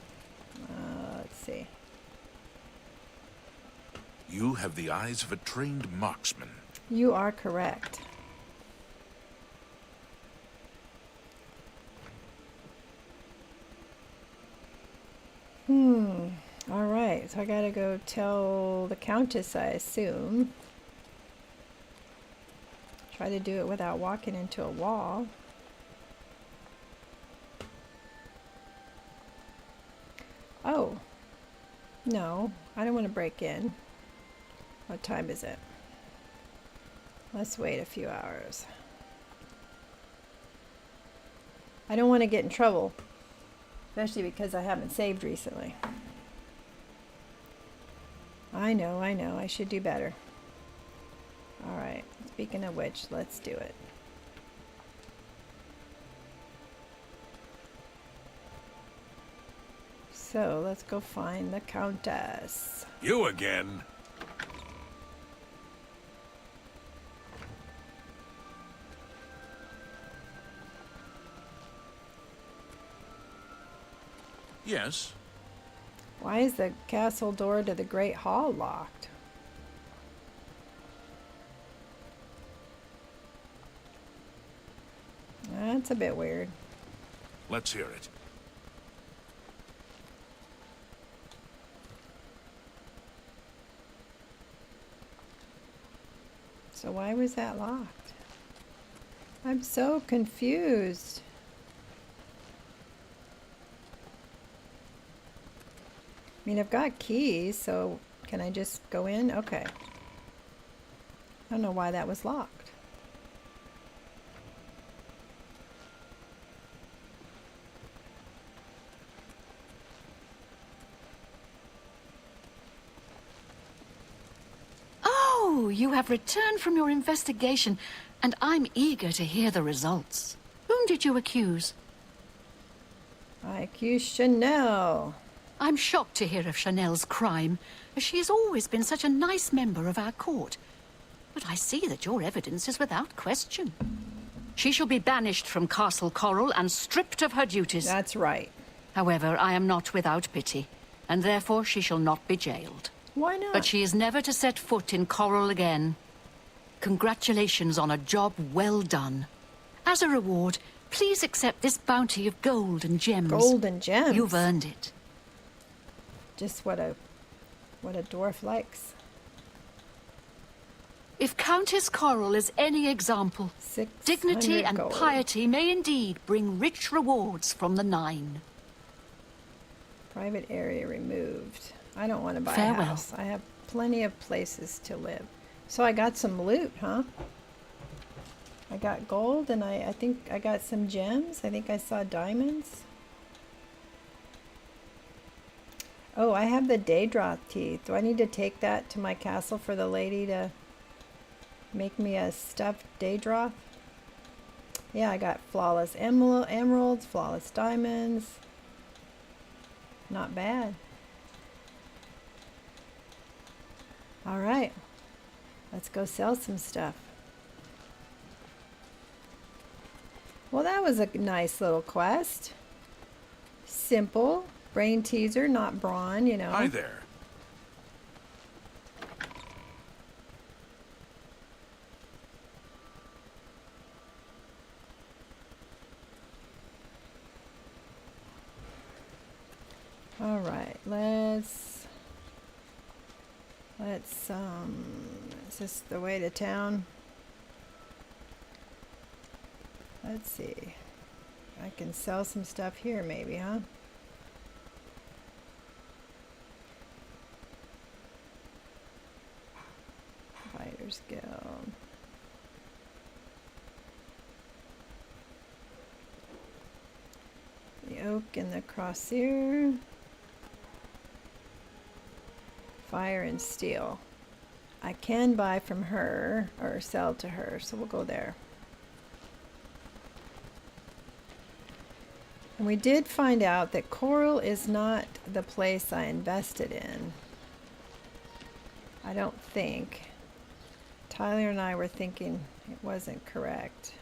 Let's see. You have the eyes of a trained marksman. You are correct. All right, so I gotta go tell the Countess, I assume. Try to do it without walking into a wall. Oh, no, I don't want to break in. What time is it? Let's wait a few hours. I don't want to get in trouble, especially because I haven't saved recently. I know, I should do better. All right, speaking of which, let's do it. So let's go find the Countess. You again? Yes. Why is the castle door to the Great Hall locked? That's a bit weird. Let's hear it. So why was that locked? I'm so confused. I mean, I've got keys, so can I just go in? Okay. I don't know why that was locked. Oh, you have returned from your investigation, and I'm eager to hear the results. Whom did you accuse? I accuse Chanel. I'm shocked to hear of Chanel's crime, as she has always been such a nice member of our court. But I see that your evidence is without question. She shall be banished from Castle Coral and stripped of her duties. That's right. However, I am not without pity, and therefore she shall not be jailed. Why not? But she is never to set foot in Coral again. Congratulations on a job well done. As a reward, please accept this bounty of gold and gems. Gold and gems? You've earned it. Just what a dwarf likes. If Countess Coral is any example, dignity and gold. piety may indeed bring rich rewards from the Nine. Private area removed. I don't want to buy Farewell. a house. I have plenty of places to live. So I got some loot, huh? I got gold, and I think I got some gems. I think I saw diamonds. Oh, I have the Daedroth teeth. Do I need to take that to my castle for the lady to make me a stuffed Daedroth? Yeah, I got flawless emeralds, flawless diamonds. Not bad. All right, let's go sell some stuff. Well, that was a nice little quest. Simple. Brain teaser, not brawn, you know. Hi there. All right, let's is this the way to town? Let's see. I can sell some stuff here maybe, huh? Fighters Guild. The Oak and the Crossier. Fire and Steel. I can buy from her or sell to her, so we'll go there. And we did find out that Coral is not the place I invested in. I don't think. Tyler and I were thinking it wasn't correct.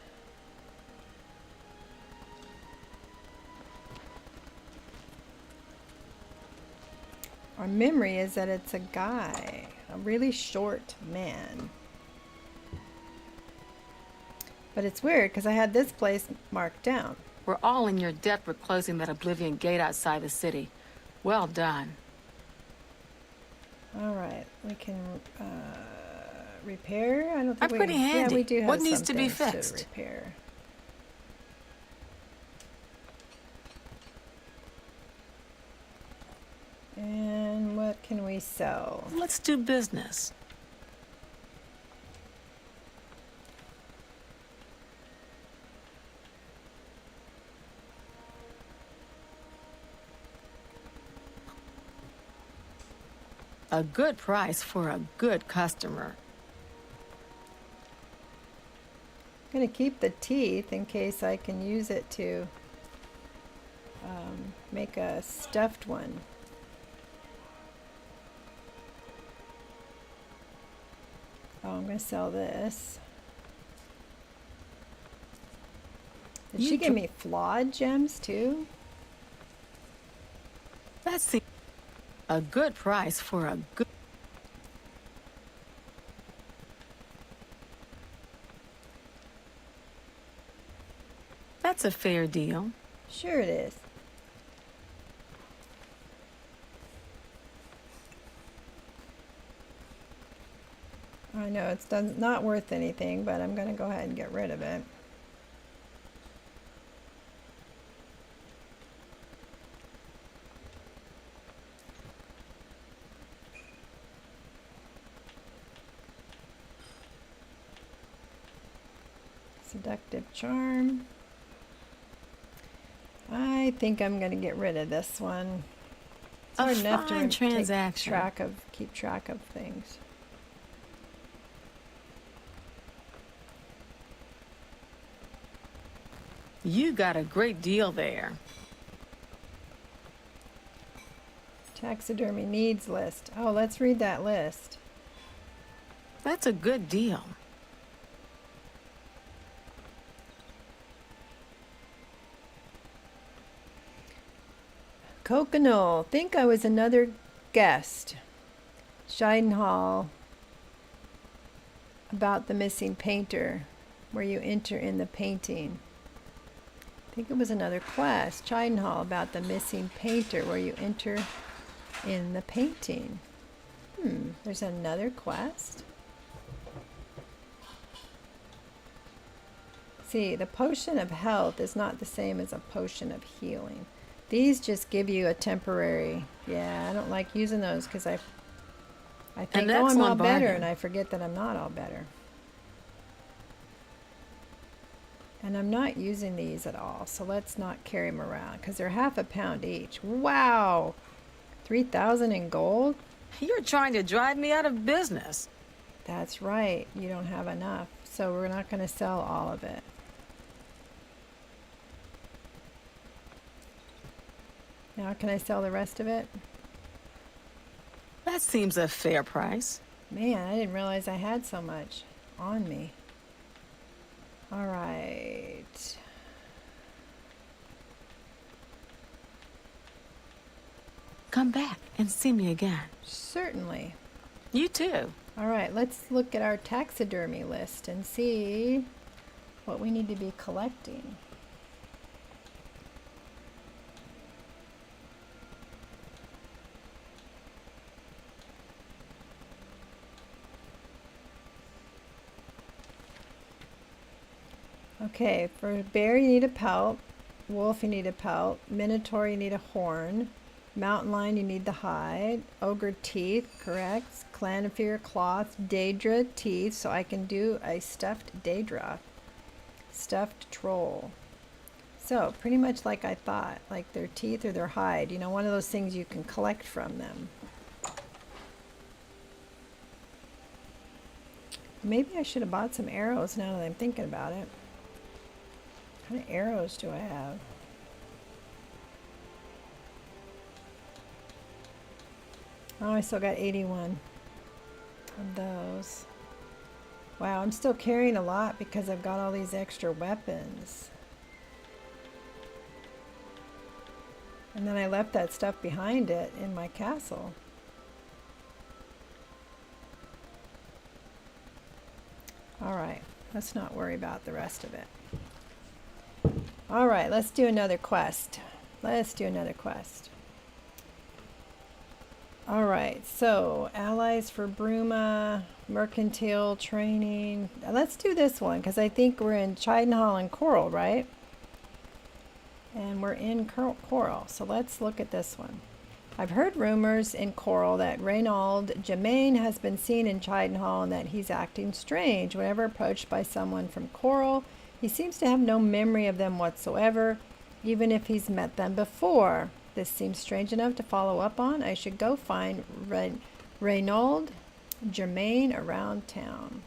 Our memory is that it's a guy, a really short man. But it's weird because I had this place marked down. We're all in your debt for closing that Oblivion gate outside the city. Well done. All right, we can repair. I don't think I'm pretty handy. Yeah, we do have What needs some to be things fixed? to repair. And what can we sell? Let's do business. A good price for a good customer. I'm gonna keep the teeth in case I can use it to make a stuffed one. Oh, I'm gonna sell this. Did she give me flawed gems too? That's a good price for a good... That's a fair deal. Sure it is. I know it's not worth anything, but I'm going to go ahead and get rid of it. Seductive charm. I think I'm going to get rid of this one. It's hard enough to keep track of things. You got a great deal there. Taxidermy needs list. Oh, let's read that list. That's a good deal. Coconut. Think I was another guest. Scheidenhall. About the missing painter, where you enter in the painting. I think it was another quest. Scheidenhall about the missing painter, where you enter in the painting. There's another quest. See, the potion of health is not the same as a potion of healing. These just give you a temporary. Yeah, I don't like using those because I think, oh, I'm all better, and I forget that I'm not all better. And I'm not using these at all, so let's not carry them around because they're half a pound each. Wow! 3,000 in gold? You're trying to drive me out of business. That's right. You don't have enough, so we're not going to sell all of it. Now, can I sell the rest of it? That seems a fair price. Man, I didn't realize I had so much on me. All right. Come back and see me again. Certainly. You too. All right, let's look at our taxidermy list and see what we need to be collecting. Okay, for bear you need a pelt, wolf you need a pelt, minotaur you need a horn, mountain lion you need the hide, ogre teeth, correct, clanifear cloth, daedra teeth, so I can do a stuffed daedra, stuffed troll. So pretty much like I thought, like their teeth or their hide, you know, one of those things you can collect from them. Maybe I should have bought some arrows now that I'm thinking about it. How many arrows do I have? Oh, I still got 81 of those. Wow, I'm still carrying a lot because I've got all these extra weapons. And then I left that stuff behind it in my castle. All right, let's not worry about the rest of it. All right, let's do another quest. Let's do another quest. All right, so allies for Bruma, mercantile training. Let's do this one because I think we're in Scheidenhall and Coral, right? And we're in Coral, so let's look at this one. I've heard rumors in Coral that Reynold Germain has been seen in Scheidenhall and that he's acting strange whenever approached by someone from Coral. He seems to have no memory of them whatsoever, even if he's met them before. This seems strange enough to follow up on. I should go find Reynold Germain around town.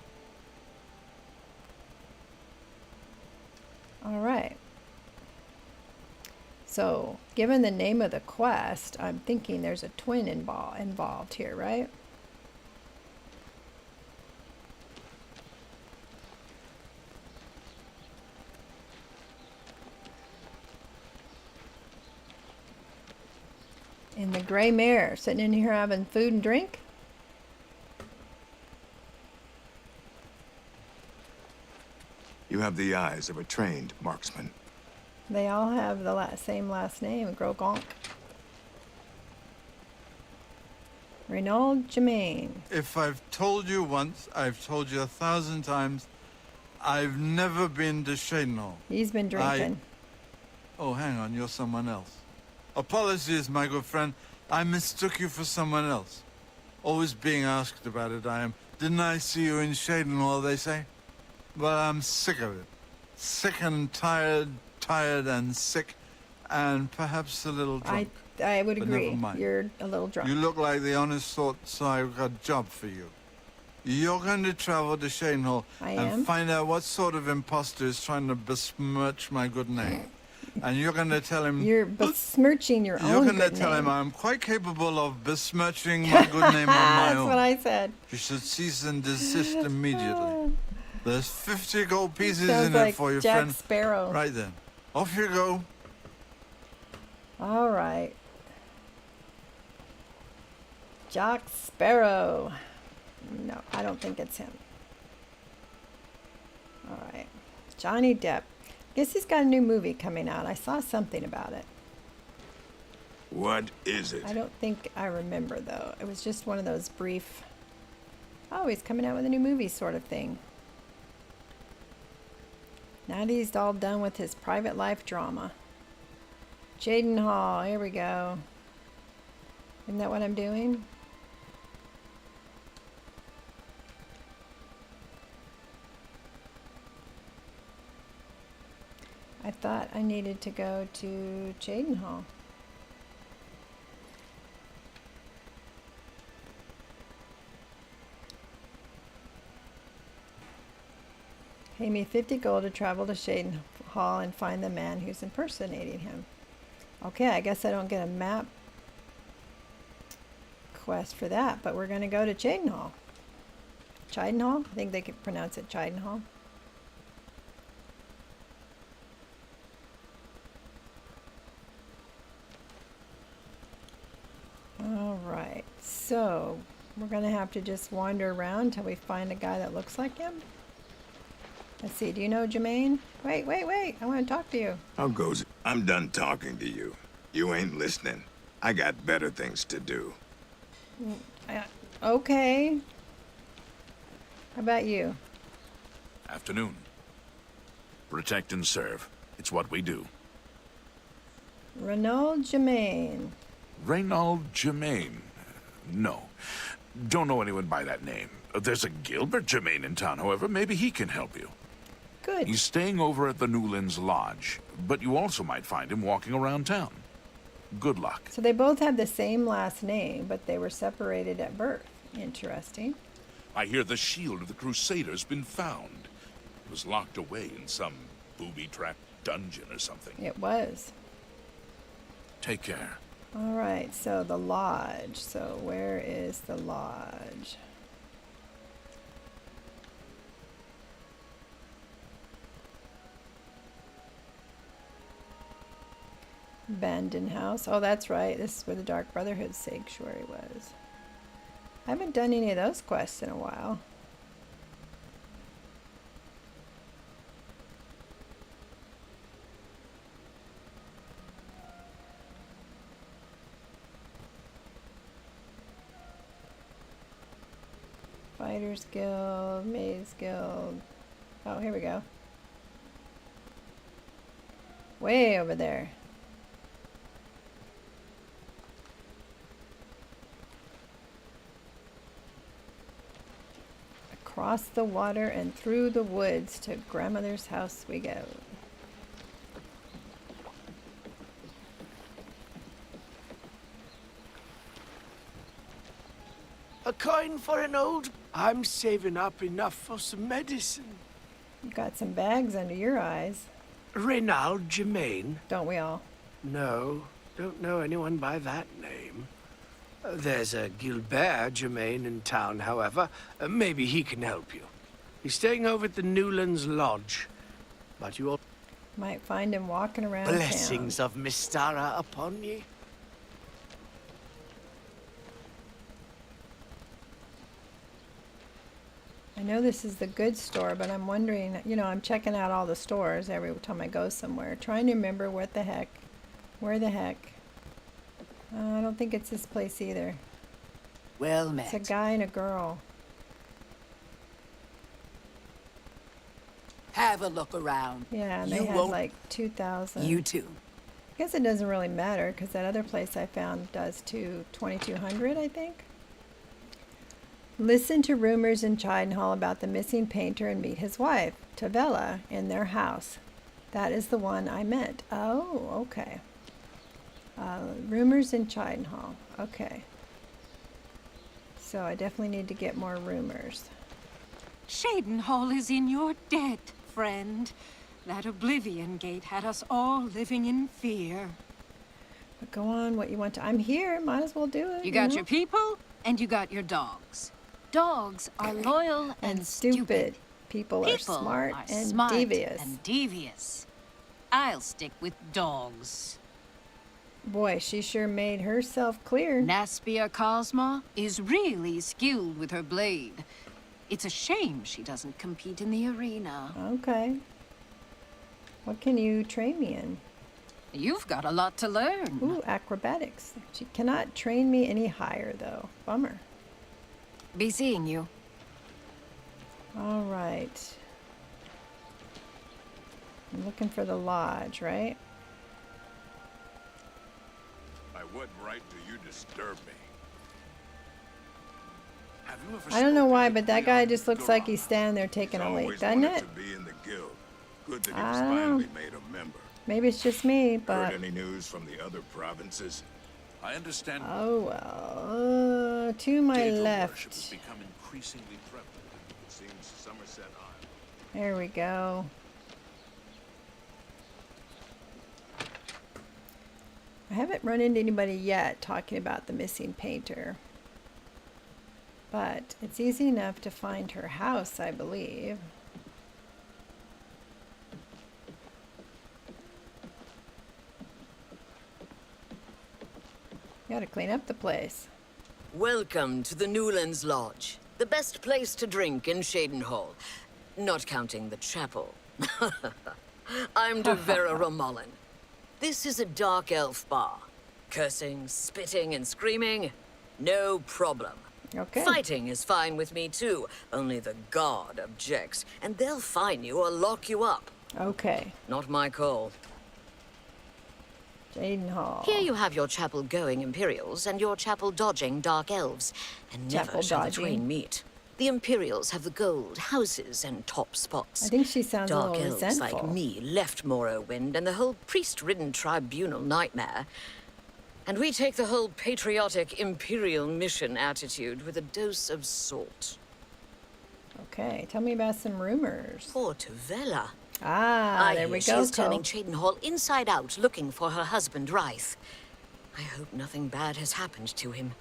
All right. So, given the name of the quest, I'm thinking there's a twin involved here, right? In the gray mare, sitting in here having food and drink. You have the eyes of a trained marksman. They all have the same last name, Grogonk. Renaud Germain. If I've told you once, I've told you 1,000 times, I've never been to Shadenhall. He's been drinking. Oh, hang on, you're someone else. Apologies, my good friend. I mistook you for someone else. Always being asked about it, I am. Didn't I see you in Shadenhall, they say? Well, I'm sick of it. Sick and tired and sick, and perhaps a little drunk. I would But agree. never mind. You're a little drunk. You look like the honest sort, so I've got a job for you. You're going to travel to Shadenhall and find out what sort of imposter is trying to besmirch my good name. And you're going to tell him... You're besmirching your own You're going to good tell name. him I'm quite capable of besmirching my good name on my That's own. what I said. You should cease and desist immediately. There's 50 gold pieces Sounds in like it for you, Jack friend. Sparrow. Right then. Off you go. All right. Jack Sparrow. No, I don't think it's him. All right. Johnny Depp. Guess he's got a new movie coming out. I saw something about it. What is it? I don't think I remember, though. It was just one of those brief... Oh, he's coming out with a new movie sort of thing. Now that he's all done with his private life drama. Shadenhall, here we go. Isn't that what I'm doing? I thought I needed to go to Shadenhall. Pay me 50 gold to travel to Shadenhall and find the man who's impersonating him. Okay, I guess I don't get a map quest for that, but we're going to go to Shadenhall. Chidenhall? I think they could pronounce it Chidenhall. Alright, so we're going to have to just wander around until we find a guy that looks like him. Let's see, do you know Jermaine? Wait, I want to talk to you. How goes it? I'm done talking to you. You ain't listening. I got better things to do. Okay. How about you? Afternoon. Protect and serve. It's what we do. Renaud Germain. Reynald Germain. No. Don't know anyone by that name. There's a Gilbert Germain in town, however. Maybe he can help you. Good. He's staying over at the Newlands Lodge, but you also might find him walking around town. Good luck. So they both had the same last name, but they were separated at birth. Interesting. I hear the shield of the Crusader's been found. It was locked away in some booby-trapped dungeon or something. It was. Take care. All right, so the lodge. So where is the lodge? Abandoned house. Oh, that's right. This is where the Dark Brotherhood sanctuary was. I haven't done any of those quests in a while. Fighters Guild, Maze Guild. Oh, here we go. Way over there. Across the water and through the woods to grandmother's house we go. A coin for an old... I'm saving up enough for some medicine. You've got some bags under your eyes. Reynald Germain? Don't we all? No, don't know anyone by that name. There's a Gilbert Germain in town, however. Maybe he can help you. He's staying over at the Newlands Lodge. But you all... Might find him walking around Blessings town. of Mystara upon ye. I I know this is the goods store, but I'm wondering, you know, I'm checking out all the stores every time I go somewhere, trying to remember where the heck. I don't think it's this place either. Well met. It's a guy and a girl. Have a look around. Yeah, and they You had won't- like 2,000. You too. I guess it doesn't really matter because that other place I found does 2,200, I think. Listen to rumors in Chidenhall about the missing painter and meet his wife, Tavella, in their house. That is the one I meant. Oh, okay. Rumors in Chidenhall. Okay. So I definitely need to get more rumors. Shadenhall is in your debt, friend. That Oblivion gate had us all living in fear. But go on, what you want to... I'm here, might as well do it. You got know? your people, and you got your dogs. Dogs are loyal and stupid. People are smart are and smart devious. and devious. I'll stick with dogs. Boy, she sure made herself clear. Naspia Cosma is really skilled with her blade. It's a shame she doesn't compete in the arena. Okay. What can you train me in? You've got a lot to learn. Ooh, acrobatics. She cannot train me any higher, though. Bummer. Be seeing you. All right. I'm looking for the lodge, right? By what right do you disturb me? Have you ever I don't know why, spoken to but that Leon guy just looks like Duran? he's standing there taking He's a leak, always doesn't wanted it? to be in the guild. Good that he I was don't know. finally made a member. Maybe it's just me, but... Heard any news from the other provinces? I understand. Oh, well. To my Deva worship has left. become increasingly prevalent. It seems Somerset Isle. There we go. I haven't run into anybody yet talking about the missing painter. But it's easy enough to find her house, I believe. Gotta clean up the place. Welcome to the Newlands Lodge, the best place to drink in Shadenhall, not counting the chapel. I'm Devera Ramallen. This is a dark elf bar. Cursing, spitting, and screaming, no problem. Okay. Fighting is fine with me too, only the guard objects, and they'll fine you or lock you up. Okay. Not my call. Jadenhall. Here you have your chapel-going Imperials and your chapel-dodging Dark Elves, and never Chapel shall the dodging. twain meet. The Imperials have the gold, houses, and top spots. I think she sounds a Dark little Elves resentful. like me left Morrowind and the whole priest-ridden tribunal nightmare. And we take the whole patriotic Imperial mission attitude with a dose of salt. Okay, tell me about some rumors. Poor Tavella. Ah, I there hear we she go, is turning Cole. Cheydinhall inside out looking for her husband, Ryth. I hope nothing bad has happened to him.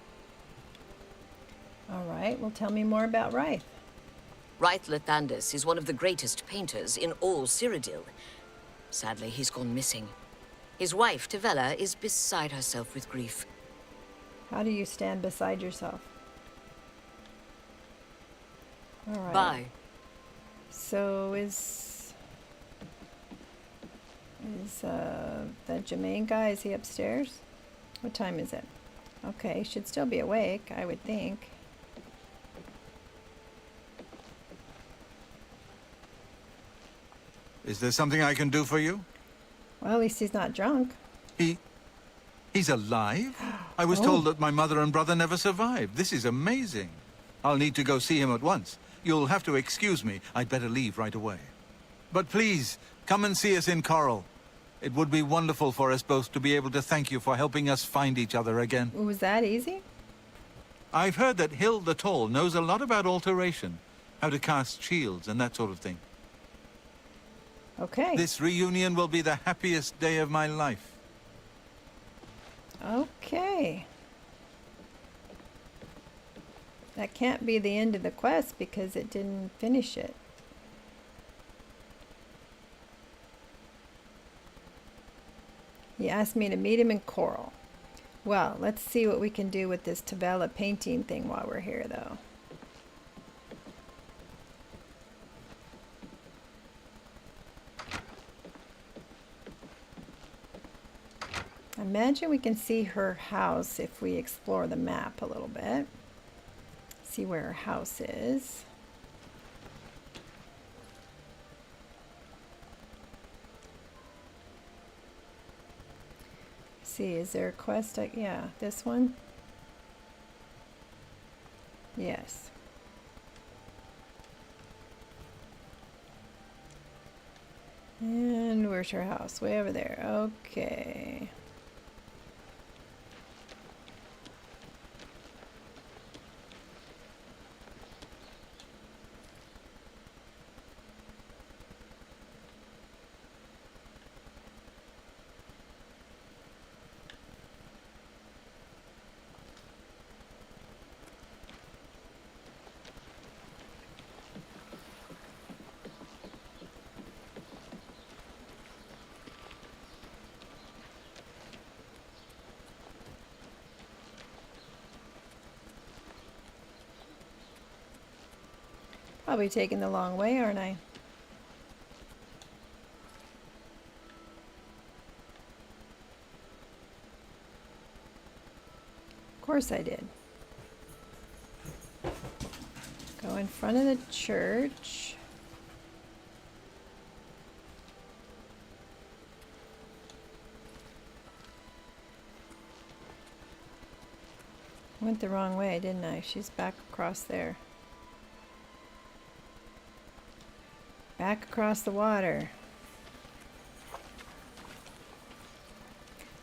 All right, well, tell me more about Ryth. Ryth Lathandis is one of the greatest painters in all Cyrodiil. Sadly, he's gone missing. His wife, Tavella, is beside herself with grief. How do you stand beside yourself? All right. Bye. So is that Jermaine guy, is he upstairs? What time is it? Okay, he should still be awake, I would think. Is there something I can do for you? Well, at least he's not drunk. He's alive? I was Oh. told that my mother and brother never survived. This is amazing. I'll need to go see him at once. You'll have to excuse me. I'd better leave right away. But please, come and see us in Coral. It would be wonderful for us both to be able to thank you for helping us find each other again. Was that easy? I've heard that Hill the Tall knows a lot about alteration, how to cast shields and that sort of thing. Okay. This reunion will be the happiest day of my life. Okay. That can't be the end of the quest because it didn't finish it. He asked me to meet him in Coral. Well, let's see what we can do with this Tavella painting thing while we're here, though. imagine we can see her house if we explore the map a little bit. See where her house is. See, is there a quest? Yeah, this one. Yes. And where's her house? Way over there. Okay. Probably taking the long way, aren't I? Of course I did. Go in front of the church. Went the wrong way, didn't I? She's back across there. Back across the water.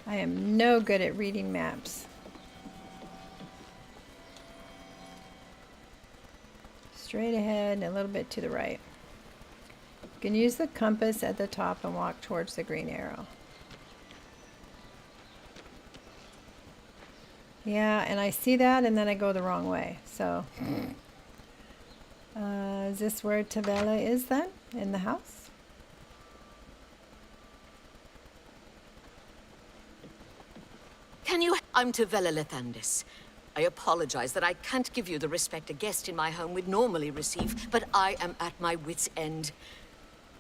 I am no good at reading maps. Straight ahead and a little bit to the right. You can use the compass at the top and walk towards the green arrow. Yeah, and I see that and then I go the wrong way. So, is this where Tavella is then? In the house? Can you... I'm Tavella Lethandis. I apologize that I can't give you the respect a guest in my home would normally receive, but I am at my wit's end.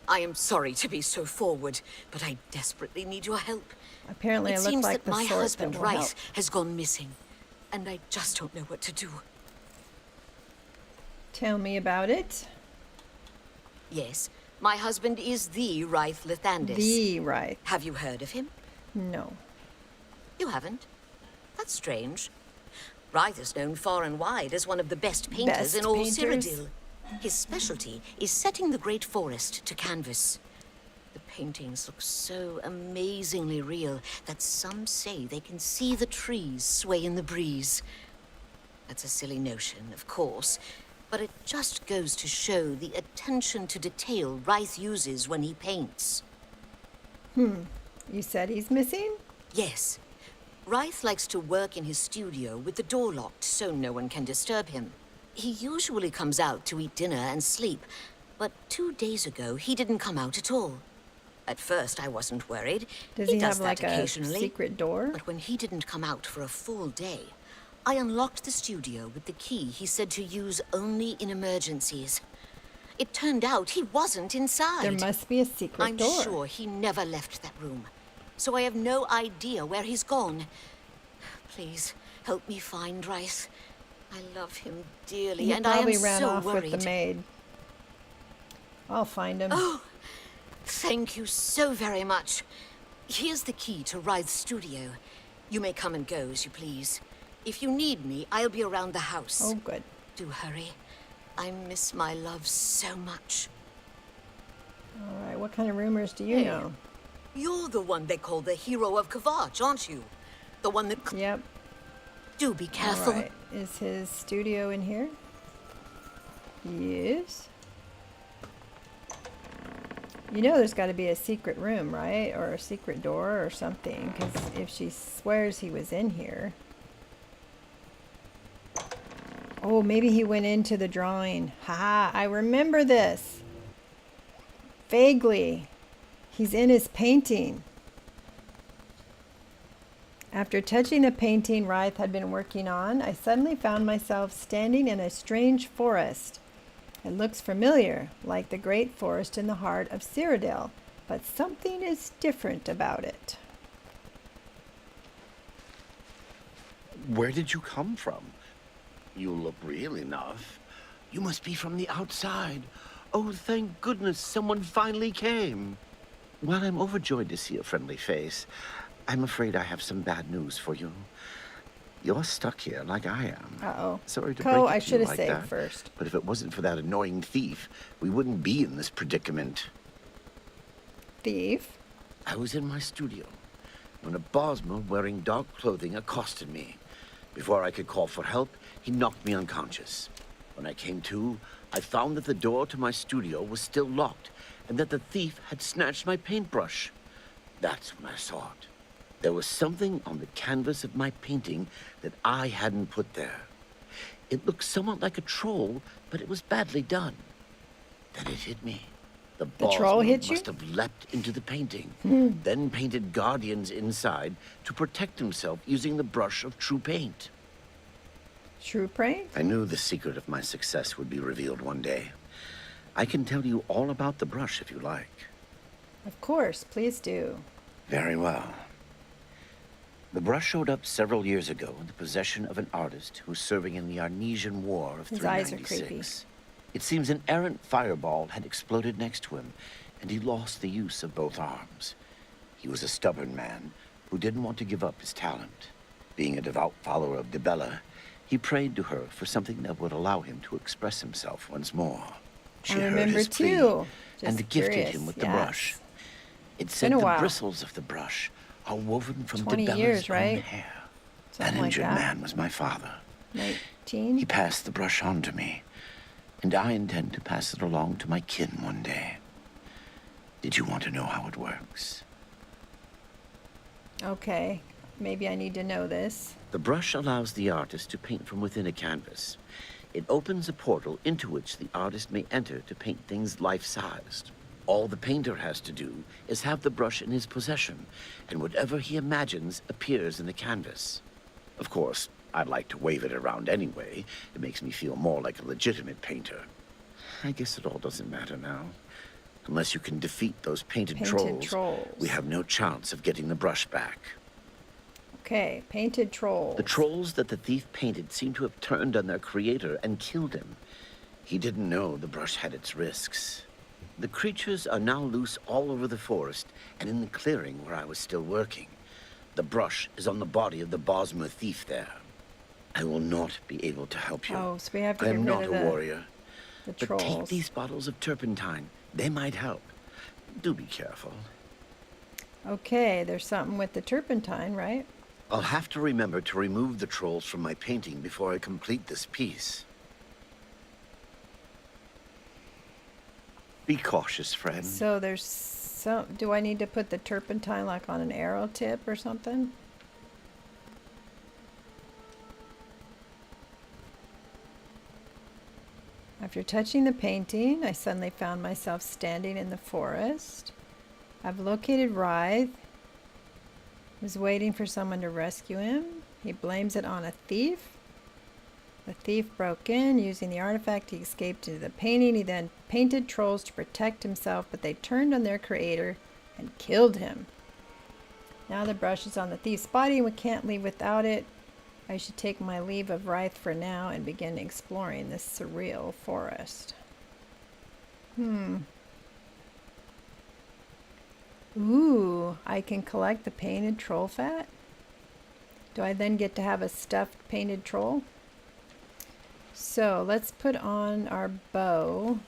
I am sorry to be so forward, but I desperately need your help. Apparently, it I look seems like that my the sort husband, that will help. Rice, has gone missing, and I just don't know what to do. Tell me about it. Yes, my husband is the Rice Lethandis. The Rice. Have you heard of him? No. You haven't? That's strange. Rice is known far and wide as one of the best painters in all Cyrodiil. His specialty is setting the great forest to canvas. The paintings look so amazingly real that some say they can see the trees sway in the breeze. That's a silly notion, of course, but it just goes to show the attention to detail Rice uses when he paints. You said he's missing? Yes. Rice likes to work in his studio with the door locked so no one can disturb him. He usually comes out to eat dinner and sleep, but 2 days ago he didn't come out at all. At first I wasn't worried. Does he does have that like a occasionally. secret door? But when he didn't come out for a full day, I unlocked the studio with the key he said to use only in emergencies. It turned out he wasn't inside. There must be a secret door. I'm sure he never left that room, so I have no idea where he's gone. Please, help me find Rice. I love him dearly, He and I am probably ran so off worried. with the maid. I'll find him. Oh, thank you so very much. Here's the key to Rice's studio. You may come and go as you please. If you need me, I'll be around the house. Oh, good. Do hurry. I miss my love so much. All right, what kind of rumors do you know? You're the one they call the hero of Kavach, aren't you? The one that... Yep. Do be careful. All right. Is his studio in here? Yes. You know there's got to be a secret room, right? Or a secret door or something, because if she swears he was in here... Oh, maybe he went into the drawing. Haha, I remember this. Vaguely. He's in his painting. After touching the painting Ryth had been working on, I suddenly found myself standing in a strange forest. It looks familiar, like the great forest in the heart of Cyrodiil, but something is different about it. Where did you come from? You look real enough. You must be from the outside. Oh, thank goodness someone finally came. Well, I'm overjoyed to see a friendly face. I'm afraid I have some bad news for you. You're stuck here like I am. Uh-oh. Sorry to Co, break it I to you should have like saved that, first. but if it wasn't for that annoying thief, we wouldn't be in this predicament. Thief? I was in my studio when a Bosmer wearing dark clothing accosted me. Before I could call for help, he knocked me unconscious. When I came to, I found that the door to my studio was still locked and that the thief had snatched my paintbrush. That's when I saw it. There was something on the canvas of my painting that I hadn't put there. It looked somewhat like a troll, but it was badly done. Then it hit me. The troll hit you? must have leapt into the painting, Hmm. then painted guardians inside to protect himself using the brush of true paint. True paint? I knew the secret of my success would be revealed one day. I can tell you all about the brush if you like. Of course, please do. Very well. The brush showed up several years ago in the possession of an artist who was serving in the Arnesian War of His eyes are 396. It seems an errant fireball had exploded next to him, and he lost the use of both arms. He was a stubborn man who didn't want to give up his talent. Being a devout follower of Dibella, he prayed to her for something that would allow him to express himself once more. She I heard remember his plea too. and Just gifted curious, him with yes. the brush. It said been a the while. bristles of the brush are woven from 20 Dibella's years, own right? hair. Something That like injured that. man was my father. 19? He passed the brush on to me, and I intend to pass it along to my kin one day. Did you want to know how it works? Okay, maybe I need to know this. The brush allows the artist to paint from within a canvas. It opens a portal into which the artist may enter to paint things life-sized. All the painter has to do is have the brush in his possession, and whatever he imagines appears in the canvas. Of course, I'd like to wave it around anyway. It makes me feel more like a legitimate painter. I guess it all doesn't matter now. Unless you can defeat those painted trolls, we have no chance of getting the brush back. Okay, painted trolls. The trolls that the thief painted seem to have turned on their creator and killed him. He didn't know the brush had its risks. The creatures are now loose all over the forest and in the clearing where I was still working. The brush is on the body of the Bosmer thief there. I will not be able to help you. Oh, so we have to I get am rid not of a warrior. the But take trolls. these bottles of turpentine. They might help. Do be careful. Okay, there's something with the turpentine, right? I'll have to remember to remove the trolls from my painting before I complete this piece. Be cautious, friend. So there's some... Do I need to put the turpentine like on an arrow tip or something? After touching the painting, I suddenly found myself standing in the forest. I've located Writhe. Was waiting for someone to rescue him. He blames it on a thief. The thief broke in. Using the artifact, he escaped into the painting. He then painted trolls to protect himself, but they turned on their creator and killed him. Now the brush is on the thief's body and we can't leave without it. I should take my leave of Writhe for now and begin exploring this surreal forest. Ooh, I can collect the painted troll fat? Do I then get to have a stuffed painted troll? So let's put on our bow.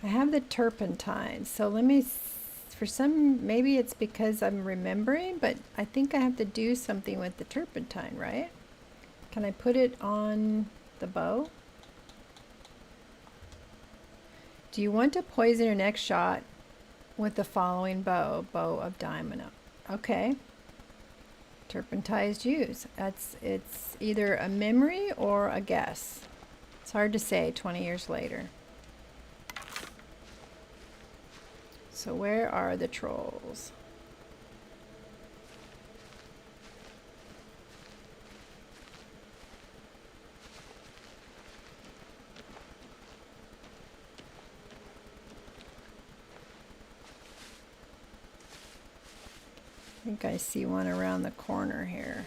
I have the turpentine, so let me, for some, maybe it's because I'm remembering, but I think I have to do something with the turpentine, right? Can I put it on the bow? Do you want to poison your next shot with the following bow of diamond? Okay. Turpentized use. It's either a memory or a guess. It's hard to say 20 years later. So where are the trolls? I think I see one around the corner here.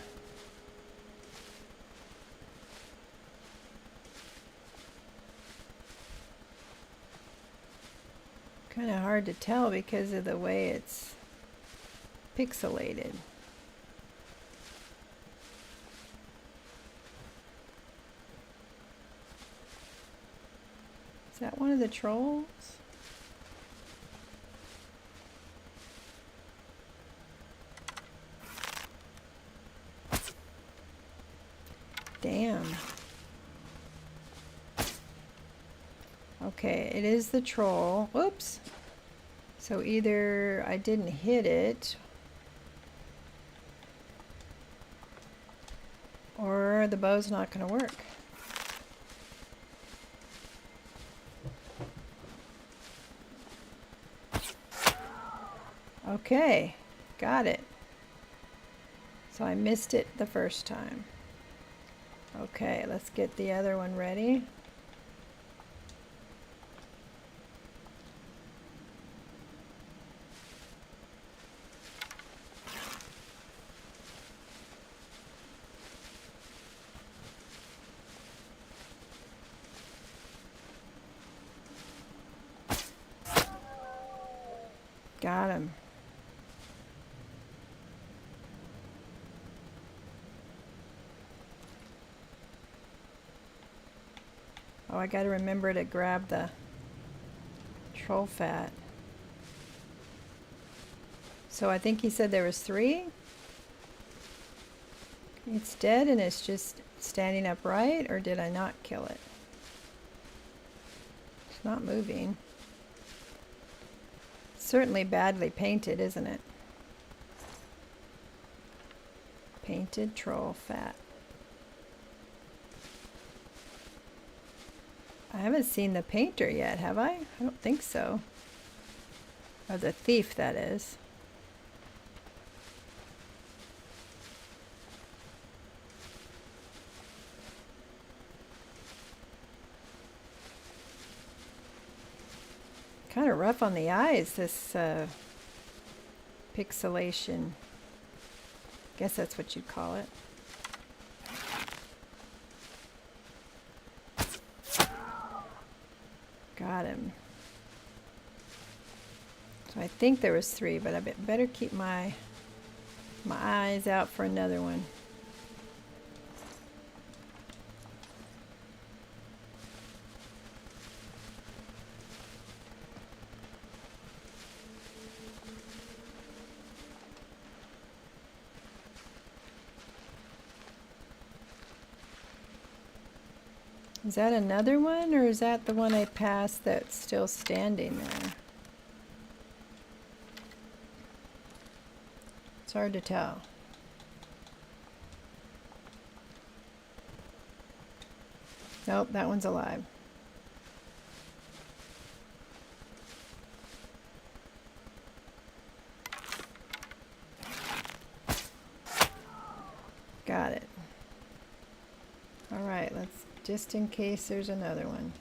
Kind of hard to tell because of the way it's pixelated. Is that one of the trolls? Damn. Okay, it is the troll. Whoops. So either I didn't hit it, or the bow's not going to work. Okay, got it. So I missed it the first time. Okay, let's get the other one ready. Got him. Oh, I gotta remember to grab the troll fat. So I think he said there was 3. It's dead and it's just standing upright, or did I not kill it? It's not moving. Certainly badly painted, isn't it? Painted troll fat. I haven't seen the painter yet, have I? I don't think so. Or the thief, that is. Kind of rough on the eyes, this pixelation. Guess that's what you'd call it. Got him. So I think there was 3, but I better keep my eyes out for another one. Is that another one, or is that the one I passed that's still standing there? It's hard to tell. Nope, that one's alive. Got it. All right, let's, just in case there's another one.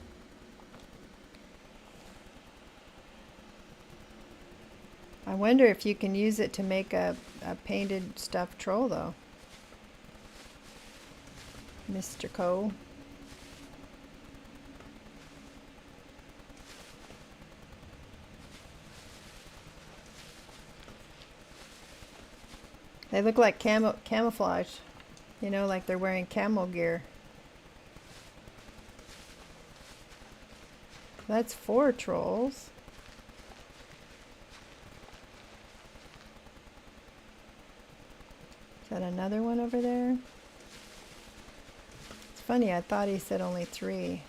I wonder if you can use it to make a painted stuffed troll, though. Mr. Cole. They look like camouflage. You know, like they're wearing camel gear. That's 4 trolls. Is that another one over there? It's funny, I thought he said only 3.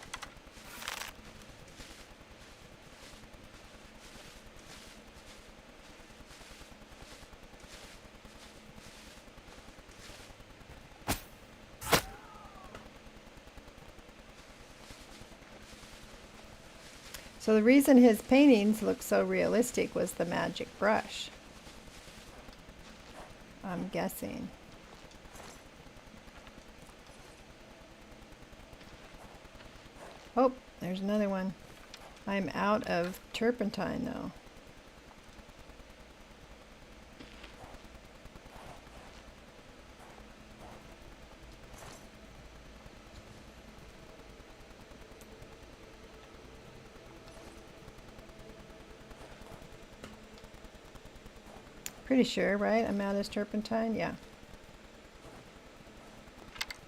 So the reason his paintings look so realistic was the magic brush, I'm guessing. Oh, there's another one. I'm out of turpentine though. Pretty sure, right? I'm out of turpentine? Yeah.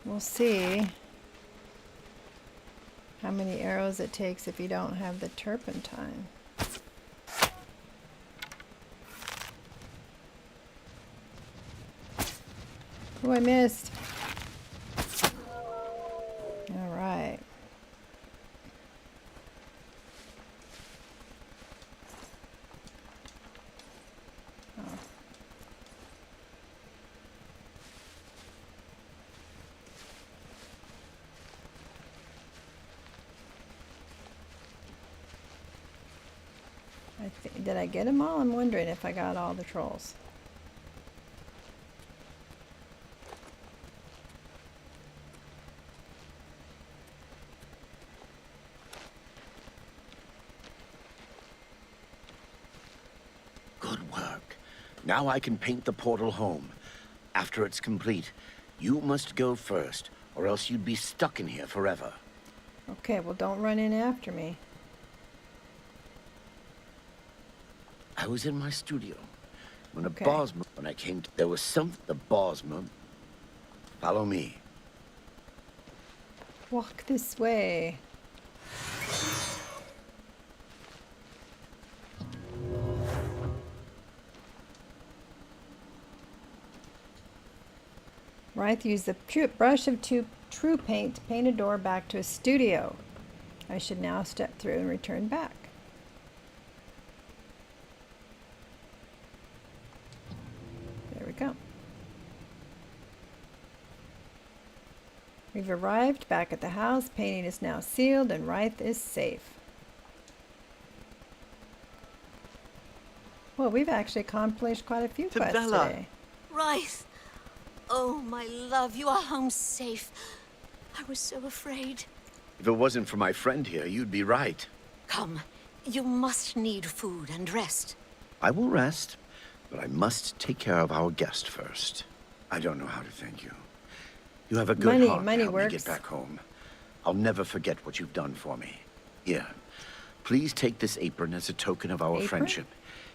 We'll see how many arrows it takes if you don't have the turpentine. Oh, I missed. All right. Oh. Did I get them all? I'm wondering if I got all the trolls. Good work. Now I can paint the portal home. After it's complete, you must go first, or else you'd be stuck in here forever. Okay, well, don't run in after me. I was in my studio when Okay. when I came to, there was the Bosma. Follow me. Walk this way. Right, use the brush of true paint to paint a door back to a studio. I should now step through and return back. There we go. We've arrived back at the house. Painting is now sealed and Rythe is safe. Well, we've actually accomplished quite a few quests today. Rythe! Oh, my love, you are home safe. I was so afraid. If it wasn't for my friend here, you'd be right. Come, you must need food and rest. I will rest, but I must take care of our guest first. I don't know how to thank you. You have a good heart to help me get back home. I'll never forget what you've done for me. Here, please take this apron as a token of our friendship.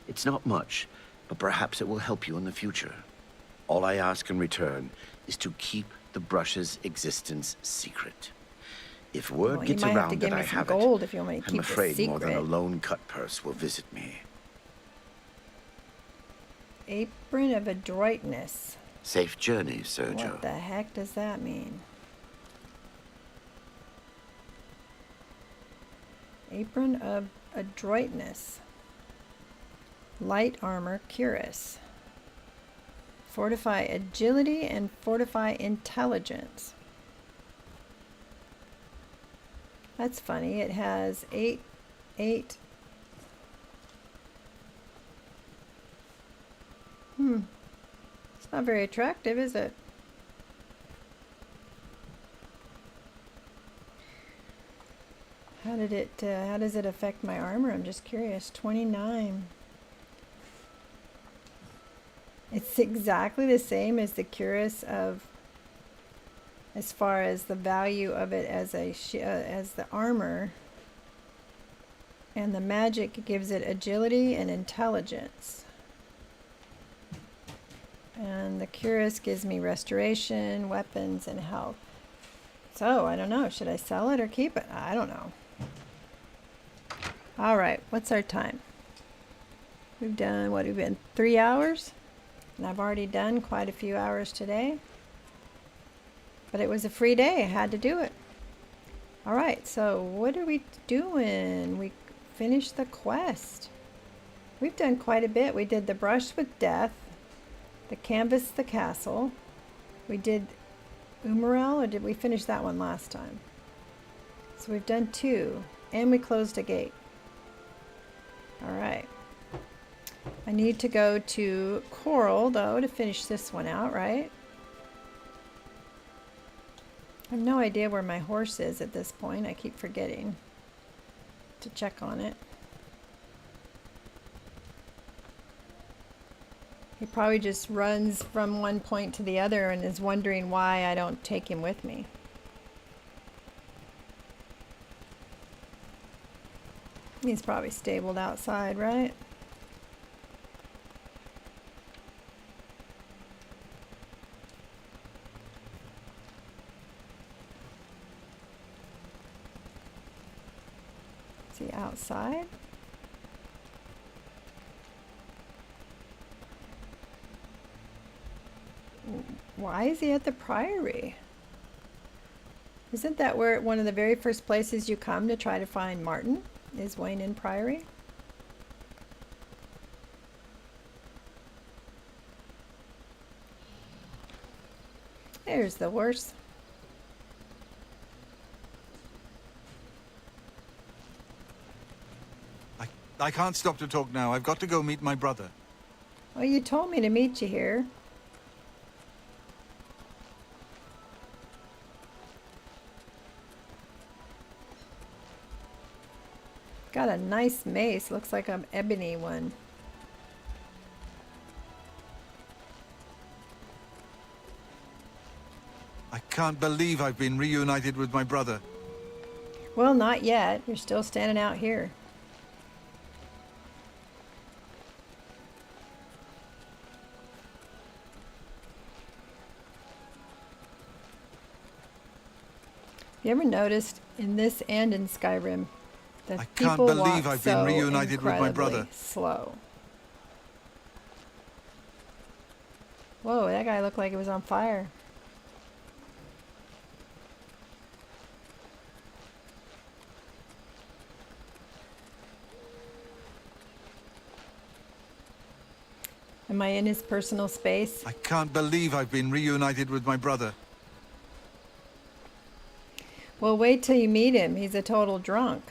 It's not much, but perhaps it will help you in the future. All I ask in return is to keep the brush's existence secret. If word gets around that I have it, I'm afraid more than a lone cut purse will visit me. Apron of adroitness. Safe journey, Sergio. What the heck does that mean? Apron of adroitness. Light armor, cuirass. Fortify agility and fortify intelligence. That's funny. It has 8. It's not very attractive, is it? How does it affect my armor? I'm just curious. 29. It's exactly the same as the cuirass of, as far as the value of it as the armor, and the magic gives it agility and intelligence, and the cuirass gives me restoration, weapons, and health. So I don't know, should I sell it or keep it? I don't know. All right, what's our time? We've done what? We've been 3 hours. And I've already done quite a few hours today. But it was a free day. I had to do it. All right, so what are we doing? We finished the quest. We've done quite a bit. We did the brush with death, the canvas, the castle. We did Umarel, or did we finish that one last time? So we've done 2, and we closed a gate. All right. I need to go to Coral, though, to finish this one out, right? I have no idea where my horse is at this point. I keep forgetting to check on it. He probably just runs from one point to the other and is wondering why I don't take him with me. He's probably stabled outside, right? Is he outside? Why is he at the Priory? Isn't that where one of the very first places you come to try to find Martin? Is Wayne in Priory? There's the horse. I can't stop to talk now. I've got to go meet my brother. Well, you told me to meet you here. Got a nice mace. Looks like an ebony one. I can't believe I've been reunited with my brother. Well, not yet. You're still standing out here. You ever noticed in this and in Skyrim that I can't people believe walk I've been so reunited with my brother. incredibly slow? Whoa, that guy looked like it was on fire. Am I in his personal space? I can't believe I've been reunited with my brother. Well, wait till you meet him. He's a total drunk.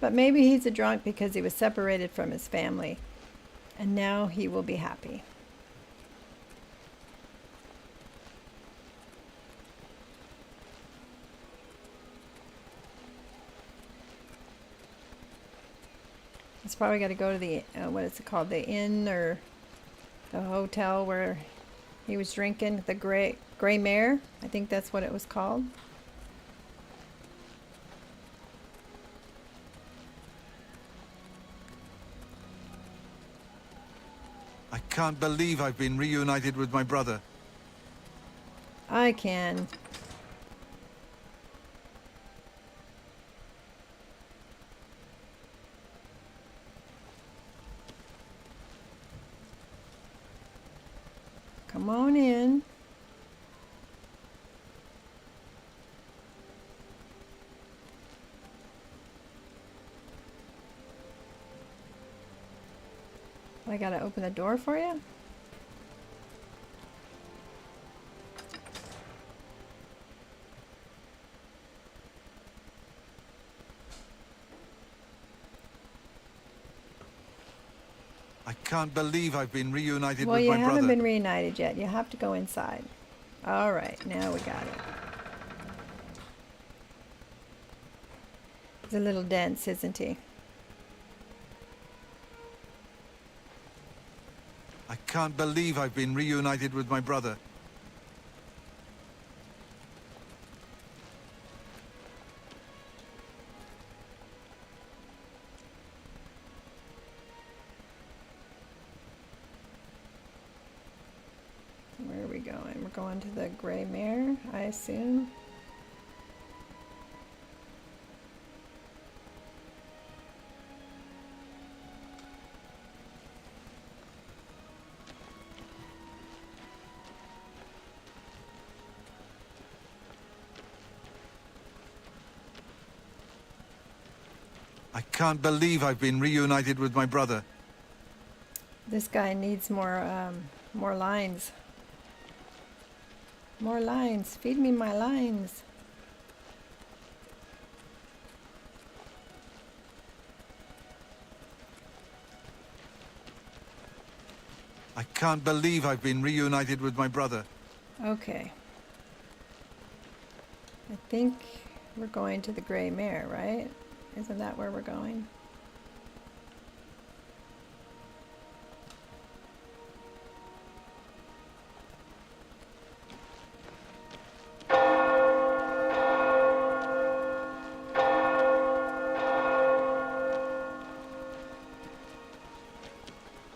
But maybe he's a drunk because he was separated from his family, and now he will be happy. He's probably got to go to the, what is it called, the inn or the hotel where he was drinking, the Gray Mare. I think that's what it was called. I can't believe I've been reunited with my brother. I can. Come on in. I gotta open the door for you? I can't believe I've been reunited Well, with you my brother. haven't been reunited yet. You have to go inside. All right, now we got it. He's a little dense, isn't he? I can't believe I've been reunited with my brother. Where are we going? We're going to the Gray Mare, I assume. I can't believe I've been reunited with my brother. This guy needs more lines. More lines. Feed me my lines. I can't believe I've been reunited with my brother. Okay. I think we're going to the Gray Mare, right? Isn't that where we're going?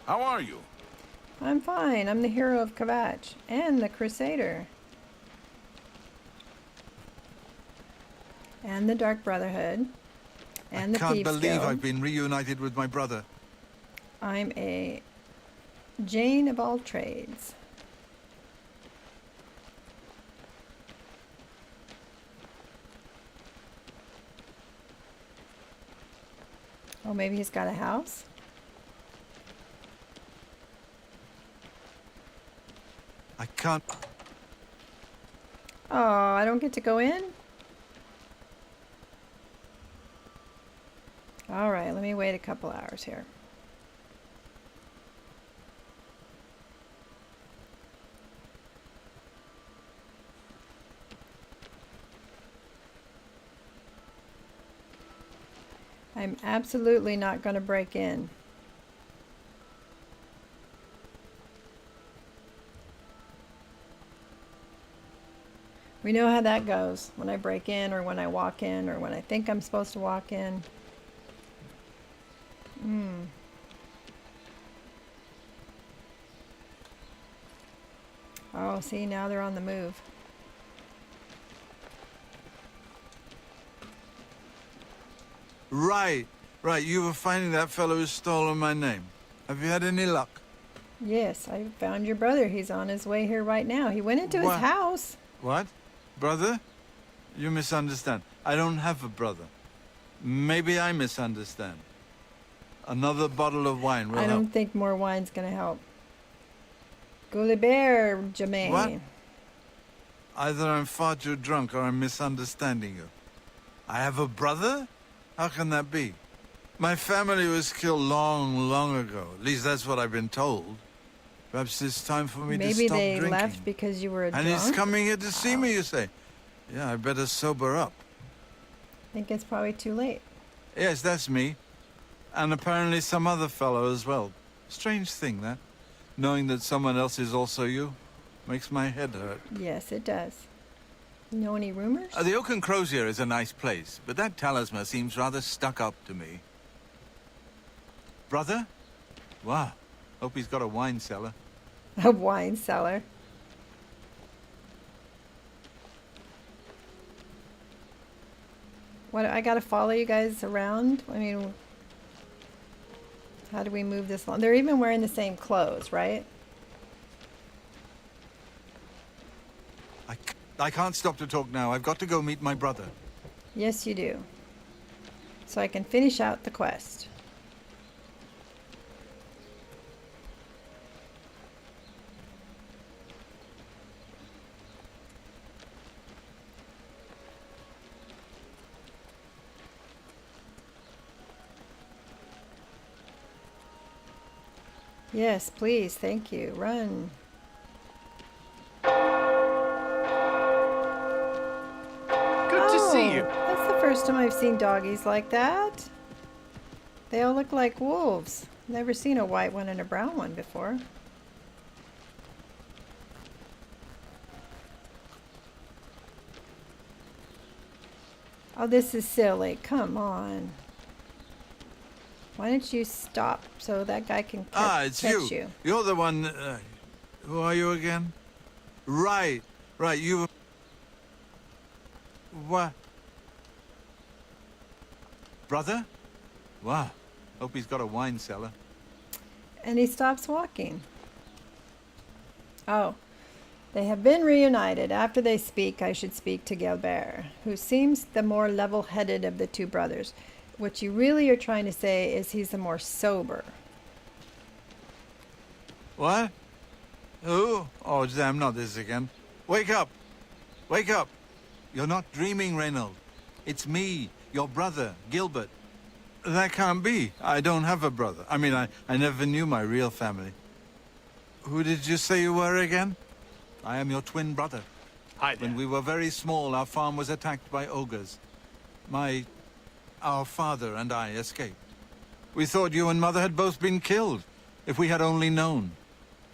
How are you? I'm fine. I'm the hero of Kvatch and the Crusader. And the Dark Brotherhood. And the Thieves Guild. I can't believe Guild. I've been reunited with my brother. I'm a Jane of all trades. Oh, maybe he's got a house? I can't... Oh, I don't get to go in? Alright, let me wait a couple hours here. I'm absolutely not going to break in. We know how that goes when I break in or when I walk in or when I think I'm supposed to walk in. Oh, see, now they're on the move. Right. You were finding that fellow who's stolen my name. Have you had any luck? Yes, I found your brother. He's on his way here right now. He went into his house. What? Brother? You misunderstand. I don't have a brother. Maybe I misunderstand. Another bottle of wine will I help. don't think more wine's going to help. Gulliver, Jermaine. What? Either I'm far too drunk or I'm misunderstanding you. I have a brother? How can that be? My family was killed long, long ago. At least that's what I've been told. Perhaps it's time for me to stop drinking. Maybe they left because you were drunk? And he's coming here to see me, you say? Yeah, I better sober up. I think it's probably too late. Yes, that's me. And apparently some other fellow as well. Strange thing, that. Knowing that someone else is also you makes my head hurt. Yes, it does. You know any rumors? The Oak and Crozier is a nice place, but that talisman seems rather stuck up to me. Brother? Wow. Hope he's got a wine cellar. A wine cellar. What, I gotta follow you guys around? I mean, how do we move this along? They're even wearing the same clothes, right? I can't stop to talk now. I've got to go meet my brother. Yes, you do. So I can finish out the quest. Yes, please. Thank you. Run. Good to see you. That's the first time I've seen doggies like that. They all look like wolves. Never seen a white one and a brown one before. Oh, this is silly. Come on. Why don't you stop so that guy can It's catch you. you? You're the one... who are you again? Right. You... What? Brother? Wow. Hope he's got a wine cellar. And he stops walking. Oh. They have been reunited. After they speak, I should speak to Gilbert, who seems the more level-headed of the two brothers. What you really are trying to say is he's the more sober. What? Who? Oh, damn, not this again. Wake up! Wake up! You're not dreaming, Reynold. It's me, your brother, Gilbert. That can't be. I don't have a brother. I mean, I never knew my real family. Who did you say you were again? I am your twin brother. Hi there. When we were very small, our farm was attacked by ogres. Our father and I escaped. We thought you and Mother had both been killed, if we had only known.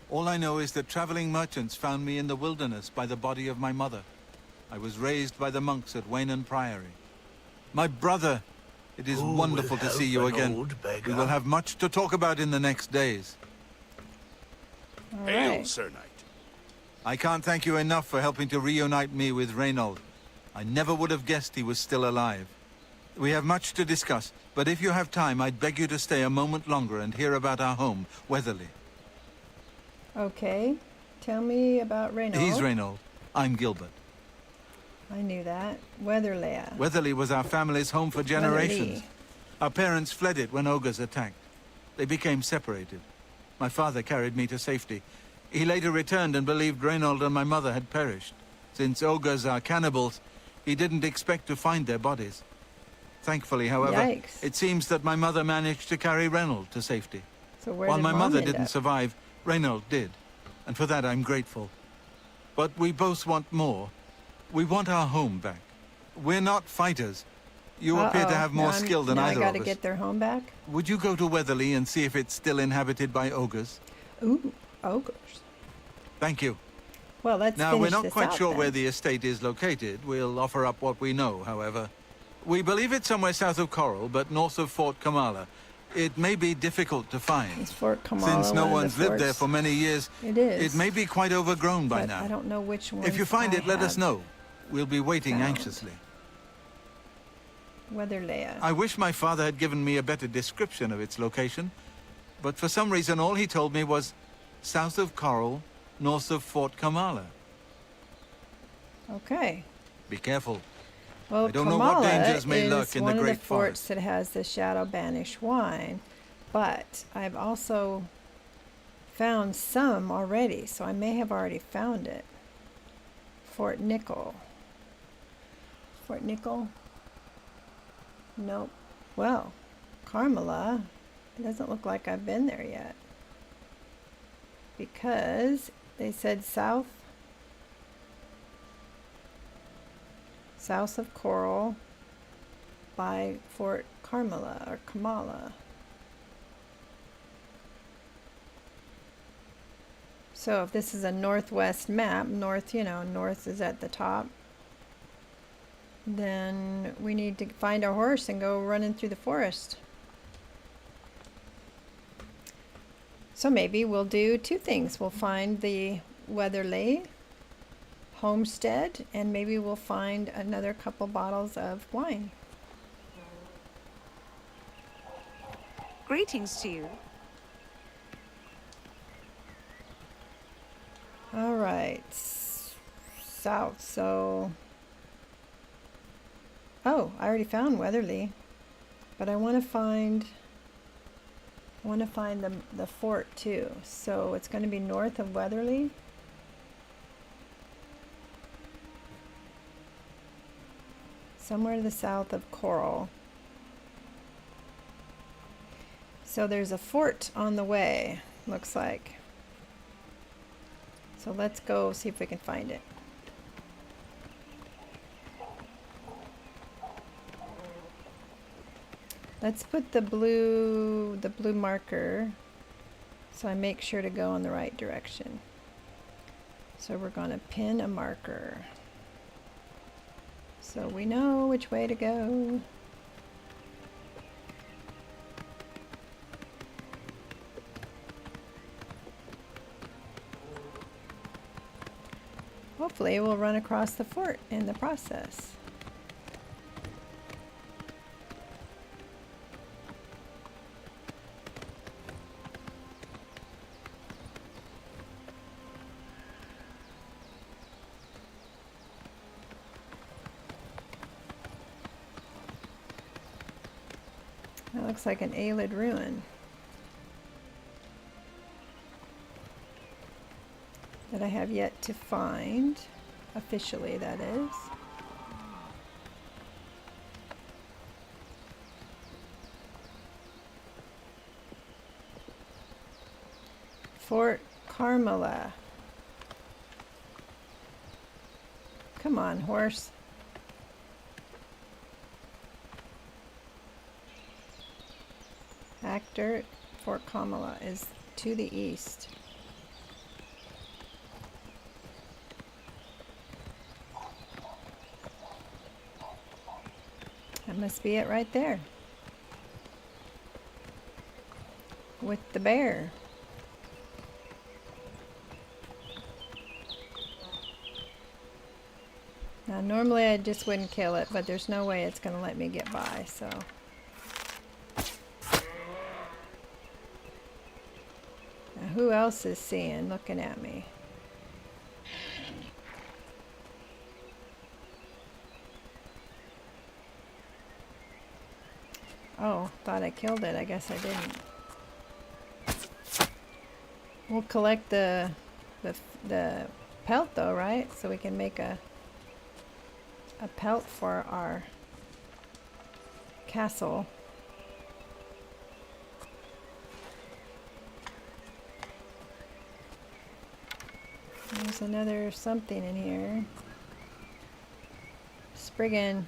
All I know is that traveling merchants found me in the wilderness by the body of my mother. I was raised by the monks at Waynon Priory. My brother, it is wonderful to see you again. We will have much to talk about in the next days. Hail, Sir Knight. I can't thank you enough for helping to reunite me with Reynold. I never would have guessed he was still alive. We have much to discuss, but if you have time, I'd beg you to stay a moment longer and hear about our home, Weatherly. Okay. Tell me about Reynold. He's Reynold. I'm Gilbert. I knew that. Weatherly. Weatherly was our family's home for generations. Weatherly. Our parents fled it when ogres attacked. They became separated. My father carried me to safety. He later returned and believed Reynold and my mother had perished. Since ogres are cannibals, he didn't expect to find their bodies. Thankfully, however, Yikes. it seems that my mother managed to carry Reynold to safety. So where While did my Mom mother end didn't up? survive, Reynold did. And for that, I'm grateful. But we both want more. We want our home back. We're not fighters. You appear to have more skill than either I of gotta us. get their home back? Would you go to Weatherly and see if it's still inhabited by ogres? Ooh, ogres. Thank you. Well, let's Now, finish we're not this quite out, sure then. where the estate is located. We'll offer up what we know, however. We believe it's somewhere south of Coral, but north of Fort Kamala. It may be difficult to find. Is Fort Kamala Since no one of one's the lived there forts? for many years, It is. it may be quite overgrown by But now. I don't know which one. If you find it, let us know. We'll be waiting found. anxiously. Weatherly. I wish my father had given me a better description of its location, but for some reason all he told me was south of Coral, north of Fort Kamala. Okay. Be careful. Well, I don't know what Kamala dangers may is lurk in one the of Great the forts Forest. that has the Shadow Banish wine, but I've also found some already, so I may have already found it. Fort Nickel. Fort Nickel? Nope. Well, Carmela, it doesn't look like I've been there yet. Because they said south of Coral by Fort Carmela or Kamala. So if this is a northwest map, north, north is at the top, then we need to find our horse and go running through the forest. So maybe we'll do two things. We'll find the Weatherly homestead, and maybe we'll find another couple bottles of wine. Greetings to you. All right, south. So, oh, I already found Weatherly, but I want to find the fort too. So it's going to be north of Weatherly. Somewhere to the south of Coral. So there's a fort on the way, looks like. So let's go see if we can find it. Let's put the blue marker so I make sure to go in the right direction. So we're going to pin a marker so we know which way to go. Hopefully we'll run across the fort in the process. That looks like an Aelid ruin that I have yet to find, officially that is. Fort Carmela. Come on, horse. Actor, Fort Kamala is to the east. That must be it right there. With the bear. Now, normally I just wouldn't kill it, but there's no way it's going to let me get by, so. Now, who else is seeing, looking at me? Oh, thought I killed it. I guess I didn't. We'll collect the pelt though, right? So we can make a pelt for our castle. There's another something in here. Spriggan.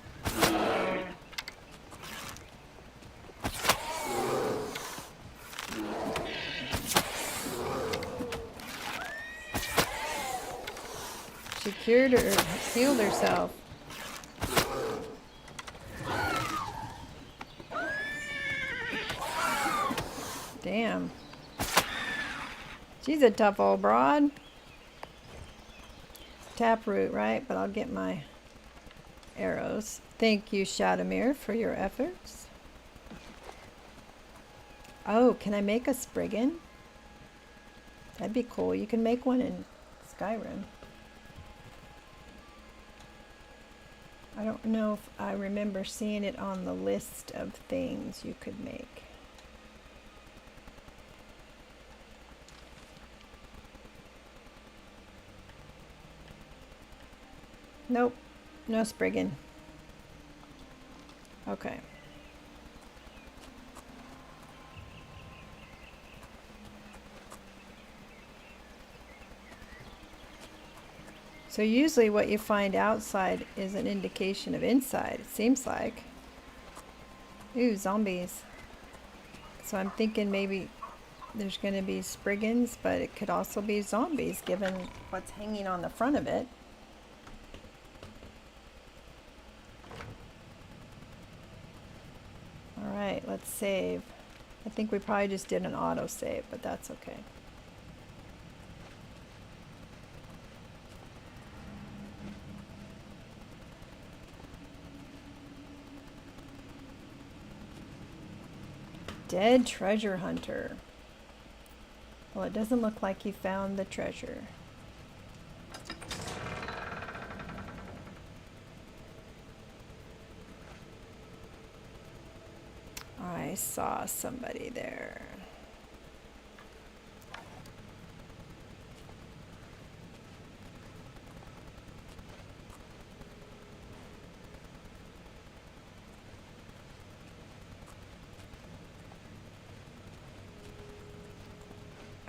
She cured her, healed herself. Damn. She's a tough old broad. Taproot, right? But I'll get my arrows. Thank you, Shadamir, for your efforts. Oh, can I make a Spriggan? That'd be cool. You can make one in Skyrim. I don't know if I remember seeing it on the list of things you could make. Nope, no Spriggan. Okay. So usually what you find outside is an indication of inside, it seems like. Ooh, zombies. So I'm thinking maybe there's going to be Spriggans, but it could also be zombies given what's hanging on the front of it. Alright, let's save. I think we probably just did an auto save, but that's okay. Dead treasure hunter. Well, it doesn't look like he found the treasure. I saw somebody there.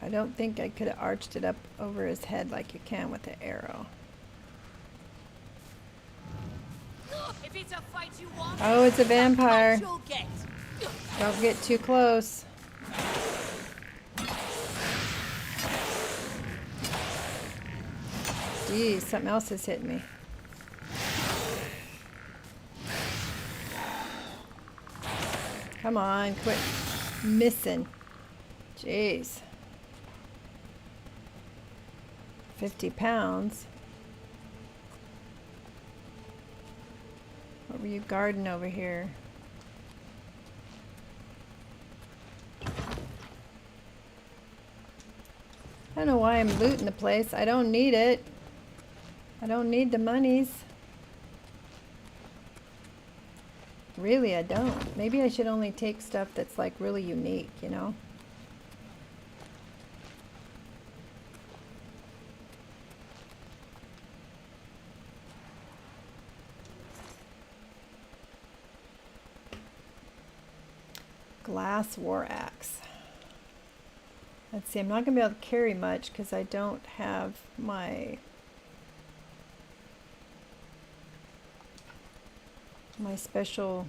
I don't think I could have arched it up over his head like you can with the arrow. If it's a fight you want, Oh, it's a vampire. you'll get. Don't get too close. Geez, something else is hitting me. Come on, quit missing. Jeez. 50 pounds. What were you guarding over here? I don't know why I'm looting the place. I don't need it. I don't need the monies. Really, I don't. Maybe I should only take stuff that's like really unique, you know? Glass war axe. Let's see, I'm not going to be able to carry much because I don't have my special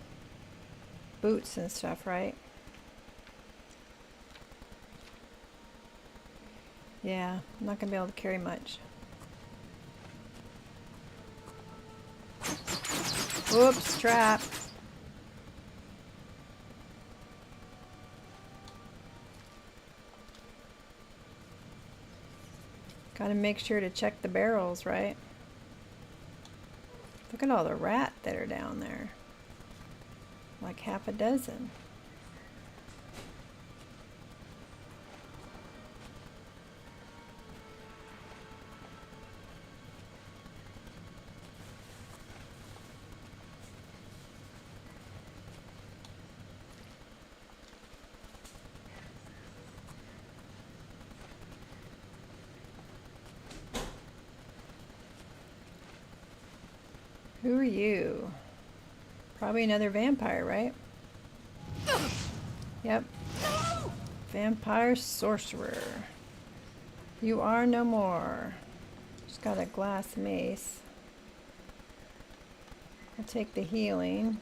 boots and stuff, right? Yeah, I'm not going to be able to carry much. Whoops, trap. Gotta make sure to check the barrels, right? Look at all the rat that are down there. Like half a dozen. Who are you? Probably another vampire, right? Yep. Vampire sorcerer. You are no more. Just got a glass mace. I'll take the healing.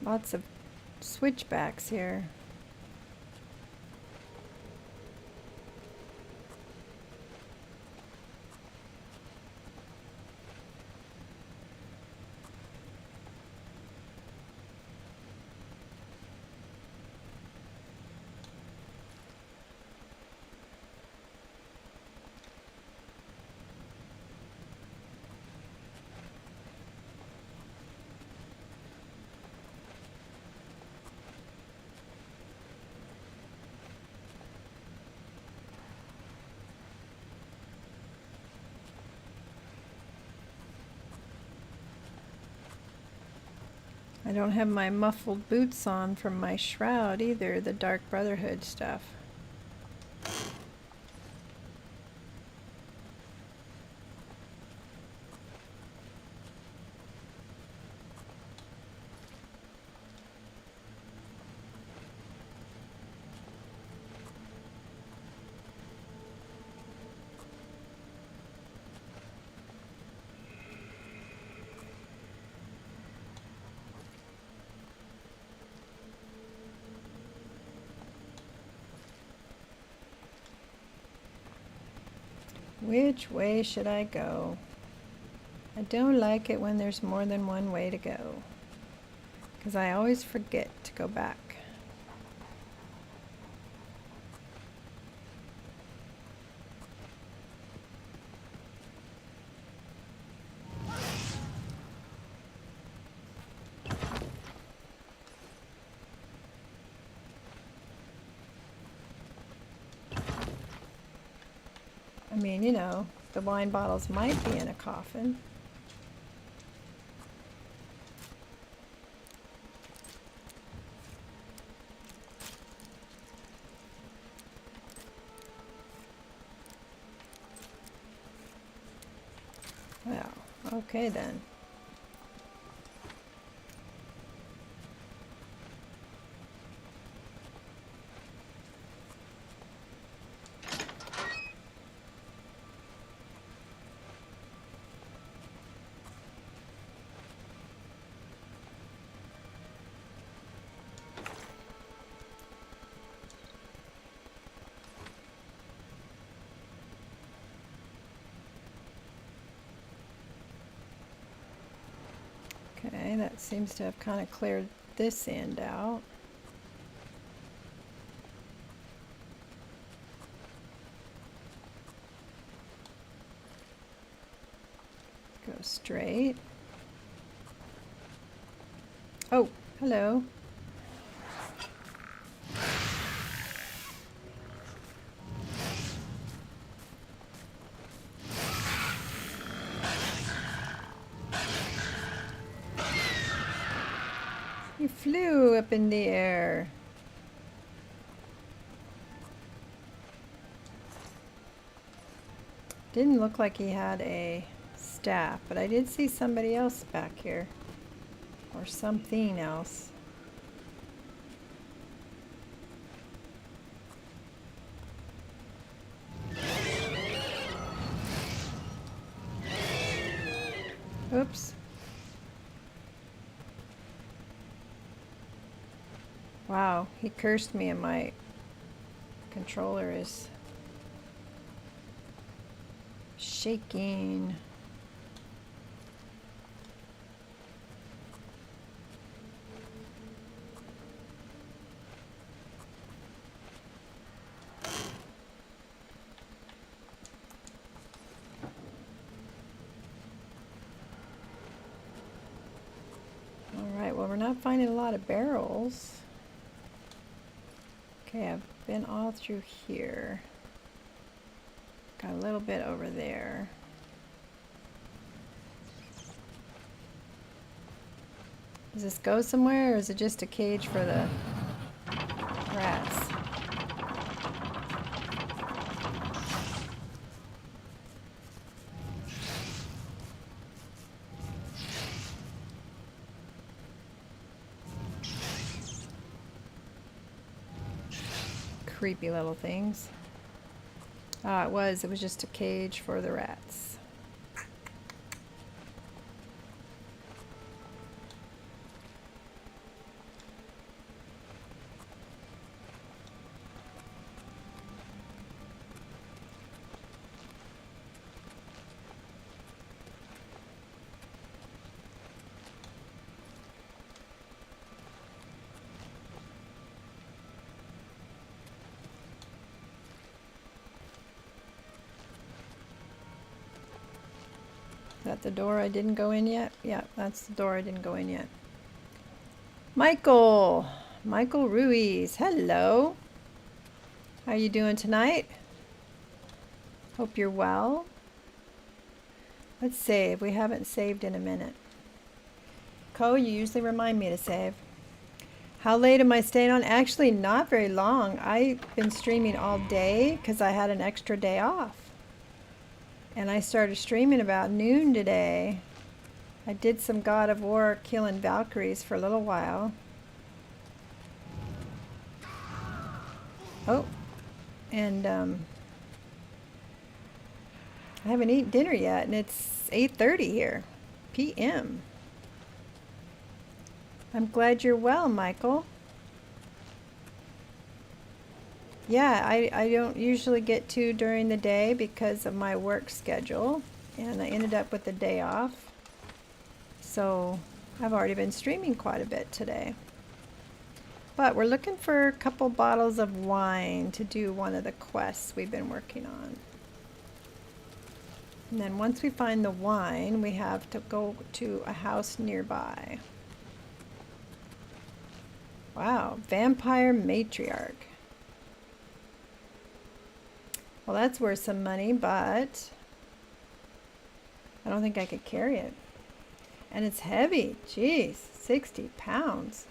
Lots of switchbacks here. I don't have my muffled boots on from my shroud either, the Dark Brotherhood stuff. Which way should I go? I don't like it when there's more than one way to go, because I always forget to go back. I mean, you know, the wine bottles might be in a coffin. Well, okay then. Okay, that seems to have kind of cleared this end out. Go straight. Oh, hello. He flew up in the air. Didn't look like he had a staff, but I did see somebody else back here. Or something else. Oops. Wow, he cursed me and my controller is shaking. Alright, well, we're not finding a lot of barrels. Okay, I've been all through here. Got a little bit over there. Does this go somewhere, or is it just a cage for the rats? Creepy little things. Ah, it was just a cage for the rats. Is that the door I didn't go in yet? Yeah, that's the door I didn't go in yet. Michael Ruiz, hello. How you doing tonight? Hope you're well. Let's save. We haven't saved in a minute. Co, you usually remind me to save. How late am I staying on? Actually, not very long. I've been streaming all day because I had an extra day off. And I started streaming about noon today. I did some God of War killing Valkyries for a little while. Oh, and I haven't eaten dinner yet, and it's 8:30 here, p.m. I'm glad you're well, Michael. Yeah, I don't usually get to during the day because of my work schedule, and I ended up with the day off. So I've already been streaming quite a bit today. But we're looking for a couple bottles of wine to do one of the quests we've been working on. And then once we find the wine, we have to go to a house nearby. Wow, vampire matriarch. Well, that's worth some money, but I don't think I could carry it. And it's heavy. Jeez, 60 pounds.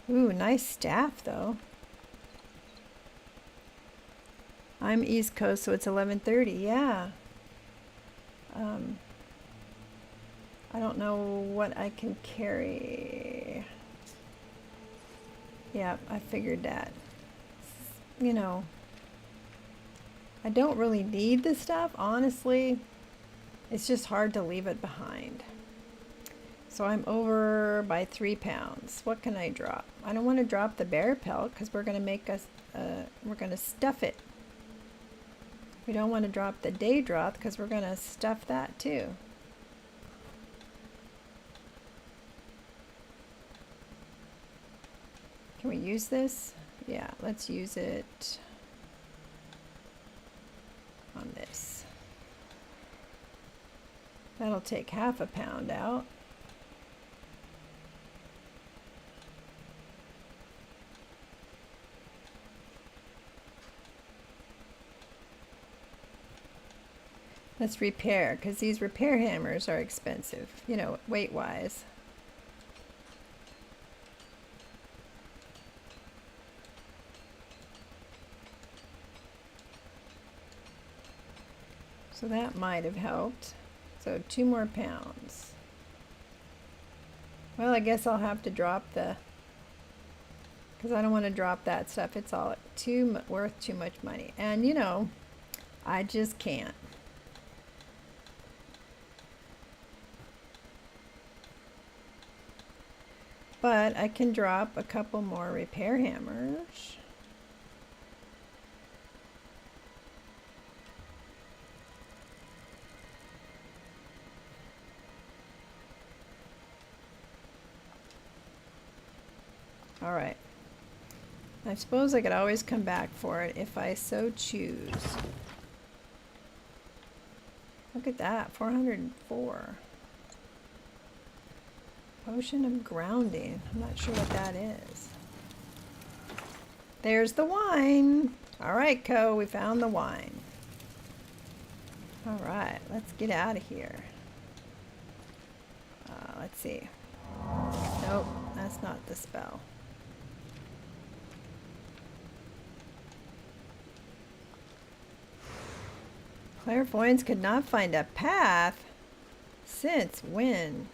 Ooh, nice staff, though. I'm East Coast, so it's 11:30. Yeah. I don't know what I can carry. Yeah, I figured that. You know, I don't really need the stuff, honestly. It's just hard to leave it behind. So I'm over by 3 pounds. What can I drop? I don't want to drop the bear pelt because we're going to make us, we're going to stuff it. We don't want to drop the Daedroth because we're going to stuff that too. Can we use this? Yeah, let's use it on this. That'll take half a pound out. Let's repair, because these repair hammers are expensive, you know, weight-wise. So that might have helped. So 2 more pounds. Well, I guess I'll have to drop the, because I don't want to drop that stuff. It's all worth too much money. And you know, I just can't. but I can drop a couple more repair hammers. All right. I suppose I could always come back for it if I so choose. Look at that, 404. Potion of grounding. I'm not sure what that is. There's the wine. All right, Co, we found the wine. All right, let's get out of here. Let's see. Nope, that's not the spell. Clairvoyants could not find a path. Since when?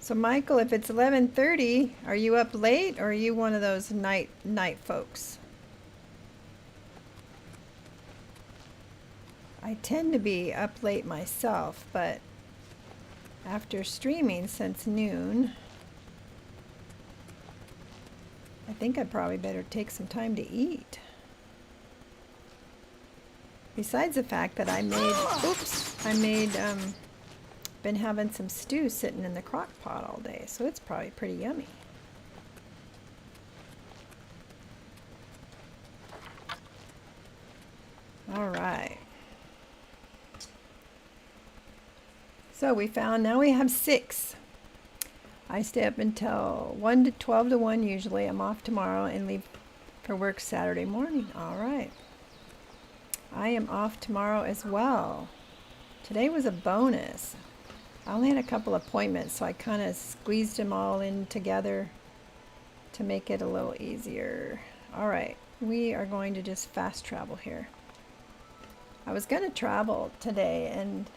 So Michael, if it's 11:30, are you up late or are you one of those night folks? I tend to be up late myself, but after streaming since noon, I think I probably better take some time to eat. Besides the fact that I made, been having some stew sitting in the crock pot all day, so it's probably pretty yummy. All right. So now we have 6. I stay up until 12 to 1 usually. I'm off tomorrow and leave for work Saturday morning. All right. I am off tomorrow as well. Today was a bonus. I only had a couple appointments, so I kind of squeezed them all in together to make it a little easier. All right, we are going to just fast travel here. I was going to travel today and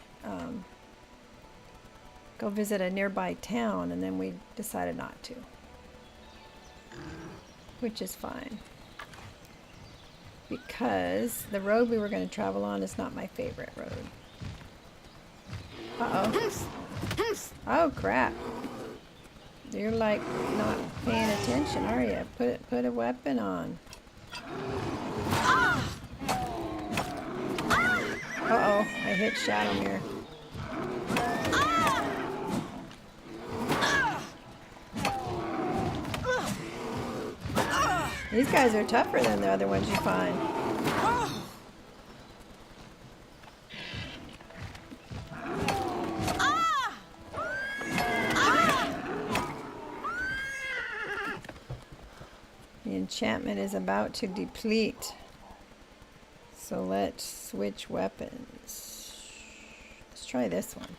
go visit a nearby town, and then we decided not to, which is fine, because the road we were going to travel on is not my favorite road. Uh-oh. Oh, crap. You're like not paying attention, are you? Put a weapon on. Uh-oh, I hit Shadowmere. These guys are tougher than the other ones you find. The enchantment is about to deplete. So let's switch weapons. Let's try this one.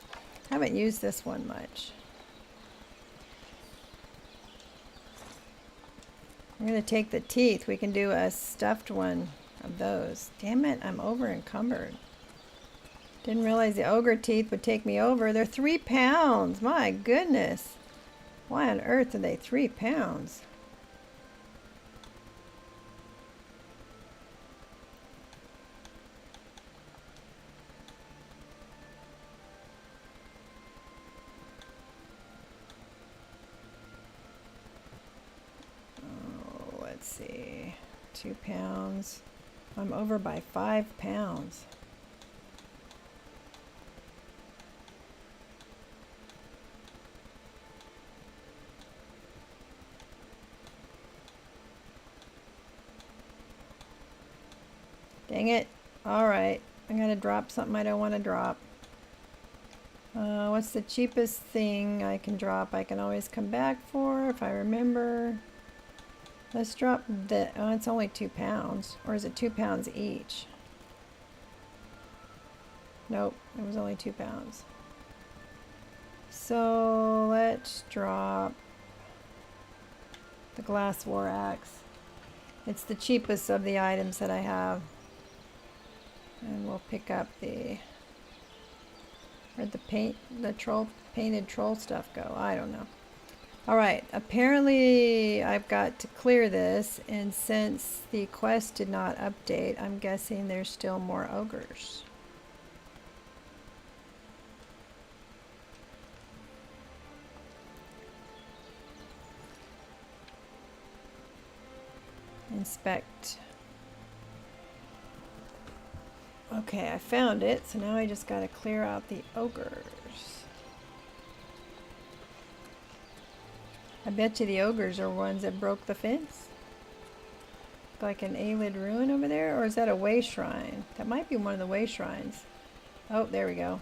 I haven't used this one much. I'm going to take the teeth. We can do a stuffed one of those. Damn it, I'm over encumbered. Didn't realize the ogre teeth would take me over. They're 3 pounds. My goodness. Why on earth are they 3 pounds? Let's see, 2 pounds. I'm over by 5 pounds. Dang it. All right, I'm gonna drop something I don't want to drop. What's the cheapest thing I can drop? I can always come back for if I remember. Let's drop the, oh, it's only 2 pounds. Or is it 2 pounds each? Nope, it was only 2 pounds. So let's drop the glass war axe. It's the cheapest of the items that I have. And we'll pick up the, where'd the painted troll stuff go? I don't know. Alright, apparently I've got to clear this, and since the quest did not update, I'm guessing there's still more ogres. Inspect. Okay, I found it, so now I just gotta clear out the ogres. I bet you the ogres are ones that broke the fence. Like an Aelid ruin over there, or is that a way shrine? That might be one of the way shrines. Oh, there we go.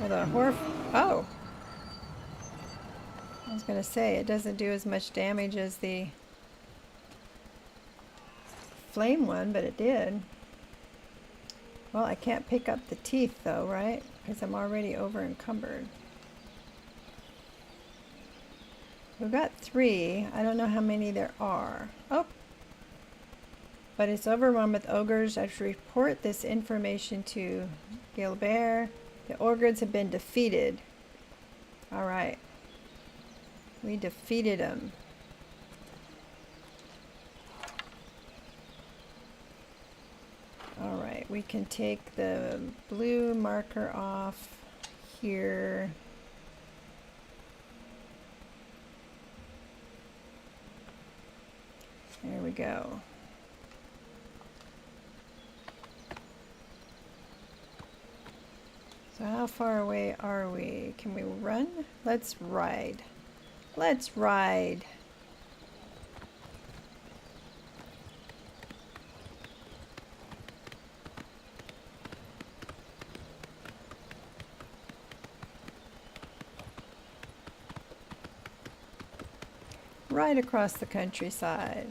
Well, the oh! I was gonna say, it doesn't do as much damage as the flame one, but it did. Well, I can't pick up the teeth though, right? Because I'm already over encumbered. We've got 3. I don't know how many there are. Oh! But it's overrun with ogres. I should report this information to Gilbert. The ogres have been defeated. Alright. We defeated them. Alright, we can take the blue marker off here. There we go. So how far away are we? Can we run? Let's ride. Let's ride. Right across the countryside.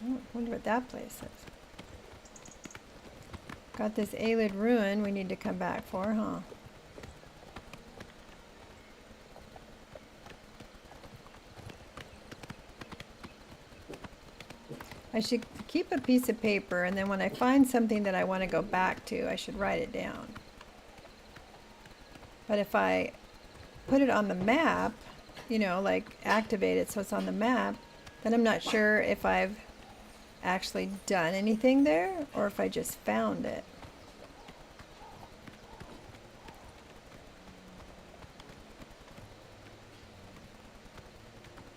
Oh, I wonder what that place is. Got this Aelid ruin we need to come back for, huh? I should keep a piece of paper, and then when I find something that I want to go back to, I should write it down. But if I put it on the map, you know, like activate it so it's on the map, then I'm not sure if I've actually done anything there or if I just found it.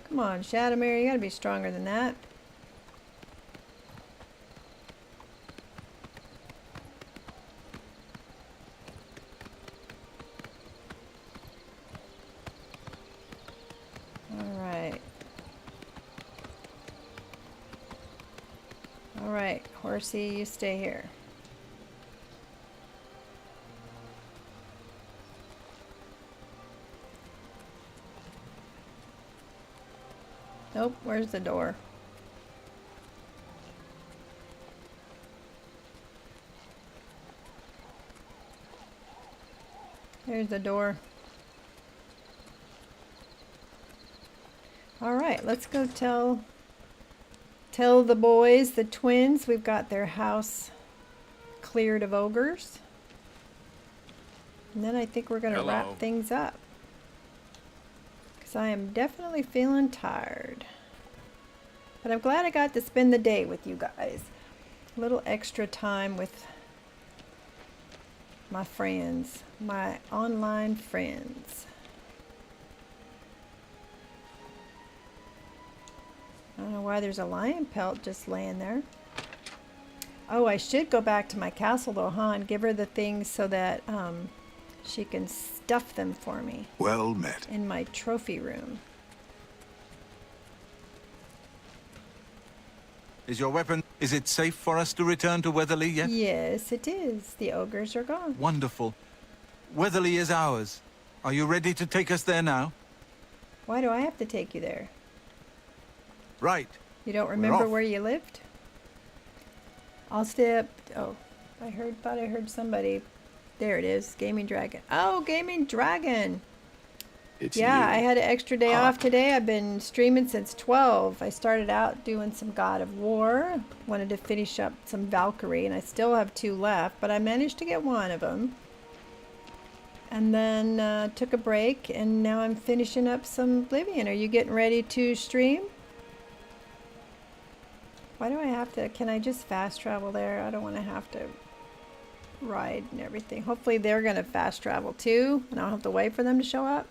Come on, Shadowmere, you gotta be stronger than that. Alright, horsey, you stay here. Nope, where's the door? There's the door. Alright, let's go tell the boys, the twins, we've got their house cleared of ogres. And then I think we're going to wrap things up. Because I am definitely feeling tired. But I'm glad I got to spend the day with you guys. A little extra time with my friends, my online friends. I don't know why there's a lion pelt just laying there. Oh, I should go back to my castle though, huh? And give her the things so that she can stuff them for me. Well met. In my trophy room. Is your weapon... Is it safe for us to return to Weatherly yet? Yes, it is. The ogres are gone. Wonderful. Weatherly is ours. Are you ready to take us there now? Why do I have to take you there? Right. You don't remember where you lived? I'll step... Oh, thought I heard somebody. There it is. Gaming Dragon. Oh, Gaming Dragon! It's Yeah, you. I had an extra day Huh. off today. I've been streaming since 12. I started out doing some God of War. Wanted to finish up some Valkyrie, and I still have 2 left, but I managed to get one of them. And then took a break, and now I'm finishing up some Oblivion. Are you getting ready to stream? Why do I have to? Can I just fast travel there? I don't want to have to ride and everything. Hopefully they're going to fast travel too, and I don't have to wait for them to show up.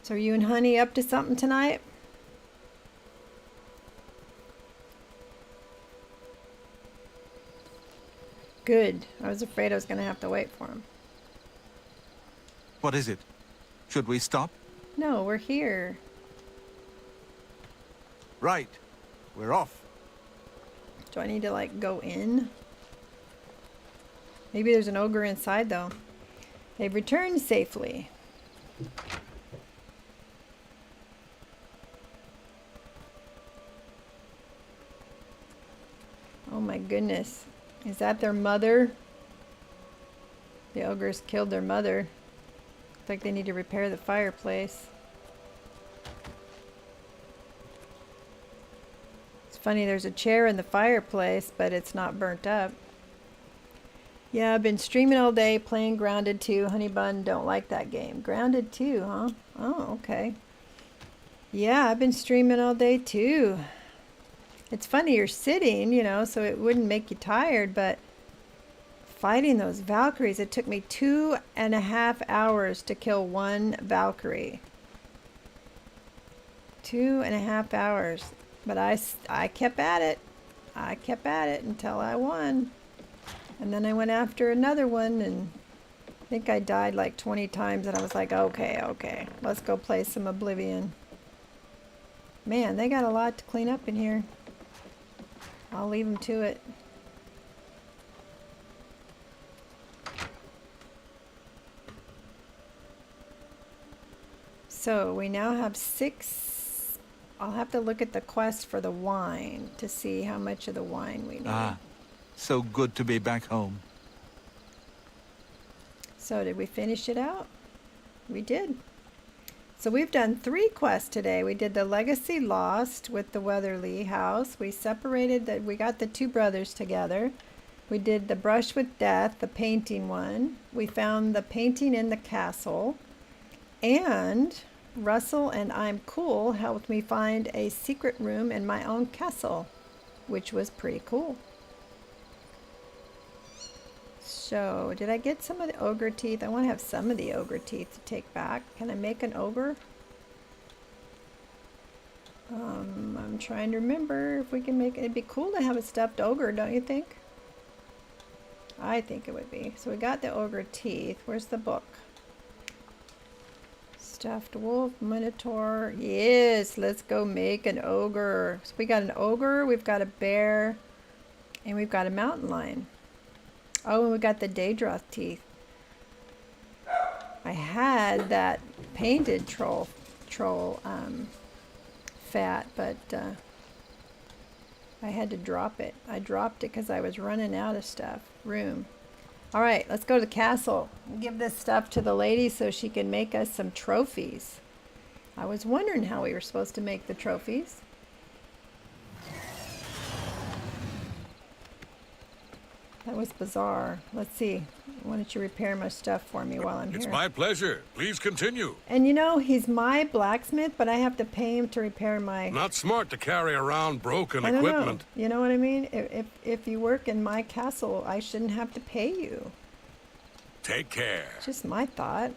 So are you and Honey up to something tonight? Good. I was afraid I was going to have to wait for him. What is it? Should we stop? No, we're here. Right. We're off. Do I need to, like, go in? Maybe there's an ogre inside, though. They've returned safely. Oh my goodness. Is that their mother? The ogres killed their mother. Looks like they need to repair the fireplace. It's funny, there's a chair in the fireplace, but it's not burnt up. Yeah, I've been streaming all day, playing Grounded 2. Honey Bun don't like that game. Grounded 2, huh? Oh, okay. Yeah, I've been streaming all day too. It's funny, you're sitting, you know, so it wouldn't make you tired, but fighting those Valkyries, it took me 2.5 hours to kill one Valkyrie. 2.5 hours. But I kept at it. I kept at it until I won. And then I went after another one, and I think I died like 20 times, and I was like, okay, let's go play some Oblivion. Man, they got a lot to clean up in here. I'll leave them to it. So we now have 6. I'll have to look at the quest for the wine to see how much of the wine we need. Ah, so good to be back home. So did we finish it out? We did. So we've done 3 quests today. We did the Legacy Lost with the Weatherly house. We separated we got the 2 brothers together. We did the Brush with Death, the painting one. We found the painting in the castle. And Russell and I'm Cool helped me find a secret room in my own castle, which was pretty cool. So, did I get some of the ogre teeth? I want to have some of the ogre teeth to take back. Can I make an ogre? I'm trying to remember if we can make it. It'd be cool to have a stuffed ogre, don't you think? I think it would be. So we got the ogre teeth. Where's the book? Stuffed wolf, minotaur. Yes, let's go make an ogre. So we got an ogre, we've got a bear, and we've got a mountain lion. Oh, and we got the Daedroth teeth. I had that painted troll fat, but I had to drop it. I dropped it because I was running out of room. All right, let's go to the castle. Give this stuff to the lady so she can make us some trophies. I was wondering how we were supposed to make the trophies. That was bizarre. Let's see. Why don't you repair my stuff for me while I'm here? It's my pleasure. Please continue. And you know, he's my blacksmith, but I have to pay him to repair my... Not smart to carry around broken I don't equipment. know. You know what I mean? If you work in my castle, I shouldn't have to pay you. Take care. Just my thought.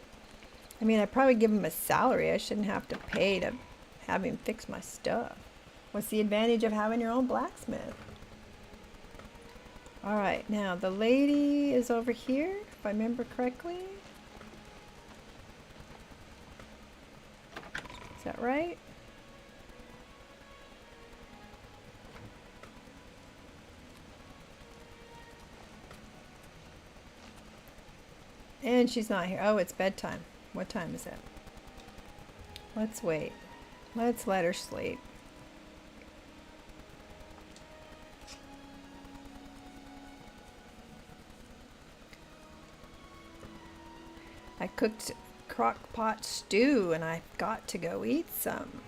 I mean, I'd probably give him a salary. I shouldn't have to pay to have him fix my stuff. What's the advantage of having your own blacksmith? All right, now the lady is over here, if I remember correctly. Is that right? And she's not here. Oh, it's bedtime. What time is it? Let's wait. Let's let her sleep. I cooked crock pot stew, and I've got to go eat some.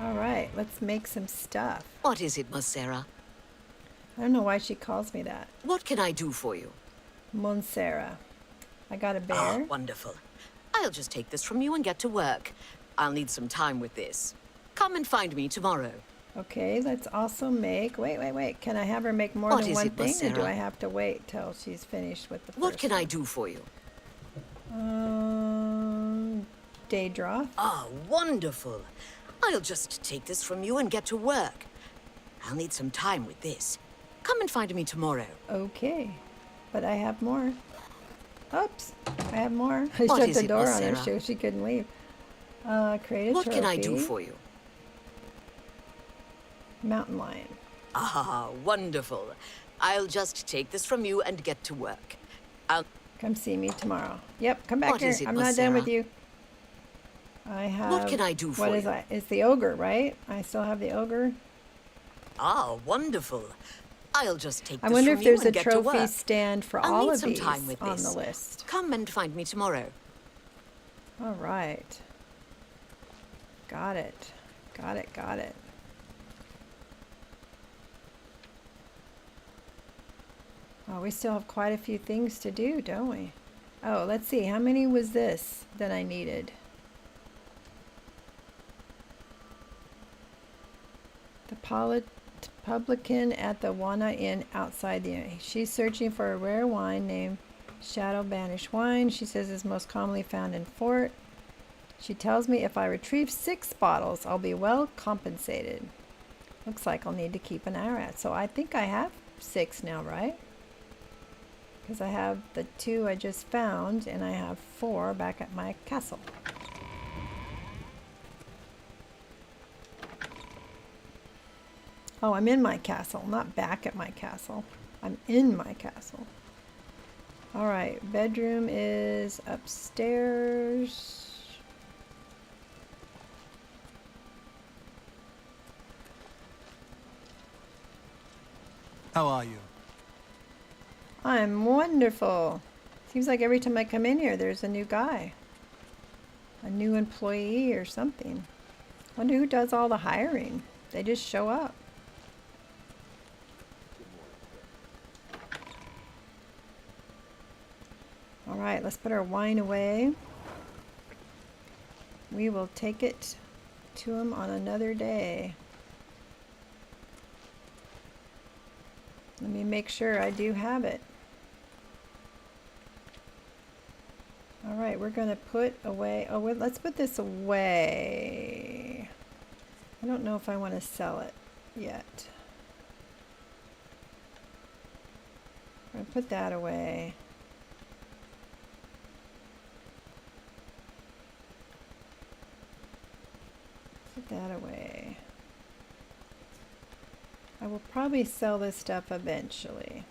All right, let's make some stuff. What is it, Monsera? I don't know why she calls me that. What can I do for you? Monsera. I got a bear. Ah, wonderful. I'll just take this from you and get to work. I'll need some time with this. Come and find me tomorrow. Okay, let's also make... Wait. Can I have her make more than one thing, or do I have to wait till she's finished with the first What can I do for you? Daedra. Ah, wonderful. I'll just take this from you and get to work. I'll need some time with this. Come and find me tomorrow. Okay, but I have more. Oops, I have more. I What shut is the it, door on her Monsera? so she couldn't leave. Create a What trophy. can I do for you? Mountain lion. Ah, wonderful. I'll just take this from you and get to work. I'll... Come see me tomorrow. Yep, come back What here. is it, I'm not done with Monsera? you. I have... What can I do for What is you? that? It's the ogre, right? I still have the ogre. Ah, wonderful. I'll just take I this wonder from if you there's a and get to trophy work. stand for I'll all need of some these time with on this. the list. Come and find me tomorrow. All right. Got it. Got it. Oh, we still have quite a few things to do, don't we? Oh, let's see. How many was this that I needed? The publican at the Wana Inn outside the inn. She's searching for a rare wine named Shadow Banished Wine. She says is most commonly found in Fort. She tells me if I retrieve 6 bottles, I'll be well compensated. Looks like I'll need to keep an eye out. So I think I have 6 now, right? Because I have the 2 I just found, and I have 4 back at my castle. Oh, I'm in my castle, not back at my castle. I'm in my castle. All right, bedroom is upstairs. How are you? I'm wonderful. Seems like every time I come in here, there's a new guy. A new employee or something. Wonder who does all the hiring. They just show up. All right, let's put our wine away. We will take it to him on another day. Let me make sure I do have it. All right, we're going to put away. Oh, let's put this away. I don't know if I want to sell it yet. I'm going to put that away. Put that away. I will probably sell this stuff eventually.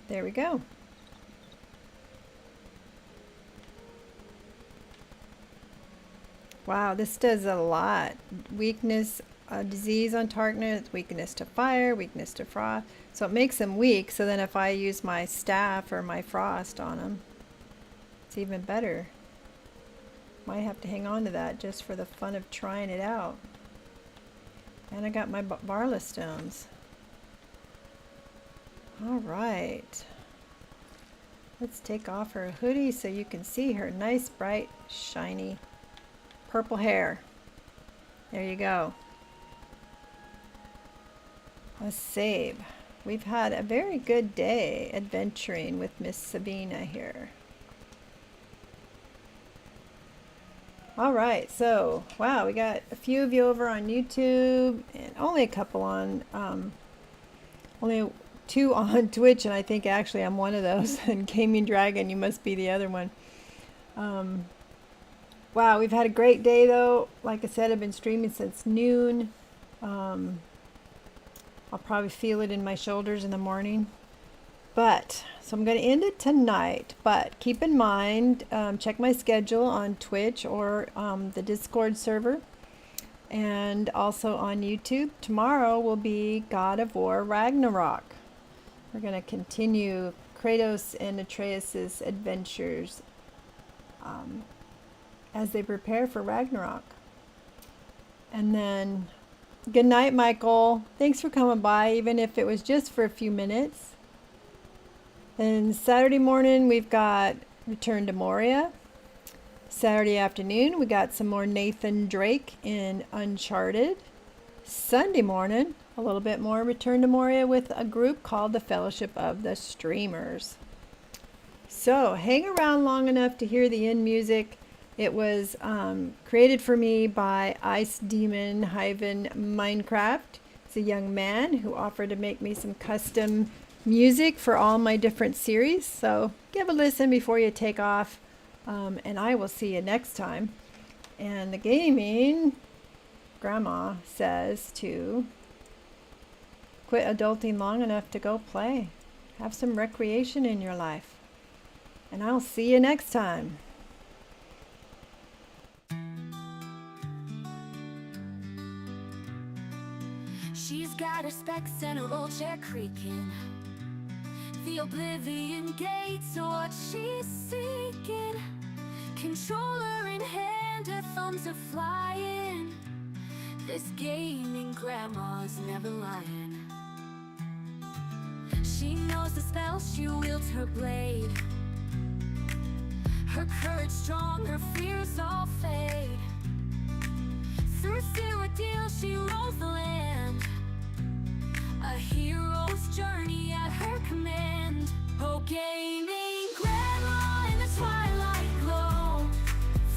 There we go. Wow, this does a lot. Weakness, disease on target, weakness to fire, weakness to frost. So it makes them weak, so then if I use my staff or my frost on them, it's even better. Might have to hang on to that just for the fun of trying it out. And I got my Barla stones. All right. Let's take off her hoodie so you can see her nice, bright, shiny purple hair. There you go. Let's save. We've had a very good day adventuring with Miss Sabina here. All right, so wow, we got a few of you over on YouTube and only a couple on only 2 on Twitch, and I think actually I'm one of those. And Gaming Dragon, you must be the other one. Wow, we've had a great day though. Like I said, I've been streaming since noon. I'll probably feel it in my shoulders in the morning. But, so I'm going to end it tonight. But keep in mind, check my schedule on Twitch or the Discord server. and also on YouTube. Tomorrow will be God of War Ragnarok. We're going to continue Kratos and Atreus' adventures as they prepare for Ragnarok. And then, good night, Michael. Thanks for coming by, even if it was just for a few minutes. Then Saturday morning, we've got Return to Moria. Saturday afternoon, we got some more Nathan Drake in Uncharted. Sunday morning, a little bit more Return to Moria with a group called the Fellowship of the Streamers. So hang around long enough to hear the end music. It was created for me by Ice Demon Hyven Minecraft. It's a young man who offered to make me some custom music for all my different series. So give a listen before you take off. And I will see you next time. And the gaming grandma says to quit adulting long enough to go play. Have some recreation in your life. And I'll see you next time. She's got her specs and her old chair creaking. The Oblivion gates are what she's seeking. Controller in hand, her thumbs are flying. This gaming grandma's never lying. She knows the spell, she wields her blade. Her courage strong, her fears all fade. Through the ordeal, she rolls the land. A hero's journey at her command. Oh, gaming grandma in the twilight glow,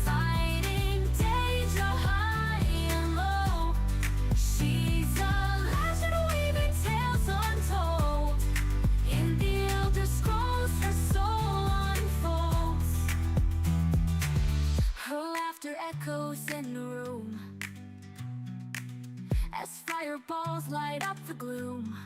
fighting danger high and low. She's a legend weaving tales untold. In the Elder Scrolls, her soul unfolds. Her laughter echoes in the room as fireballs light up the gloom.